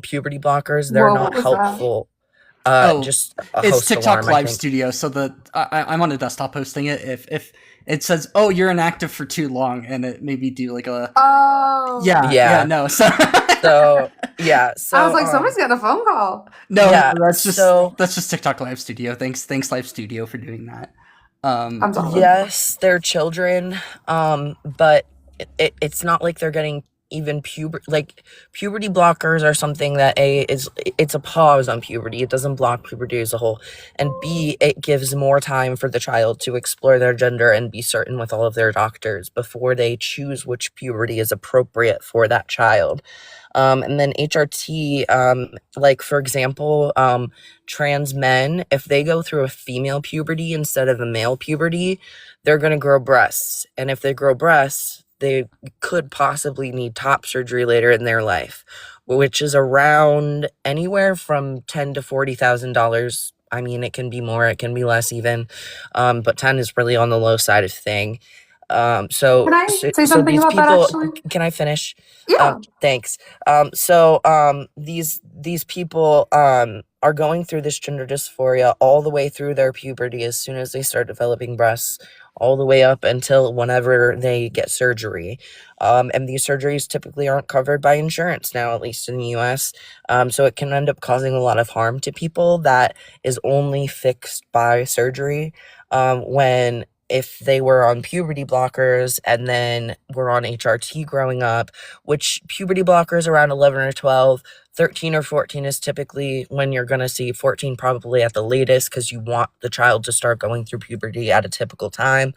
puberty blockers, they're Whoa, not what was that? helpful. Oh, Just a it's host TikTok alarm, I Live think. Studio. So I'm on a desktop hosting it. If it says, "Oh, you're inactive for too long," and it maybe do like a Oh. Yeah. no. So So yeah, I was like, so somebody's getting a phone call. no, yeah, that's just so TikTok Live Studio. Thanks Live Studio for doing that. I'm sorry. yes, they're children, but it's not like they're getting even puberty blockers are something that it's a pause on puberty. It doesn't block puberty as a whole, and B, it gives more time for the child to explore their gender and be certain with all of their doctors before they choose which puberty is appropriate for that child. And then HRT, like for example, trans men, if they go through a female puberty instead of a male puberty, they're going to grow breasts. And if they grow breasts, they could possibly need top surgery later in their life, which is around anywhere from $10,000 to $40,000. I mean, it can be more, it can be less even, but 10 is really on the low side of thing. So Can I say something these about that, people, actually? can I finish? Yeah. Thanks. These people are going through this gender dysphoria all the way through their puberty as soon as they start developing breasts, all the way up until whenever they get surgery. And these surgeries typically aren't covered by insurance now, at least in the US. So it can end up causing a lot of harm to people that is only fixed by surgery. When if they were on puberty blockers and then were on HRT growing up, which puberty blockers around 11 or 12, 13 or 14 is typically when you're going to see, 14 probably at the latest, because you want the child to start going through puberty at a typical time.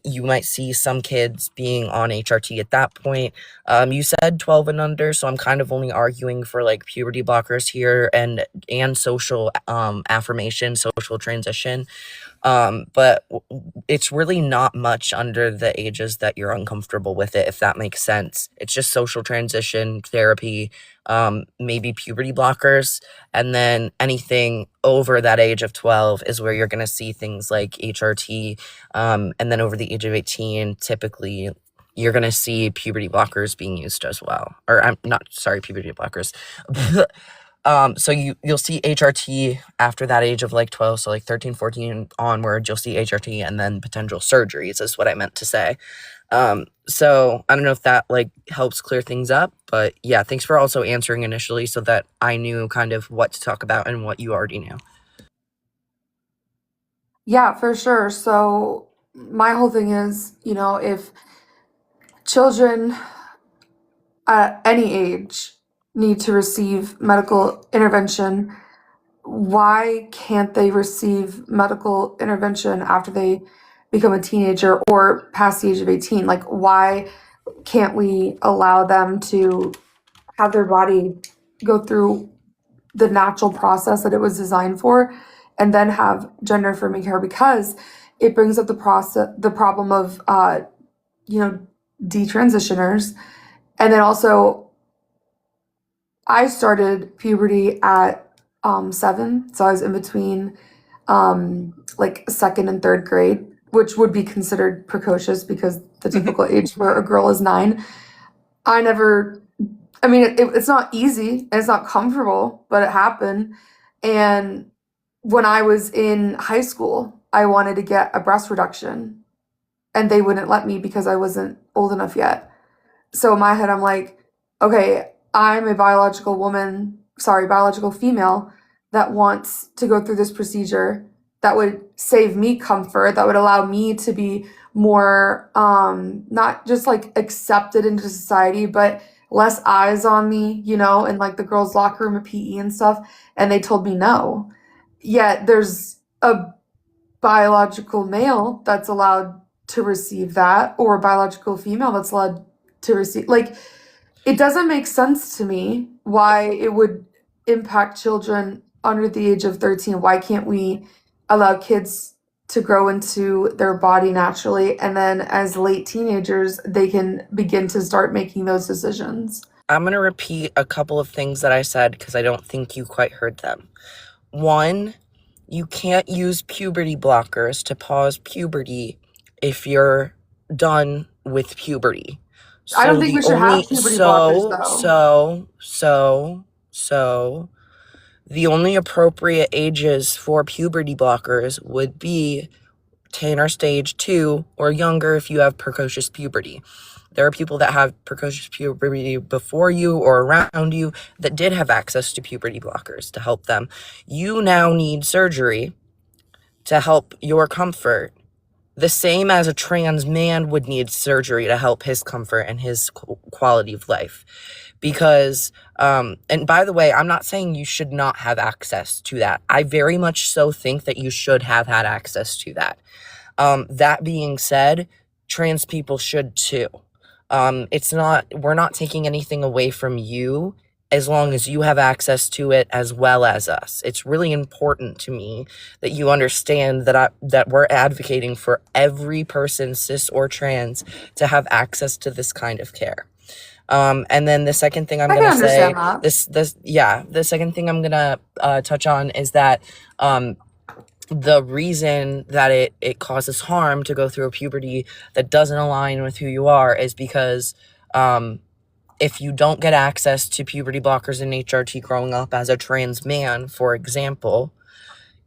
You might see some kids being on HRT at that point. You said 12 and under, so I'm kind of only arguing for like puberty blockers here and social affirmation, social transition. But it's really not much under the ages that you're uncomfortable with it, if that makes sense. It's just social transition therapy, maybe puberty blockers, and then anything over that age of 12 is where you're going to see things like HRT, and then over the age of 18, typically you're going to see puberty blockers being used as well. Or I'm not, sorry, puberty blockers. So you'll see HRT after that age of like 12, so like 13, 14 onward, you'll see HRT and then potential surgeries is what I meant to say. So I don't know if that like helps clear things up, but yeah, thanks for also answering initially so that I knew kind of what to talk about and what you already knew. Yeah, for sure. So my whole thing is, if children at any age need to receive medical intervention, why can't they receive medical intervention after they become a teenager or past the age of 18? Like, why can't we allow them to have their body go through the natural process that it was designed for and then have gender affirming care? Because it brings up the problem of detransitioners. And then also, I started puberty at 7, so I was in between like second and third grade which would be considered precocious because the typical age for a girl is 9. It's not easy and it's not comfortable, but it happened. And when I was in high school, I wanted to get a breast reduction and they wouldn't let me because I wasn't old enough yet. So in my head, I'm like, okay, I'm a biological female that wants to go through this procedure that would save me comfort, that would allow me to be more, not just like accepted into society, but less eyes on me, in like the girls' locker room at PE and stuff. And they told me no. Yet there's a biological male that's allowed to receive that, or a biological female that's allowed to receive. Like, it doesn't make sense to me why it would impact children under the age of 13. Why can't we allow kids to grow into their body naturally, and then as late teenagers, they can begin to start making those decisions? I'm going to repeat a couple of things that I said because I don't think you quite heard them. 1, you can't use puberty blockers to pause puberty if you're done with puberty. I don't think we should have puberty blockers, though. So the only appropriate ages for puberty blockers would be Tanner stage 2 or younger if you have precocious puberty. There are people that have precocious puberty before you or around you that did have access to puberty blockers to help them. You now need surgery to help your comfort, the same as a trans man would need surgery to help his comfort and his quality of life. Because, and by the way, I'm not saying you should not have access to that. I very much so think that you should have had access to that. That being said, trans people should too. We're not taking anything away from you as long as you have access to it as well as us. It's really important to me that you understand that we're advocating for every person, cis or trans, to have access to this kind of care. And then the second thing I'm going to say, the second thing I'm going to touch on is that the reason that it causes harm to go through a puberty that doesn't align with who you are is because if you don't get access to puberty blockers and HRT growing up as a trans man, for example,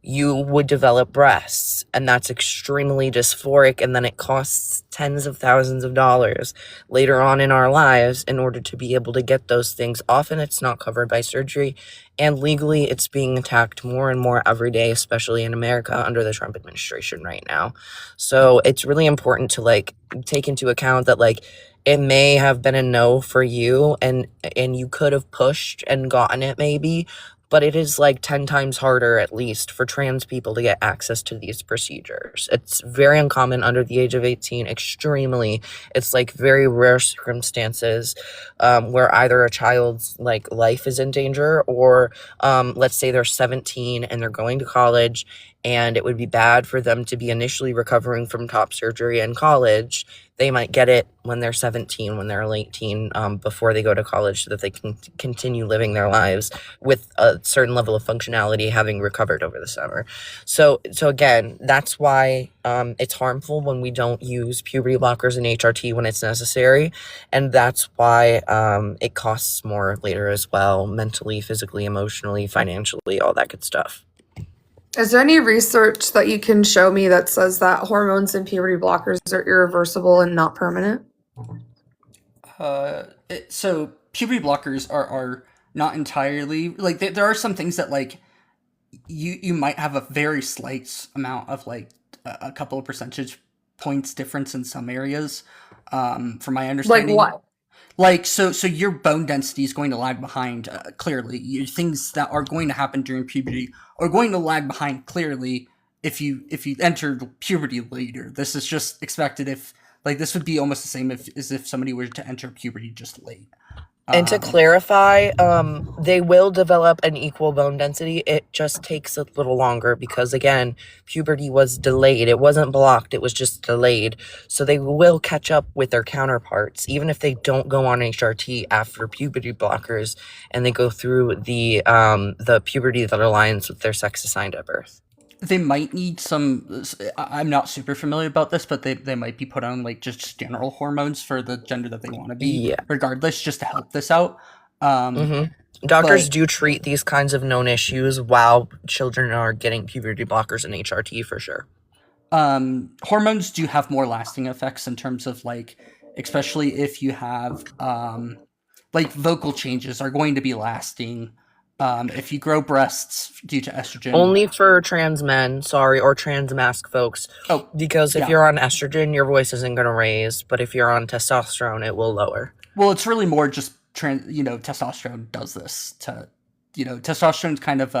you would develop breasts, and that's extremely dysphoric, and then it costs tens of thousands of dollars later on in our lives in order to be able to get those things. Often it's not covered by surgery, and legally it's being attacked more and more every day, especially in America under the Trump administration right now. So it's really important to take into account that it may have been a no for you, and you could have pushed and gotten it maybe, but it is 10 times harder at least for trans people to get access to these procedures. It's very uncommon under the age of 18, extremely. It's very rare circumstances where either a child's life is in danger, or let's say they're 17 and they're going to college, and it would be bad for them to be initially recovering from top surgery in college. They might get it when they're 17, when they're 18, before they go to college, so that they can continue living their lives with a certain level of functionality, having recovered over the summer. So again, that's why it's harmful when we don't use puberty blockers and HRT when it's necessary. And that's why it costs more later as well, mentally, physically, emotionally, financially, all that good stuff. Is there any research that you can show me that says that hormones and puberty blockers are irreversible and not permanent? So puberty blockers are not entirely there are some things that you might have a very slight amount of a couple of percentage points difference in some areas. From my understanding, Like what? So your bone density is going to lag behind clearly. Things that are going to happen during puberty are going to lag behind clearly if you enter puberty later. This is just expected. If this would be almost the same as if somebody were to enter puberty just late. And to clarify, they will develop an equal bone density. It just takes a little longer because, again, puberty was delayed. It wasn't blocked. It was just delayed. So they will catch up with their counterparts, even if they don't go on HRT after puberty blockers and they go through the puberty that aligns with their sex assigned at birth. They might need some. I'm not super familiar about this, but they might be put on like just general hormones for the gender that they want to be, Yeah. regardless, just to help this out. Doctors But do treat these kinds of known issues while children are getting puberty blockers and HRT for sure. hormones do have more lasting effects in terms of like, especially if you have like vocal changes are going to be lasting. If you grow breasts due to estrogen, Only for trans men, sorry, or trans mask folks. oh Because if yeah, you're on estrogen, your voice isn't going to raise, but if you're on testosterone, it will lower. well, it's really more just testosterone does this to, testosterone's kind of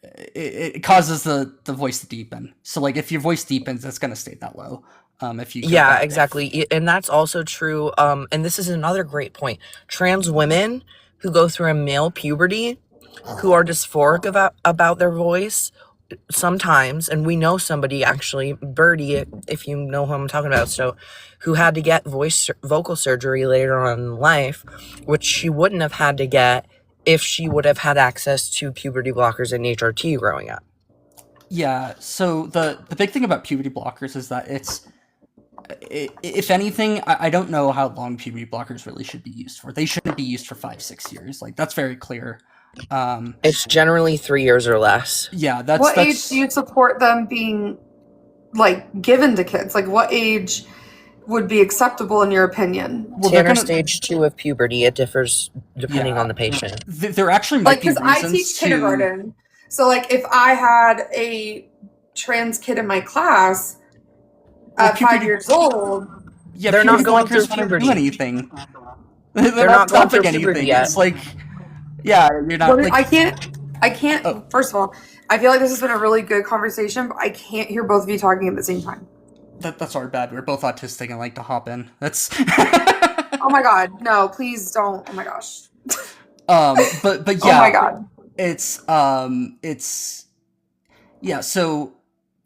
it causes the voice to deepen. So like if your voice deepens, it's gonna stay that low. If you go Yeah, back, exactly. And that's also true. And this is another great point. Trans women who go through a male puberty, who are dysphoric about their voice, sometimes, and we know somebody actually, Birdie, if you know who I'm talking about, so who had to get vocal surgery later on in life, which she wouldn't have had to get if she would have had access to puberty blockers and HRT growing up. yeah. So the big thing about puberty blockers is that if anything, I don't know how long puberty blockers really should be used for. They shouldn't be used for 5-6 years. Like that's very clear. It's generally 3 years or less. Yeah, What age do you support them being like given to kids? Like what age would be acceptable in your opinion? well, they're Tanner gonna stage 2 of puberty, it differs depending yeah. on the patient. There actually might Like be because I reasons teach to kindergarten, so like if I had a trans kid in my class well at 5 puberty. years old, Yeah, They're not puberty going through blockers won't do puberty. anything. They're They're not not going through stopping puberty anything. yet. It's like, yeah, you're not what like. I can't. Oh, First of all, I feel like this has been a really good conversation, but I can't hear both of you talking at the same time. that's our bad. We're both autistic and like to hop in. That's. Oh my god, no, please don't. Oh my gosh. But Oh yeah, my god. it's yeah. So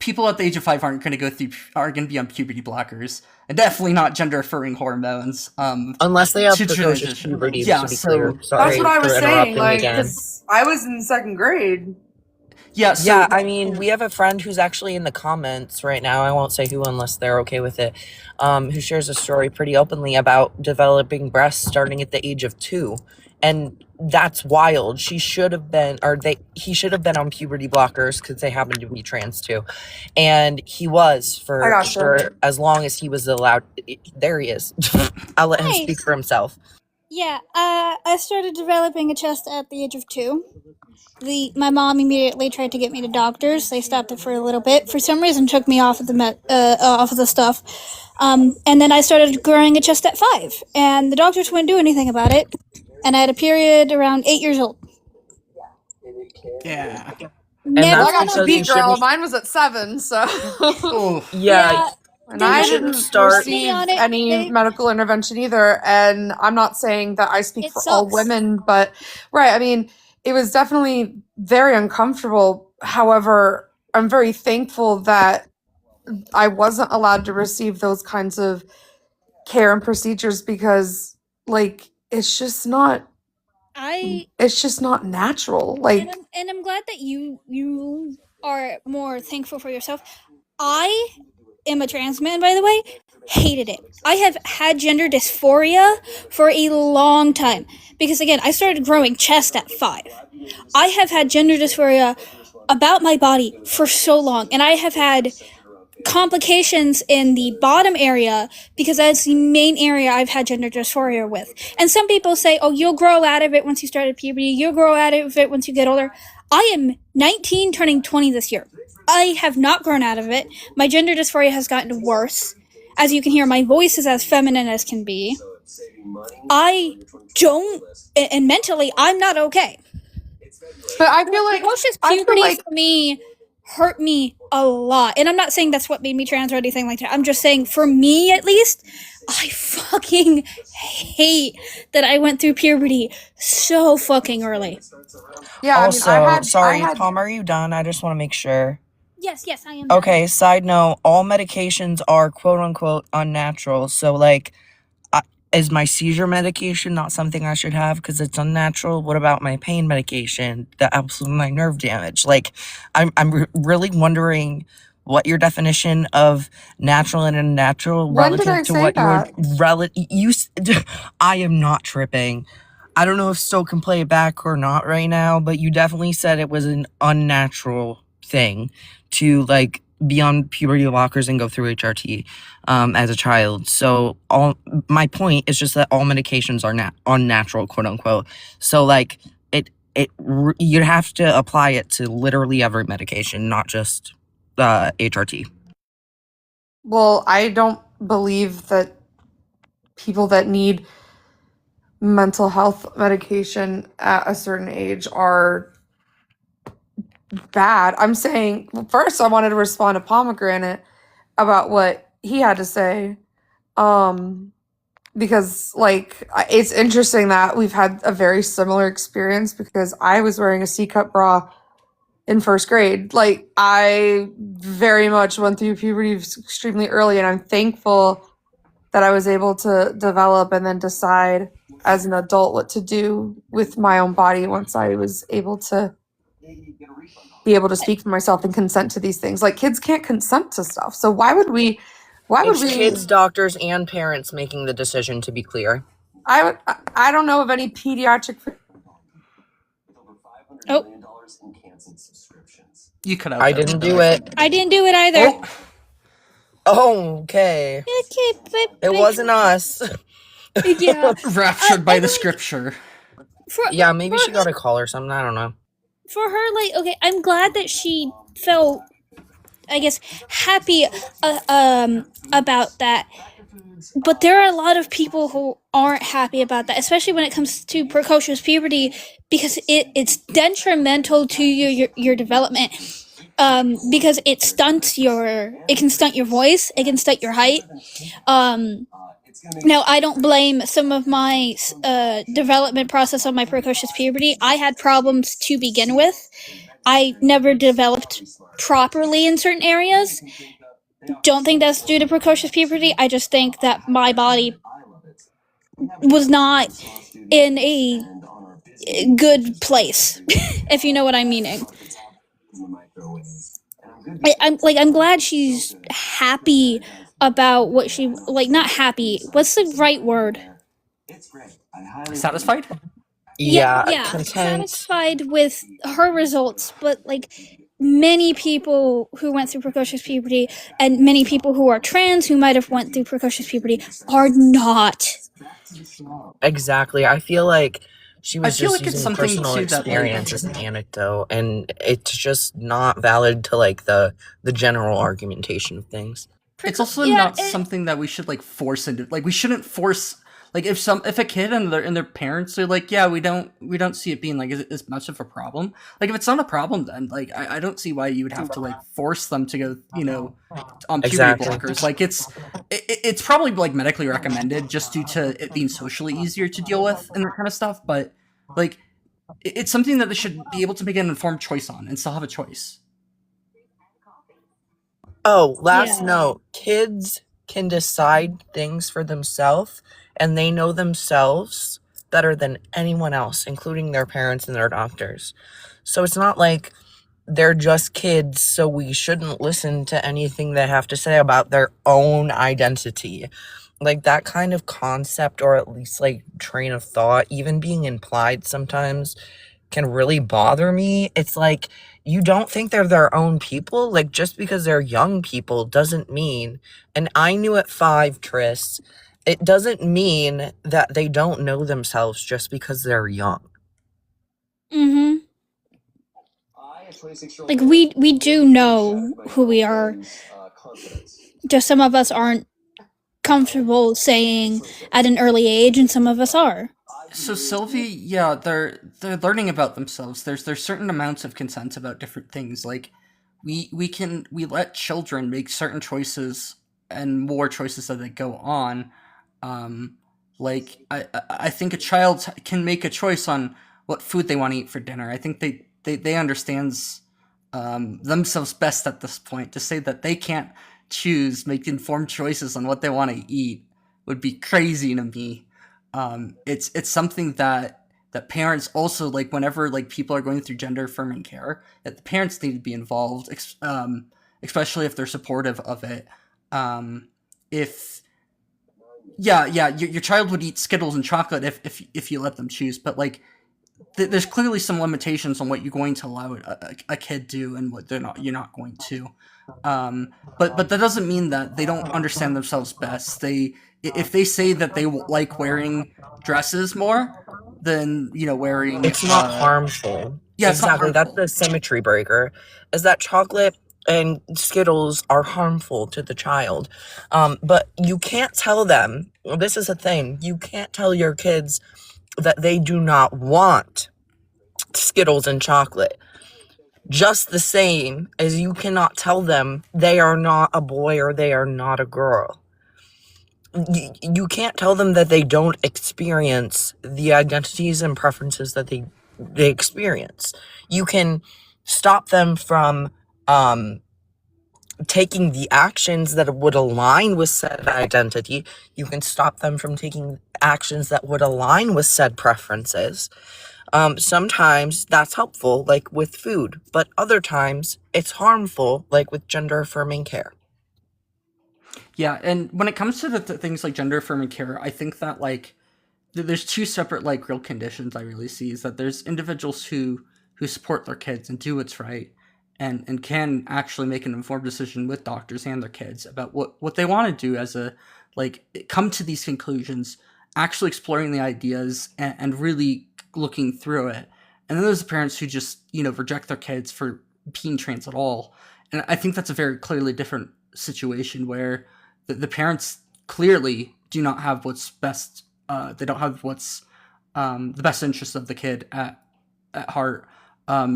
people at the age of 5 aren't going to be on puberty blockers, and definitely not gender affirming hormones. Unless they have To precocious transition. puberty, Yeah, to be so clear. That's Sorry what I was for saying. interrupting Like, again. because I was in second grade. yeah. So Yeah, I mean, we have a friend who's actually in the comments right now. I won't say who unless they're okay with it. Who shares a story pretty openly about developing breasts starting at the age of 2, and that's wild. He should have been on puberty blockers because they happen to be trans too, and he was I for gotcha. as long as he was allowed. There he is. I'll let him Hi. speak for himself. Yeah, I started developing a chest at the age of 2. My mom immediately tried to get me to doctors. They stopped it for a little bit. For some reason, took me off of the stuff. And then I started growing a chest at 5, and the doctors wouldn't do anything about it. And I had a period around 8 years old. yeah. And Never Well, I that's got you went because you beat, girl. shouldn't. Mine was at 7, so. Oh, Yeah, Yeah, And they I you wouldn't shouldn't didn't start. put me receive on it. any medical intervention either. And I'm not saying that I speak It for all sucks. women, but right. I mean, it was definitely very uncomfortable. However, I'm very thankful that I wasn't allowed to receive those kinds of care and procedures because, like, it's just not natural. Like, And I'm glad that you are more thankful for yourself. I am a trans man, by the way. Hated it. I have had gender dysphoria for a long time because, again, I started growing chest at 5. I have had gender dysphoria about my body for so long, and I have had complications in the bottom area because that's the main area I've had gender dysphoria with. And some people say, oh, you'll grow out of it once you start puberty, you'll grow out of it once you get older. I am 19 turning 20 this year. I have not grown out of it. My gender dysphoria has gotten worse. As you can hear, my voice is as feminine as can be. I don't, and mentally, I'm not okay. but I feel like Precocious I feel puberty like for me hurt me a lot. And I'm not saying that's what made me trans or anything like that. I'm just saying, for me at least, I fucking hate that I went through puberty so fucking early. yeah. I mean, Also, sorry, I had Tom, are you done? I just want to make sure. Yes, I am done. Okay, side note, all medications are quote unquote unnatural. So, like, is my seizure medication not something I should have because it's unnatural? What about my pain medication that helps with my nerve damage? Like, I'm really wondering what your definition of natural and unnatural When did I relative to say what your that? I am not tripping. I don't know if Stowe can play it back or not right now, but you definitely said it was an unnatural thing to like be on puberty blockers and go through HRT as a child. So all my point is just that all medications are unnatural, quote unquote. So like you'd have to apply it to literally every medication, not just HRT. Well, I don't believe that people that need mental health medication at a certain age are bad. I'm saying, well, first, I wanted to respond to Pomegranate about what he had to say. Because, like, it's interesting that we've had a very similar experience because I was wearing a C-cup bra in first grade. Like, I very much went through puberty extremely early, and I'm thankful that I was able to develop and then decide as an adult what to do with my own body once I was able to be able to speak for myself and consent to these things. Like, kids can't consent to stuff. So why would we It's kids, doctors, and parents making the decision, to be clear. I don't know of any pediatric Oh, You could. I didn't do it. I didn't do it either. Oh, okay. Okay, It wasn't us. yeah. Raptured by the scripture. Yeah, maybe she got a call or something. I don't know. For her, like, okay, I'm glad that she felt, I guess, happy about that. But there are a lot of people who aren't happy about that, especially when it comes to precocious puberty, because it's detrimental to your development. Because it can stunt your voice, it can stunt your height. Now, I don't blame some of my development process on my precocious puberty. I had problems to begin with. I never developed properly in certain areas. Don't think that's due to precocious puberty. I just think that my body was not in a good place, if you know what I'm meaning. I'm glad she's happy about what she, like, not happy. What's the right word? Satisfied? Yeah, Content. Satisfied with her results, but like many people who went through precocious puberty and many people who are trans who might have went through precocious puberty are not. Exactly. I feel like she was feel just like it's using something personal too that, like- experience as an anecdote, and it's just not valid to like the general argumentation of things. It's also Yeah, not something that we should like force into. Like, we shouldn't force. Like, if a kid and their parents are like, yeah, we don't see it being like as much of a problem. Like, if it's not a problem, then like I don't see why you would have to like force them to go, on puberty Exactly. blockers. Like, it's probably like medically recommended just due to it being socially easier to deal with and that kind of stuff. But like, it's something that they should be able to make an informed choice on and still have a choice. Oh, last Yeah. note. Kids can decide things for themselves, and they know themselves better than anyone else, including their parents and their doctors. So it's not like they're just kids, so we shouldn't listen to anything they have to say about their own identity. Like, that kind of concept, or at least like train of thought, even being implied sometimes, can really bother me. It's like, you don't think they're their own people? Like, just because they're young people doesn't mean, and I knew at 5, Tris, it doesn't mean that they don't know themselves just because they're young. Mm-hmm. Like, we do know who we are. Just some of us aren't comfortable saying at an early age, and some of us are. So Sylvie, yeah, they're learning about themselves. There's certain amounts of consent about different things. Like, we let children make certain choices and more choices as they go on. Like, I think a child can make a choice on what food they want to eat for dinner. I think they understands themselves best at this point to say that they can't make informed choices on what they want to eat. would be crazy to me. It's something that parents also, like, whenever like people are going through gender affirming care, that the parents need to be involved, especially if they're supportive of it. If your child would eat Skittles and chocolate if you let them choose, but like there's clearly some limitations on what you're going to allow a kid do and what you're not going to. But that doesn't mean that they don't understand themselves best. If they say that they like wearing dresses more than wearing, It's not harmful. yeah, it's not Exactly. That's harmful. the symmetry breaker, is that chocolate and Skittles are harmful to the child. But you can't tell them, this is a thing, you can't tell your kids that they do not want Skittles and chocolate. Just the same as you cannot tell them they are not a boy or they are not a girl. You can't tell them that they don't experience the identities and preferences that they experience. You can stop them from taking the actions that would align with said identity. You can stop them from taking actions that would align with said preferences. Sometimes that's helpful, like with food, but other times it's harmful, like with gender affirming care. Yeah, and when it comes to the things like gender affirming care, I think that like there's two separate like real conditions I really see, is that there's individuals who support their kids and do what's right, and can actually make an informed decision with doctors and their kids about what they want to do, as a like come to these conclusions, actually exploring the ideas and really looking through it. And then there's the parents who just reject their kids for being trans at all. And I think that's a very clearly different situation, where the parents clearly do not have what's best. They don't have what's the best interest of the kid at heart,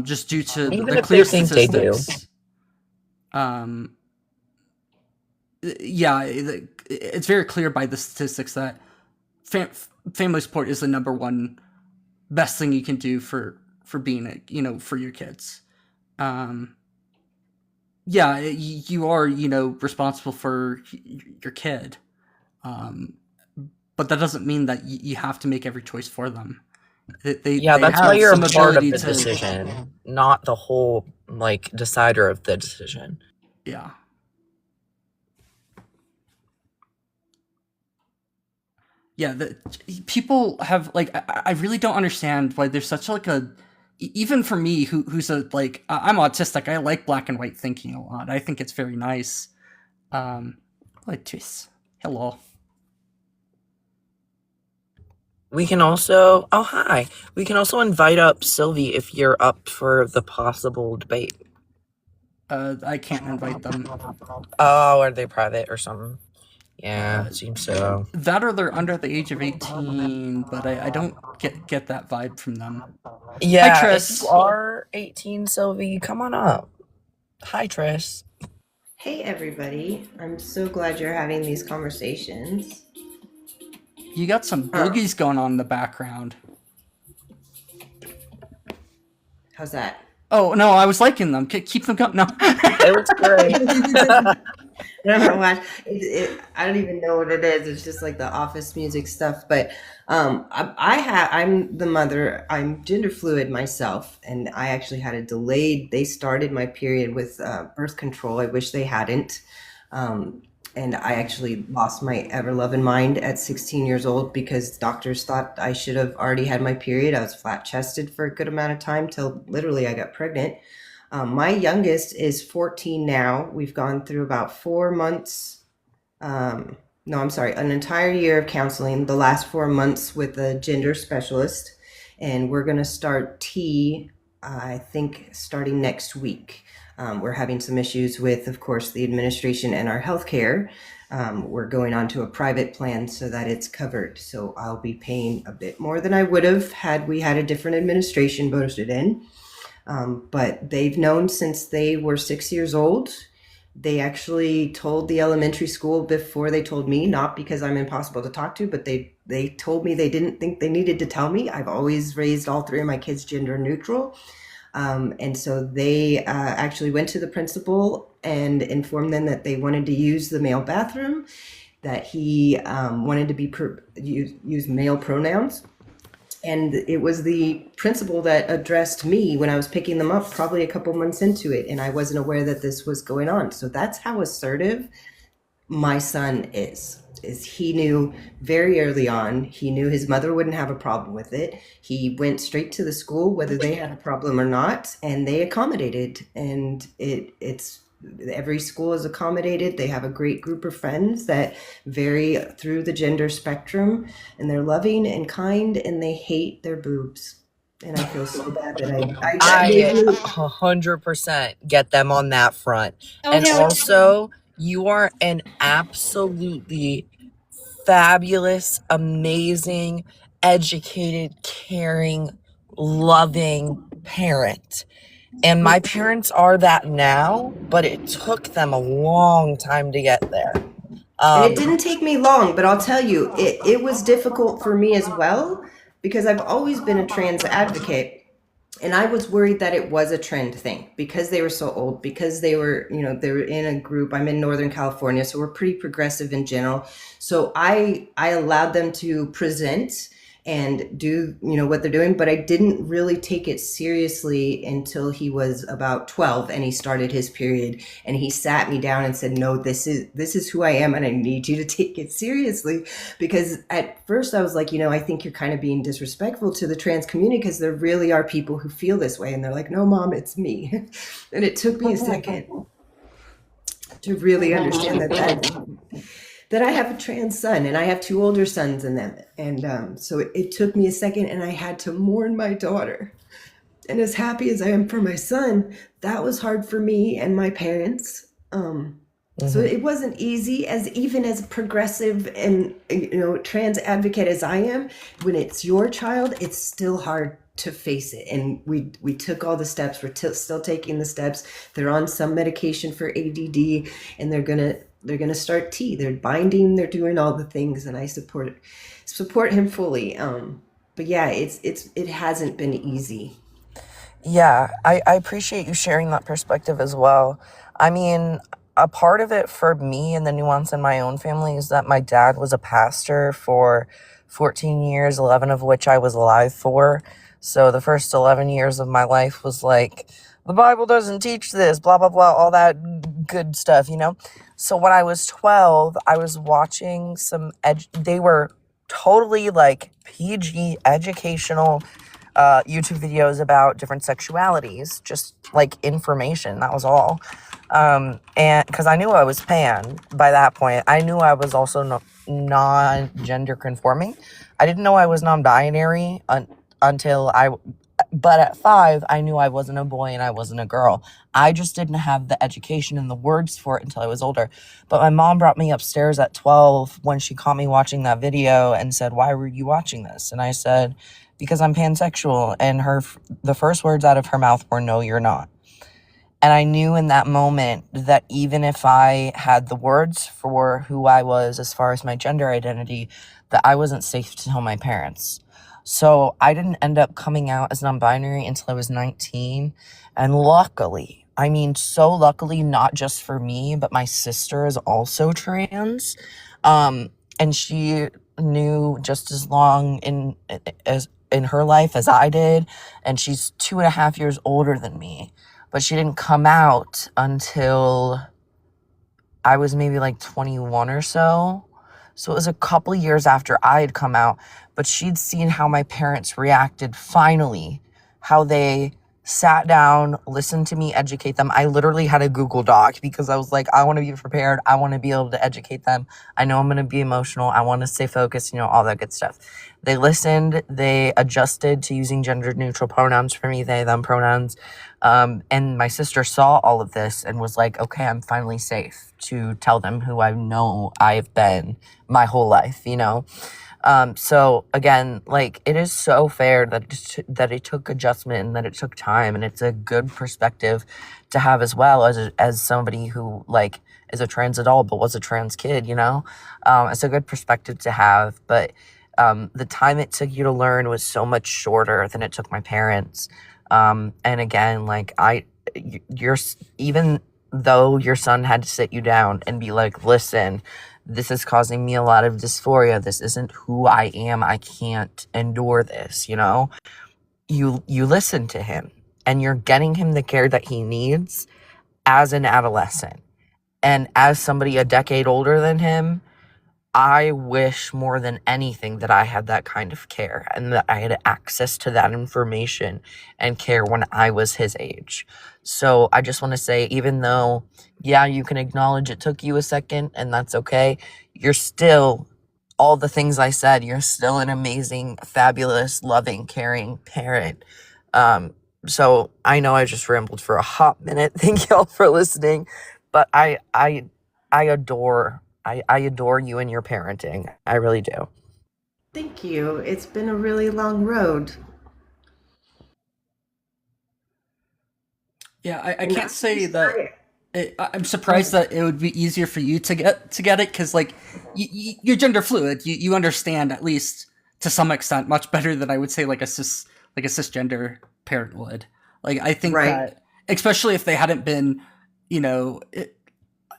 just due to Even the if clear they think they do. statistics. Yeah, it's very clear by the statistics that family support is the number one best thing you can do for being for your kids. Yeah, you are responsible for your kid, but that doesn't mean that you have to make every choice for them. Yeah, They that's why have you're some a part of ability the to. decision, not the whole like decider of the decision. Yeah. Yeah, people have like I really don't understand why there's such like even for me who's like I'm autistic, I like black and white thinking a lot. I think it's very nice. Like twist. Hello. We can also hi. We can also invite up Sylvie if you're up for the possible debate. I can't invite them. Oh, are they private or something? Yeah, it seems so. That or they're under the age of 18, but I don't get that vibe from them. Yeah, Hi, if Tris. you are 18, Sylvie, come on up. Hi, Tris. Hey everybody, I'm so glad you're having these conversations. You got some boogies going on in the background. How's that? Oh no, I was liking them. Keep them going. No. It was great. I don't watch. I don't even know what it is. It's just like the office music stuff. But I'm the mother. I'm gender fluid myself, and I actually had a delayed. They started my period with birth control. I wish they hadn't. And I actually lost my ever loving mind at 16 years old because doctors thought I should have already had my period. I was flat chested for a good amount of time till literally I got pregnant. My youngest is 14 now. We've gone through about 4 months. An entire year of counseling, the last 4 months with a gender specialist. And we're going to start T, I think, starting next week. We're having some issues with, of course, the administration and our healthcare. We're going on to a private plan so that it's covered. So I'll be paying a bit more than I would have had we had a different administration voted in. But they've known since they were 6 years old. They actually told the elementary school before they told me, not because I'm impossible to talk to, but they told me they didn't think they needed to tell me. I've always raised all three of my kids gender neutral. And so they actually went to the principal and informed them that they wanted to use the male bathroom, that he wanted to be use male pronouns. And it was the principal that addressed me when I was picking them up, probably a couple months into it, and I wasn't aware that this was going on. So that's how assertive my son is he knew very early on. He knew his mother wouldn't have a problem with it. He went straight to the school, whether they had a problem or not, and they accommodated. And it's every school is accommodated. They have a great group of friends that vary through the gender spectrum, and they're loving and kind, and they hate their boobs. And I feel so bad that I 100% get them on that front. Oh, And hell yeah. also, you are an absolutely fabulous, amazing, educated, caring, loving parent. And my parents are that now, but it took them a long time to get there. And it didn't take me long, but I'll tell you, it was difficult for me as well, because I've always been a trans advocate. And I was worried that it was a trend thing because they were so old, because they were in a group. I'm in Northern California, so we're pretty progressive in general. So I allowed them to present and do, what they're doing, but I didn't really take it seriously until he was about 12 and he started his period, and he sat me down and said, no, this is who I am, and I need you to take it seriously. Because at first I was like, I think you're kind of being disrespectful to the trans community, because there really are people who feel this way. And they're like, no, Mom, it's me. And it took me a second to really understand that I have a trans son, and I have 2 older sons in them. And so it took me a second, and I had to mourn my daughter. And as happy as I am for my son, that was hard for me and my parents. So it wasn't easy, even as progressive and trans advocate as I am. When it's your child, it's still hard to face it. And we took all the steps. We're still taking the steps. They're on some medication for ADD, and they're gonna start T. They're binding. They're doing all the things, and I support him fully. But yeah, it hasn't been easy. Yeah, I appreciate you sharing that perspective as well. I mean, a part of it for me and the nuance in my own family is that my dad was a pastor for 14 years, 11 of which I was alive for. So the first 11 years of my life was like, the Bible doesn't teach this, blah, blah, blah, all that good stuff, So when I was 12, I was watching they were totally like PG educational YouTube videos about different sexualities, just like information, that was all. And because I knew I was pan by that point. I knew I was also non-gender conforming. I didn't know I was non-binary until but at 5, I knew I wasn't a boy and I wasn't a girl. I just didn't have the education and the words for it until I was older. But my mom brought me upstairs at 12 when she caught me watching that video and said, why were you watching this? And I said, because I'm pansexual. And the first words out of her mouth were, no, you're not. And I knew in that moment that even if I had the words for who I was as far as my gender identity, that I wasn't safe to tell my parents. So I didn't end up coming out as non-binary until I was 19. And luckily, so luckily, not just for me, but my sister is also trans. And she knew just as long in her life as I did. And she's 2.5 years older than me. But she didn't come out until I was maybe like 21 or so. So it was a couple years after I had come out. But she'd seen how my parents reacted finally, how they sat down, listened to me educate them. I literally had a Google Doc because I was like, I want to be prepared. I want to be able to educate them. I know I'm going to be emotional. I want to stay focused, all that good stuff. They listened. They adjusted to using gender neutral pronouns for me, they, them pronouns. And my sister saw all of this and was like, okay, I'm finally safe to tell them who I know I've been my whole life, So again, like, it is so fair that it took adjustment and that it took time, and it's a good perspective to have as well as somebody who like is a trans adult but was a trans kid. It's a good perspective to have, but the time it took you to learn was so much shorter than it took my parents. And again, like even though your son had to sit you down and be like, listen, this is causing me a lot of dysphoria. This isn't who I am. I can't endure this, you know? You listen to him, and you're getting him the care that he needs as an adolescent. And as somebody a decade older than him, I wish more than anything that I had that kind of care and that I had access to that information and care when I was his age. So I just want to say, even though, yeah, you can acknowledge it took you a second and that's okay, you're still all the things I said. You're still an amazing, fabulous, loving, caring parent. So I know I just rambled for a hot minute. Thank y'all for listening. But I adore you and your parenting. I really do. Thank you. It's been a really long road. Yeah, I And can't say that. I- I'm surprised that it would be easier for you to get it, because like you're gender fluid. You understand, at least to some extent, much better than I would say like a cisgender parent would. Like I think Right. that, especially if they hadn't been, you know,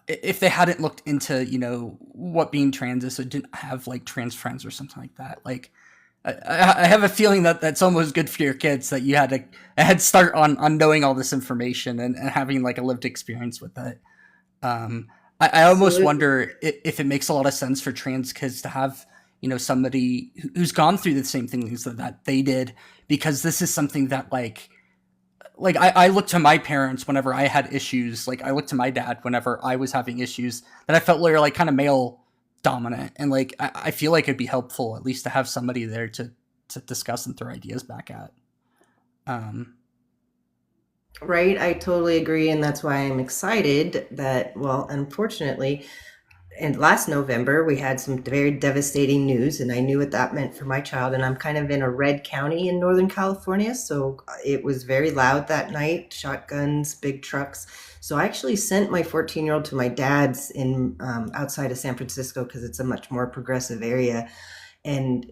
if they hadn't looked into, you know, what being trans is, or didn't have like trans friends or something like that. Like I have a feeling that that's almost good for your kids, that you had a head start on knowing all this information and having like a lived experience with it. I almost Absolutely. wonder if it makes a lot of sense for trans kids to have, you know, somebody who's gone through the same things that they did, because this is something that like I look to my parents whenever I had issues. Like I look to my dad whenever I was having issues that I felt were like kind of male dominant, and like I feel like it'd be helpful at least to have somebody there to discuss and throw ideas back at. Right, I totally agree, and that's why I'm excited that, well, unfortunately, and last November we had some very devastating news, and I knew what that meant for my child. And I'm kind of in a red county in Northern California, so it was very loud that night, shotguns, big trucks. So I actually sent my 14-year-old to my dad's in outside of San Francisco, because it's a much more progressive area, and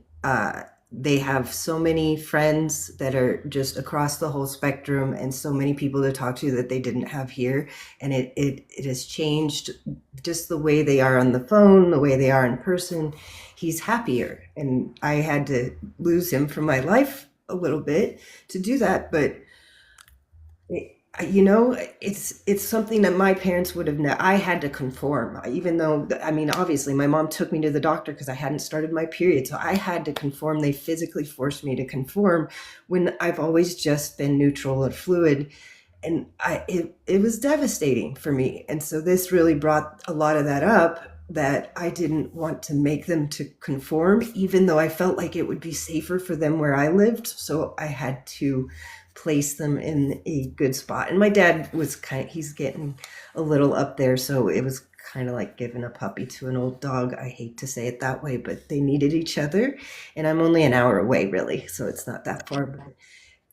they have so many friends that are just across the whole spectrum, and so many people to talk to that they didn't have here. And it has changed just the way they are on the phone, the way they are in person. He's happier, and I had to lose him from my life a little bit to do that. But you know, it's something that my parents would have I had to conform, even though, I mean, obviously my mom took me to the doctor because I hadn't started my period, so I had to conform. They physically forced me to conform when I've always just been neutral or fluid, and it was devastating for me. And so this really brought a lot of that up, that I didn't want to make them to conform, even though I felt like it would be safer for them where I lived. So I had to place them in a good spot. And my dad was he's getting a little up there, so it was kind of like giving a puppy to an old dog. I hate to say it that way, but they needed each other. And I'm only an hour away, really, so it's not that far. But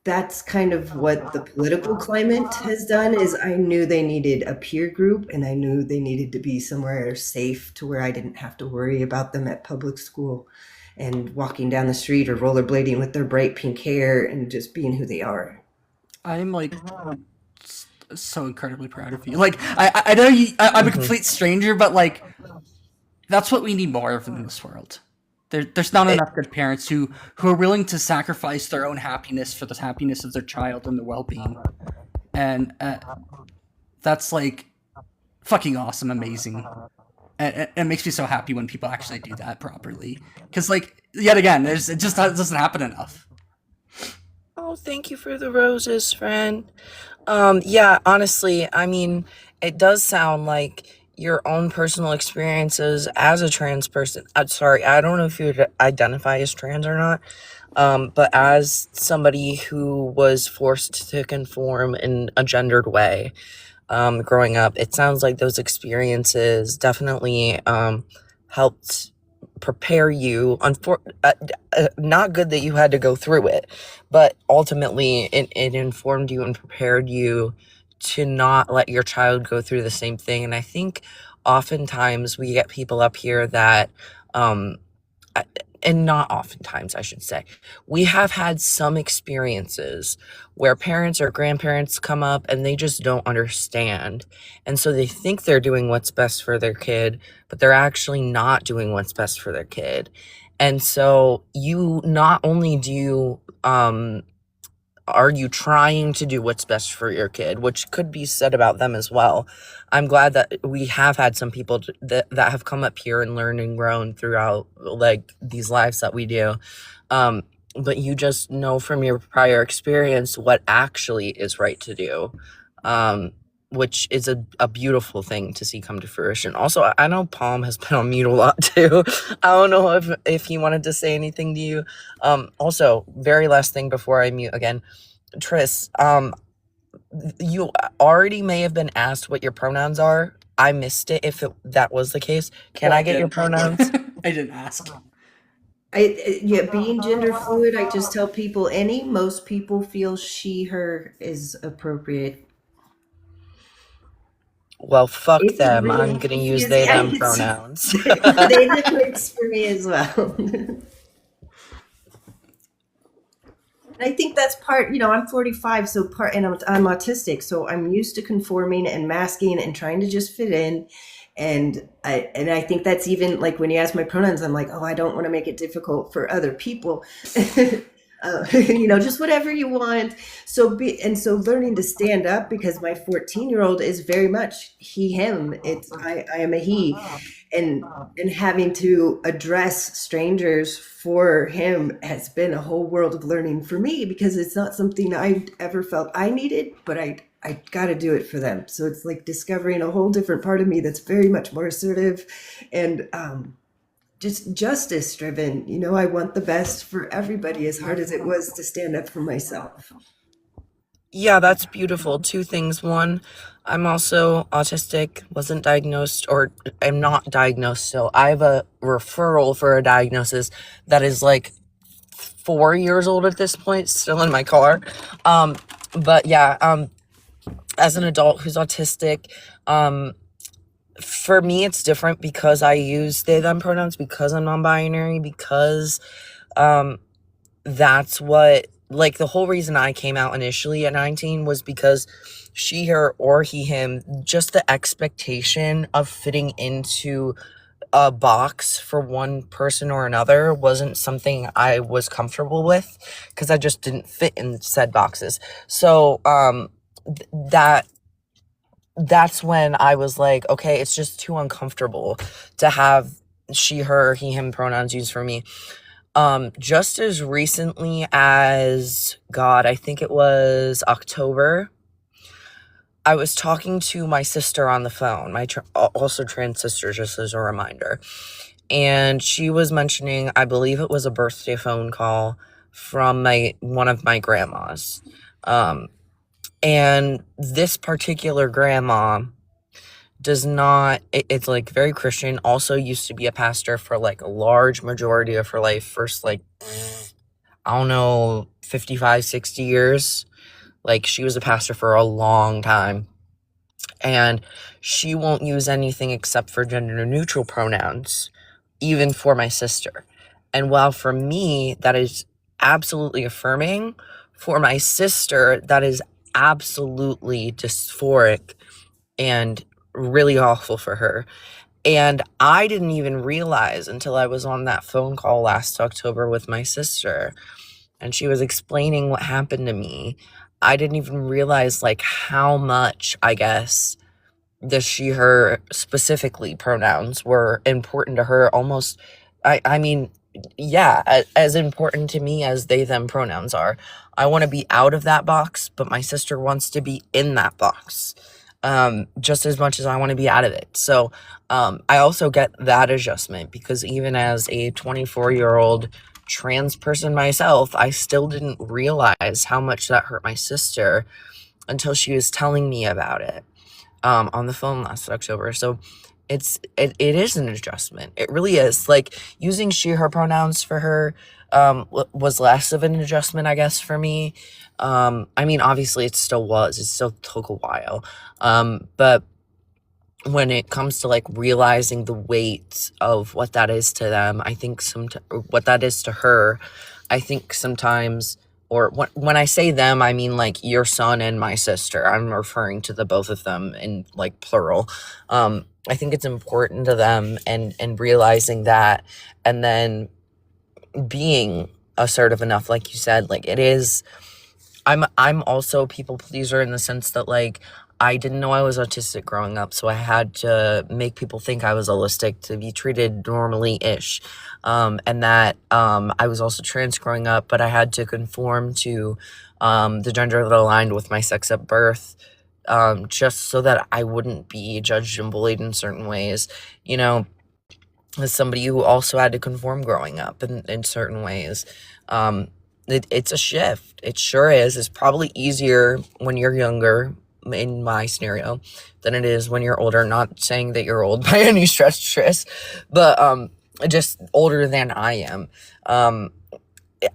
that's kind of what the political climate has done, is I knew they needed a peer group, and I knew they needed to be somewhere safe to where I didn't have to worry about them at public school and walking down the street or rollerblading with their bright pink hair and just being who they are. I'm like so incredibly proud of you. Like I know I'm a complete stranger, but like that's what we need more of in this world. There's not enough good parents who are willing to sacrifice their own happiness for the happiness of their child and their well-being, and that's like fucking awesome, amazing. And it makes me so happy when people actually do that properly, because like yet again, it just doesn't happen enough. Oh, thank you for the roses, friend. Yeah, honestly, I mean, it does sound like your own personal experiences as a trans person. I'm sorry, I don't know if you would identify as trans or not, but as somebody who was forced to conform in a gendered way, growing up, it sounds like those experiences definitely helped prepare you. Not good that you had to go through it, but ultimately it informed you and prepared you to not let your child go through the same thing. And I think oftentimes we get people up here that and not oftentimes, I should say, we have had some experiences where parents or grandparents come up and they just don't understand. And so they think they're doing what's best for their kid, but they're actually not doing what's best for their kid. And so you not only do you, are you trying to do what's best for your kid, which could be said about them as well. I'm glad that we have had some people that have come up here and learned and grown throughout like these lives that we do. But you just know from your prior experience what actually is right to do, which is a beautiful thing to see come to fruition. Also, I know Palm has been on mute a lot too. I don't know if he wanted to say anything to you. Also, very last thing before I mute again, Tris, you already may have been asked what your pronouns are. I missed it if that was the case. Can Well, I get your pronouns? I didn't ask. Yeah, being gender fluid, I just tell people any. Most people feel she, her is appropriate. Well, fuck It's them. I'm really gonna use they, confusing. them pronouns. They works for me as well. And I think that's part, I'm 45, so and I'm autistic, so I'm used to conforming and masking and trying to just fit in. And I think that's even like when you ask my pronouns, I'm like, oh, I don't want to make it difficult for other people. Just whatever you want. So learning to stand up, because my 14-year-old is very much he, him. It's I am a he. And having to address strangers for him has been a whole world of learning for me, because it's not something I ever felt I needed, but I got to do it for them. So it's like discovering a whole different part of me that's very much more assertive and just justice driven. I want the best for everybody, as hard as it was to stand up for myself. Yeah, that's beautiful. Two things. One, I'm also autistic, wasn't diagnosed, or I'm not diagnosed still. I have a referral for a diagnosis that is like 4 years old at this point, still in my car. But yeah, as an adult who's autistic, for me it's different because I use they, them pronouns, because I'm non-binary, because that's what, like, the whole reason I came out initially at 19 was because she, her, or he, him, just the expectation of fitting into a box for one person or another wasn't something I was comfortable with, because I just didn't fit in said boxes. So that's when I was like, okay, it's just too uncomfortable to have she, her, he, him pronouns used for me. Just as recently as, God, I think it was October, I was talking to my sister on the phone, my also trans sister, just as a reminder. And she was mentioning, I believe it was a birthday phone call from one of my grandmas. And this particular grandma does not, it's like very Christian, also used to be a pastor for like a large majority of her life, first like, I don't know, 55, 60 years. Like, she was a pastor for a long time. And she won't use anything except for gender neutral pronouns, even for my sister. And while for me, that is absolutely affirming, for my sister, that is absolutely dysphoric and really awful for her. And I didn't even realize until I was on that phone call last October with my sister, and she was explaining what happened to me. I didn't even realize like how much, I guess, the she, her specifically pronouns were important to her. Almost, I mean, yeah, as important to me as they, them pronouns are. I want to be out of that box, but my sister wants to be in that box, just as much as I want to be out of it. So I also get that adjustment, because even as a 24-year-old trans person myself, I still didn't realize how much that hurt my sister until she was telling me about it on the phone last October. So it is an adjustment. It really is. Like, using she, her pronouns for her was less of an adjustment, I guess, for me. I mean, obviously it still was. It still took a while. But when it comes to like realizing the weight of what that is to them, I think what that is to her, I think sometimes, or when I say them, I mean like your son and my sister. I'm referring to the both of them in like plural. I think it's important to them, and realizing that, and then being assertive enough, like you said, like it is. I'm also a people pleaser in the sense that like I didn't know I was autistic growing up, so I had to make people think I was allistic to be treated normally-ish. And that I was also trans growing up, but I had to conform to the gender that aligned with my sex at birth, just so that I wouldn't be judged and bullied in certain ways. You know, as somebody who also had to conform growing up in certain ways. It's a shift. It sure is. It's probably easier when you're younger, in my scenario, than it is when you're older. Not saying that you're old by any stretch, Tris, but just older than I am.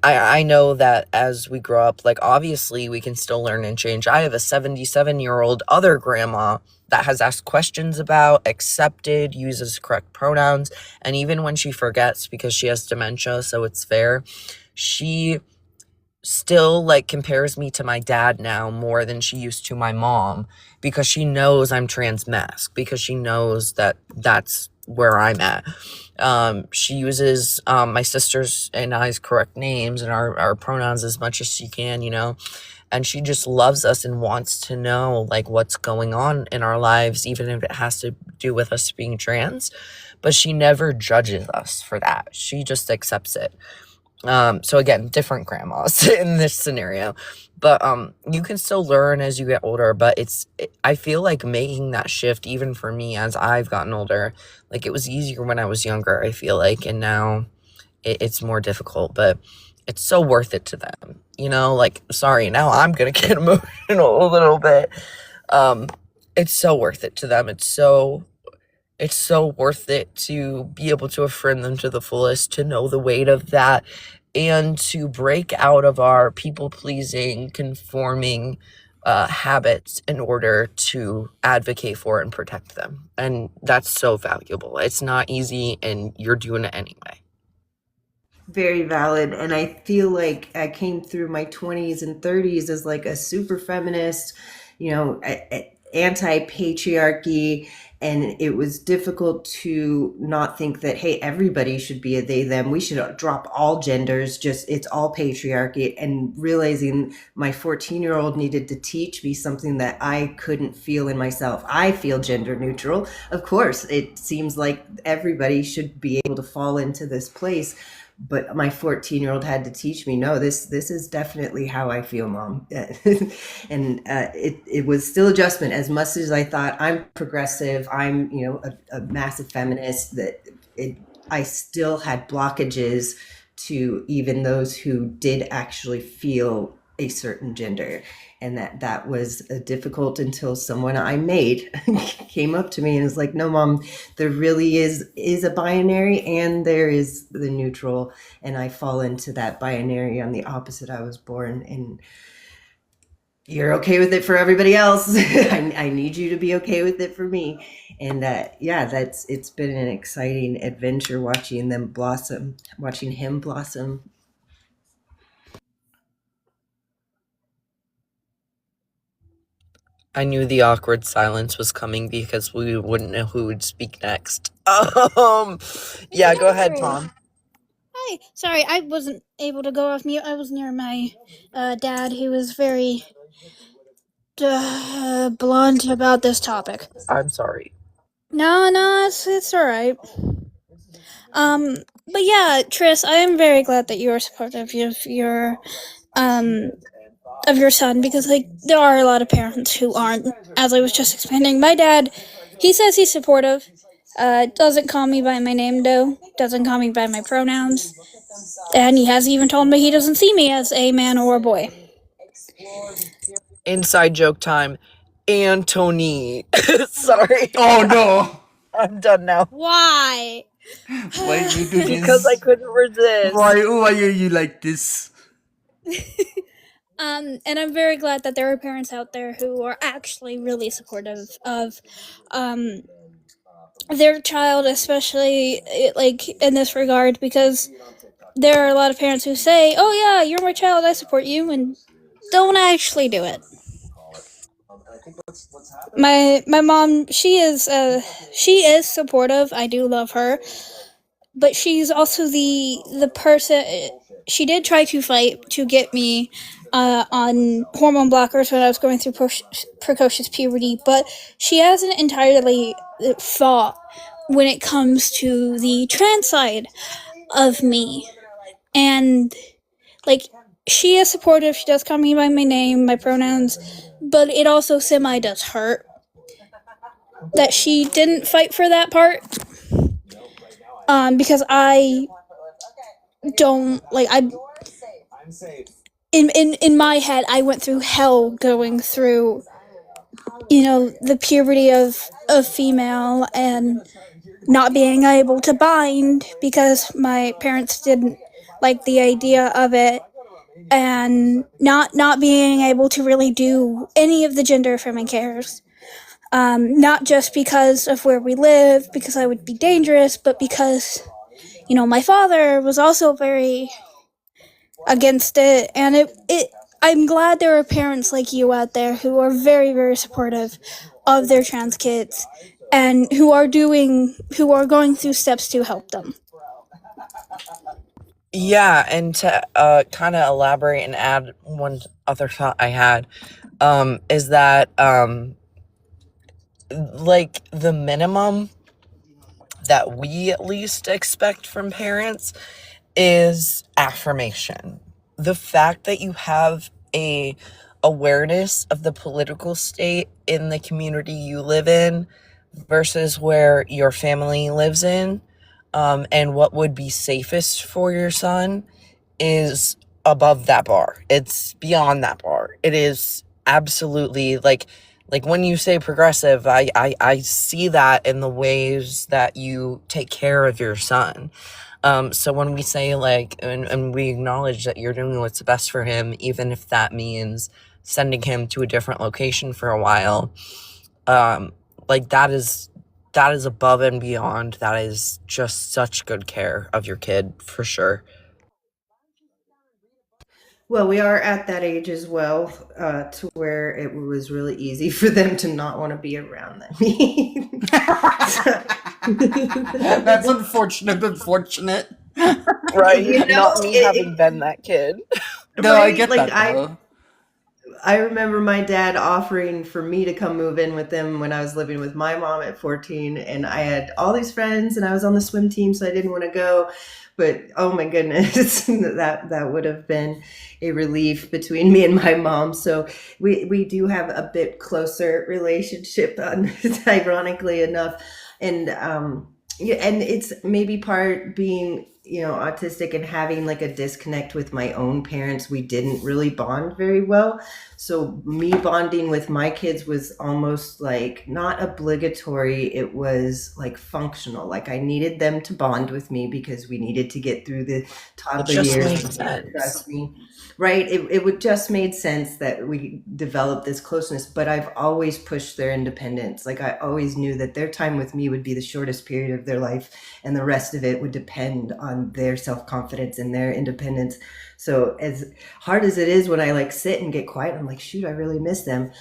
I know that as we grow up, like obviously we can still learn and change. I have a 77-year-old other grandma that has asked questions about, accepted, uses correct pronouns, and even when she forgets because she has dementia, so it's fair, she still like compares me to my dad now more than she used to my mom, because she knows I'm trans masc, because she knows that that's where I'm at. She uses my sister's and I's correct names and our pronouns as much as she can, you know, and she just loves us and wants to know like what's going on in our lives, even if it has to do with us being trans, but she never judges us for that. She just accepts it. So again, different grandmas in this scenario, but you can still learn as you get older, but I feel like making that shift, even for me as I've gotten older, like it was easier when I was younger, I feel like, and now it's more difficult, but it's so worth it to them, you know, like, sorry, now I'm gonna get emotional a little bit. It's so worth it to them. It's so worth it to be able to affirm them to the fullest, to know the weight of that, and to break out of our people-pleasing, conforming habits in order to advocate for and protect them. And that's so valuable. It's not easy, and you're doing it anyway. Very valid. And I feel like I came through my 20s and 30s as like a super feminist, you know, anti-patriarchy, and it was difficult to not think that, hey, everybody should be a they them, we should drop all genders, just it's all patriarchy, and realizing my 14-year-old needed to teach me something that I couldn't feel in myself. I feel gender neutral. Of course, it seems like everybody should be able to fall into this place, but my 14-year-old had to teach me, no, this is definitely how I feel, Mom. And it was still adjustment. As much as I thought I'm progressive, I'm, you know, a massive feminist, I still had blockages to even those who did actually feel a certain gender. And that was difficult until someone I made came up to me and was like, no, Mom, there really is a binary and there is the neutral. And I fall into that binary on the opposite. I was born, and you're okay with it for everybody else. I need you to be okay with it for me. And yeah, it's been an exciting adventure watching them blossom, watching him blossom. I knew the awkward silence was coming because we wouldn't know who would speak next. Yeah, go ahead, Tom. Hi. Sorry, I wasn't able to go off mute. I was near my dad. He was very blunt about this topic. I'm sorry. No, it's all right. But yeah, Tris, I am very glad that you are supportive of your son, because like there are a lot of parents who aren't. As I was just explaining, my dad, he says he's supportive. Doesn't call me by my name though. Doesn't call me by my pronouns. And he has even told me he doesn't see me as a man or a boy. Inside joke time. Anthony. Sorry. Oh no! I'm done now. Why? Why did you do this? Because I couldn't resist. Why are you like this? And I'm very glad that there are parents out there who are actually really supportive of their child, especially like in this regard, because there are a lot of parents who say, "Oh yeah, you're my child, I support you," and don't actually do it. My mom, she is supportive. I do love her, but she's also the person. She did try to fight to get me on hormone blockers when I was going through precocious puberty, but she hasn't entirely fought when it comes to the trans side of me. And like, she is supportive. She does call me by my name, my pronouns, but it also semi does hurt that she didn't fight for that part. Because I don't like I in my head I went through hell going through, the puberty of female and not being able to bind because my parents didn't like the idea of it, and not being able to really do any of the gender affirming cares. Not just because of where we live, because I would be dangerous, but because, my father was also very against it, and I'm glad there are parents like you out there who are very, very supportive of their trans kids and who are going through steps to help them. Yeah, and to kind of elaborate and add one other thought I had, is that like the minimum that we at least expect from parents is affirmation. The fact that you have a awareness of the political state in the community you live in versus where your family lives in, and what would be safest for your son is above that bar. It's beyond that bar. It is absolutely like when you say progressive, I see that in the ways that you take care of your son. So when we say and we acknowledge that you're doing what's best for him, even if that means sending him to a different location for a while, that is above and beyond. That is just such good care of your kid, for sure. Well, we are at that age as well, to where it was really easy for them to not want to be around me. That's unfortunate. Right? Not me having been that kid. No, I get that though. I remember my dad offering for me to come move in with him when I was living with my mom at 14, and I had all these friends and I was on the swim team, so I didn't want to go. But oh my goodness, that would have been a relief between me and my mom. So we do have a bit closer relationship, ironically enough. And and it's maybe part being autistic and having like a disconnect with my own parents. We didn't really bond very well, so me bonding with my kids was almost like not obligatory. It was like functional. Like I needed them to bond with me because we needed to get through the toddler years. Trust me. Right. It would just made sense that we developed this closeness, but I've always pushed their independence. Like I always knew that their time with me would be the shortest period of their life, and the rest of it would depend on their self-confidence and their independence. So as hard as it is when I sit and get quiet, I'm like, shoot, I really miss them.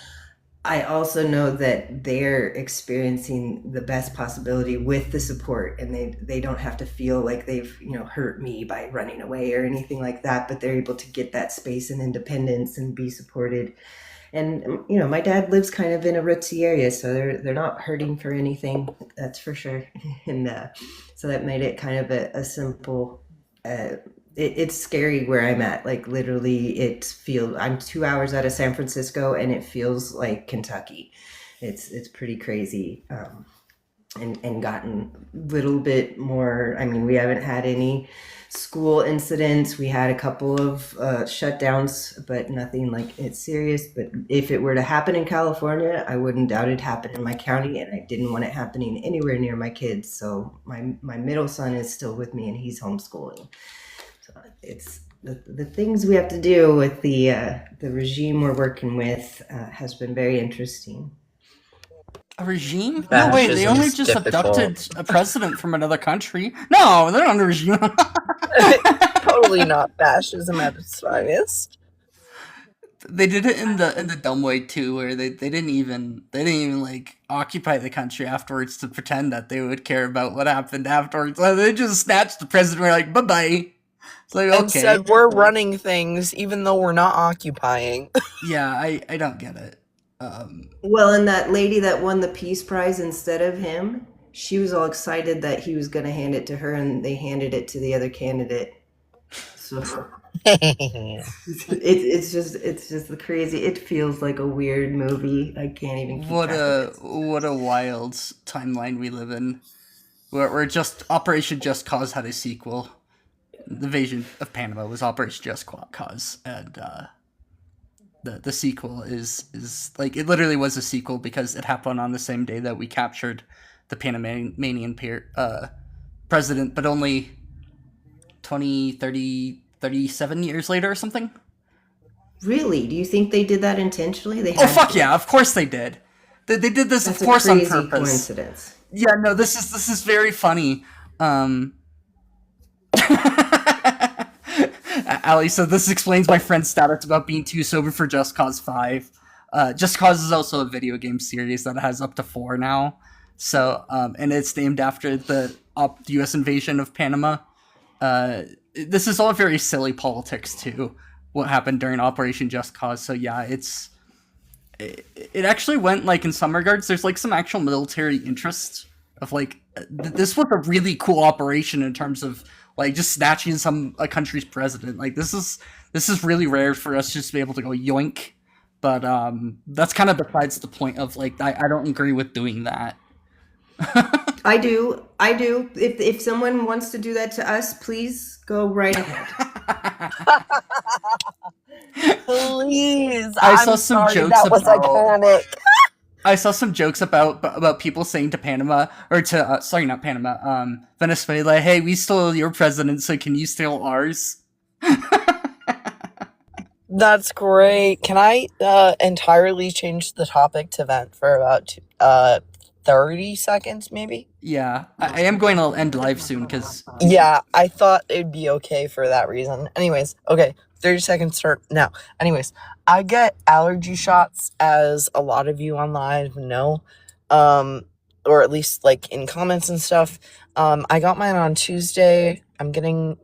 I also know that they're experiencing the best possibility with the support, and they don't have to feel like they've hurt me by running away or anything like that, but they're able to get that space and independence and be supported. And my dad lives kind of in a rootsy area, so they're not hurting for anything, that's for sure. And so that made it kind of a simple it's scary where I'm at. Like literally I'm 2 hours out of San Francisco and it feels like Kentucky. It's pretty crazy. And gotten a little bit more. I mean, we haven't had any school incidents. We had a couple of shutdowns, but nothing like it's serious. But if it were to happen in California, I wouldn't doubt it happened in my county, and I didn't want it happening anywhere near my kids. So my middle son is still with me and he's homeschooling. So it's the things we have to do with the regime we're working with has been very interesting. A regime? No, wait, they only Fascism's just difficult. abducted a president from another country. No, they're not a regime. Totally not fascism at its finest. They did it in the dumb way too, where they didn't even like occupy the country afterwards to pretend that they would care about what happened afterwards. They just snatched the president. We're like, bye bye. It's like, And okay, said we're running things even though we're not occupying. yeah, I don't get it. Well, and that lady that won the Peace Prize instead of him, she was all excited that he was going to hand it to her, and they handed it to the other candidate. So it's just the crazy. It feels like a weird movie. I can't even keep What track a of it. what a wild timeline we live in. Where just Operation Just Cause had a sequel. The Invasion of Panama was Operation Just Cause, and the sequel is like, it literally was a sequel because it happened on the same day that we captured the Panamanian president, but only 20, 30, 37 years later or something. Really? Do you think they did that intentionally? They Oh had fuck to. yeah! Of course they did. They did this, That's of a course, on crazy purpose. coincidence. Yeah, no, this is very funny. Ali, so this explains my friend's status about being too sober for Just Cause 5. Just Cause is also a video game series that has up to 4 now. So, and it's named after the U.S. invasion of Panama. This is all very silly politics too. What happened during Operation Just Cause? So yeah, it actually went, like, in some regards, there's like some actual military interest of like, this was a really cool operation in terms of like just snatching a country's president. Like, this is really rare for us just to be able to go yoink. But that's kind of besides the point of like, I don't agree with doing that. I do. If someone wants to do that to us, please go right ahead. Please. I saw I'm some sorry, jokes that was about. iconic. I saw some jokes about people saying to Panama, or to sorry, not Panama, Venezuela, "Hey, we stole your president, so can you steal ours?" That's great. Can I entirely change the topic to vent for about 30 seconds, maybe? Yeah, I am going to end live soon because Yeah, I thought it'd be okay for that reason. Anyways, okay, 30 seconds start now. Anyways, I get allergy shots, as a lot of you online know, or at least like in comments and stuff. I got mine on Tuesday. I'm getting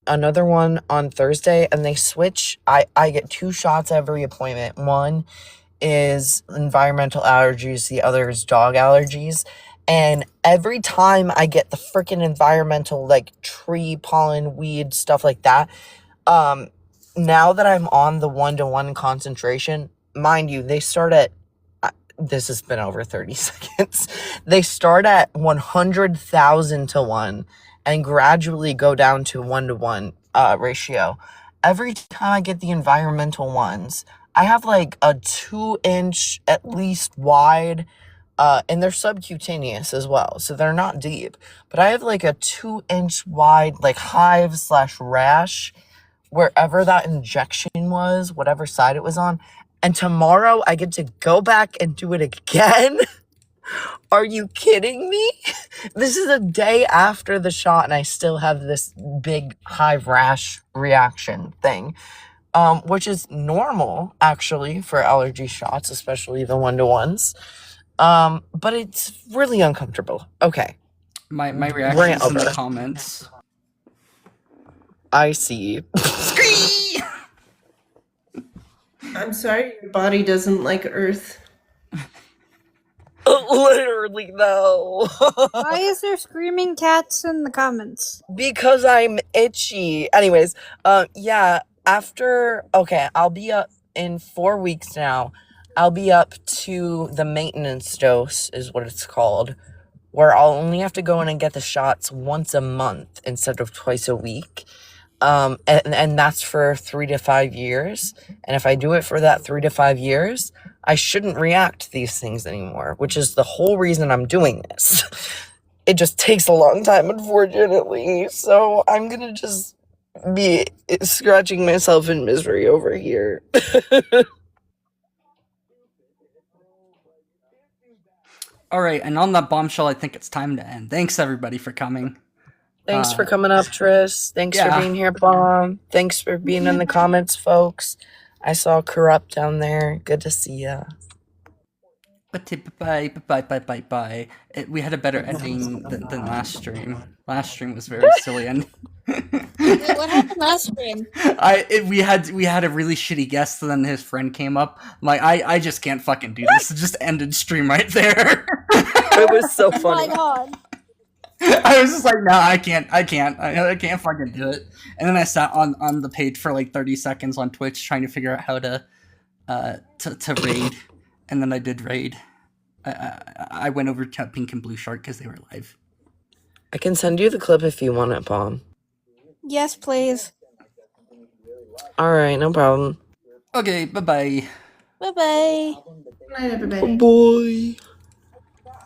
another one on Thursday, and they switch. I get 2 shots every appointment. One is environmental allergies, the other is dog allergies. And every time I get the freaking environmental, like tree, pollen, weed, stuff like that, now that I'm on the 1-to-1 concentration, mind you, they start at, this has been over 30 seconds, they start at 100,000 to 1 and gradually go down to 1-to-1 ratio. Every time I get the environmental ones, I have like a 2-inch at least wide, and they're subcutaneous as well, so they're not deep, but I have like a 2-inch wide like hive/rash wherever that injection was, whatever side it was on. And tomorrow I get to go back and do it again. Are you kidding me? This is a day after the shot and I still have this big hive rash reaction thing, which is normal actually for allergy shots, especially the 1-to-1s. But it's really uncomfortable. Okay. my Rant reactions in the over. comments. I see. I'm sorry, your body doesn't like Earth. Literally, though. Why is there screaming cats in the comments? Because I'm itchy. Anyways, yeah, I'll be up in 4 weeks now. I'll be up to the maintenance dose, is what it's called, where I'll only have to go in and get the shots once a month instead of twice a week. And that's for 3 to 5 years. And if I do it for that 3 to 5 years, I shouldn't react to these things anymore, which is the whole reason I'm doing this. It just takes a long time, unfortunately. So I'm gonna just be scratching myself in misery over here. All right, and on that bombshell, I think it's time to end. Thanks everybody for coming. Thanks for coming up, Tris. Thanks for being here, Bomb. Thanks for being in the comments, folks. I saw Corrupt down there. Good to see ya. Bye. We had a better ending than last stream. Last stream was very silly ending. Wait, what happened last stream? We had a really shitty guest, and then his friend came up. I'm like, I just can't fucking do this. It just ended stream right there. It was so Oh funny. my god. I was just like, no, I can't fucking do it. And then I sat on the page for like 30 seconds on Twitch trying to figure out how to raid, and then I did raid. I went over to Pink and Blue Shark because they were live. I can send you the clip if you want it, Bomb. Yes, please. Alright, no problem. Okay, bye-bye. Bye bye. Good night, everybody. Boy.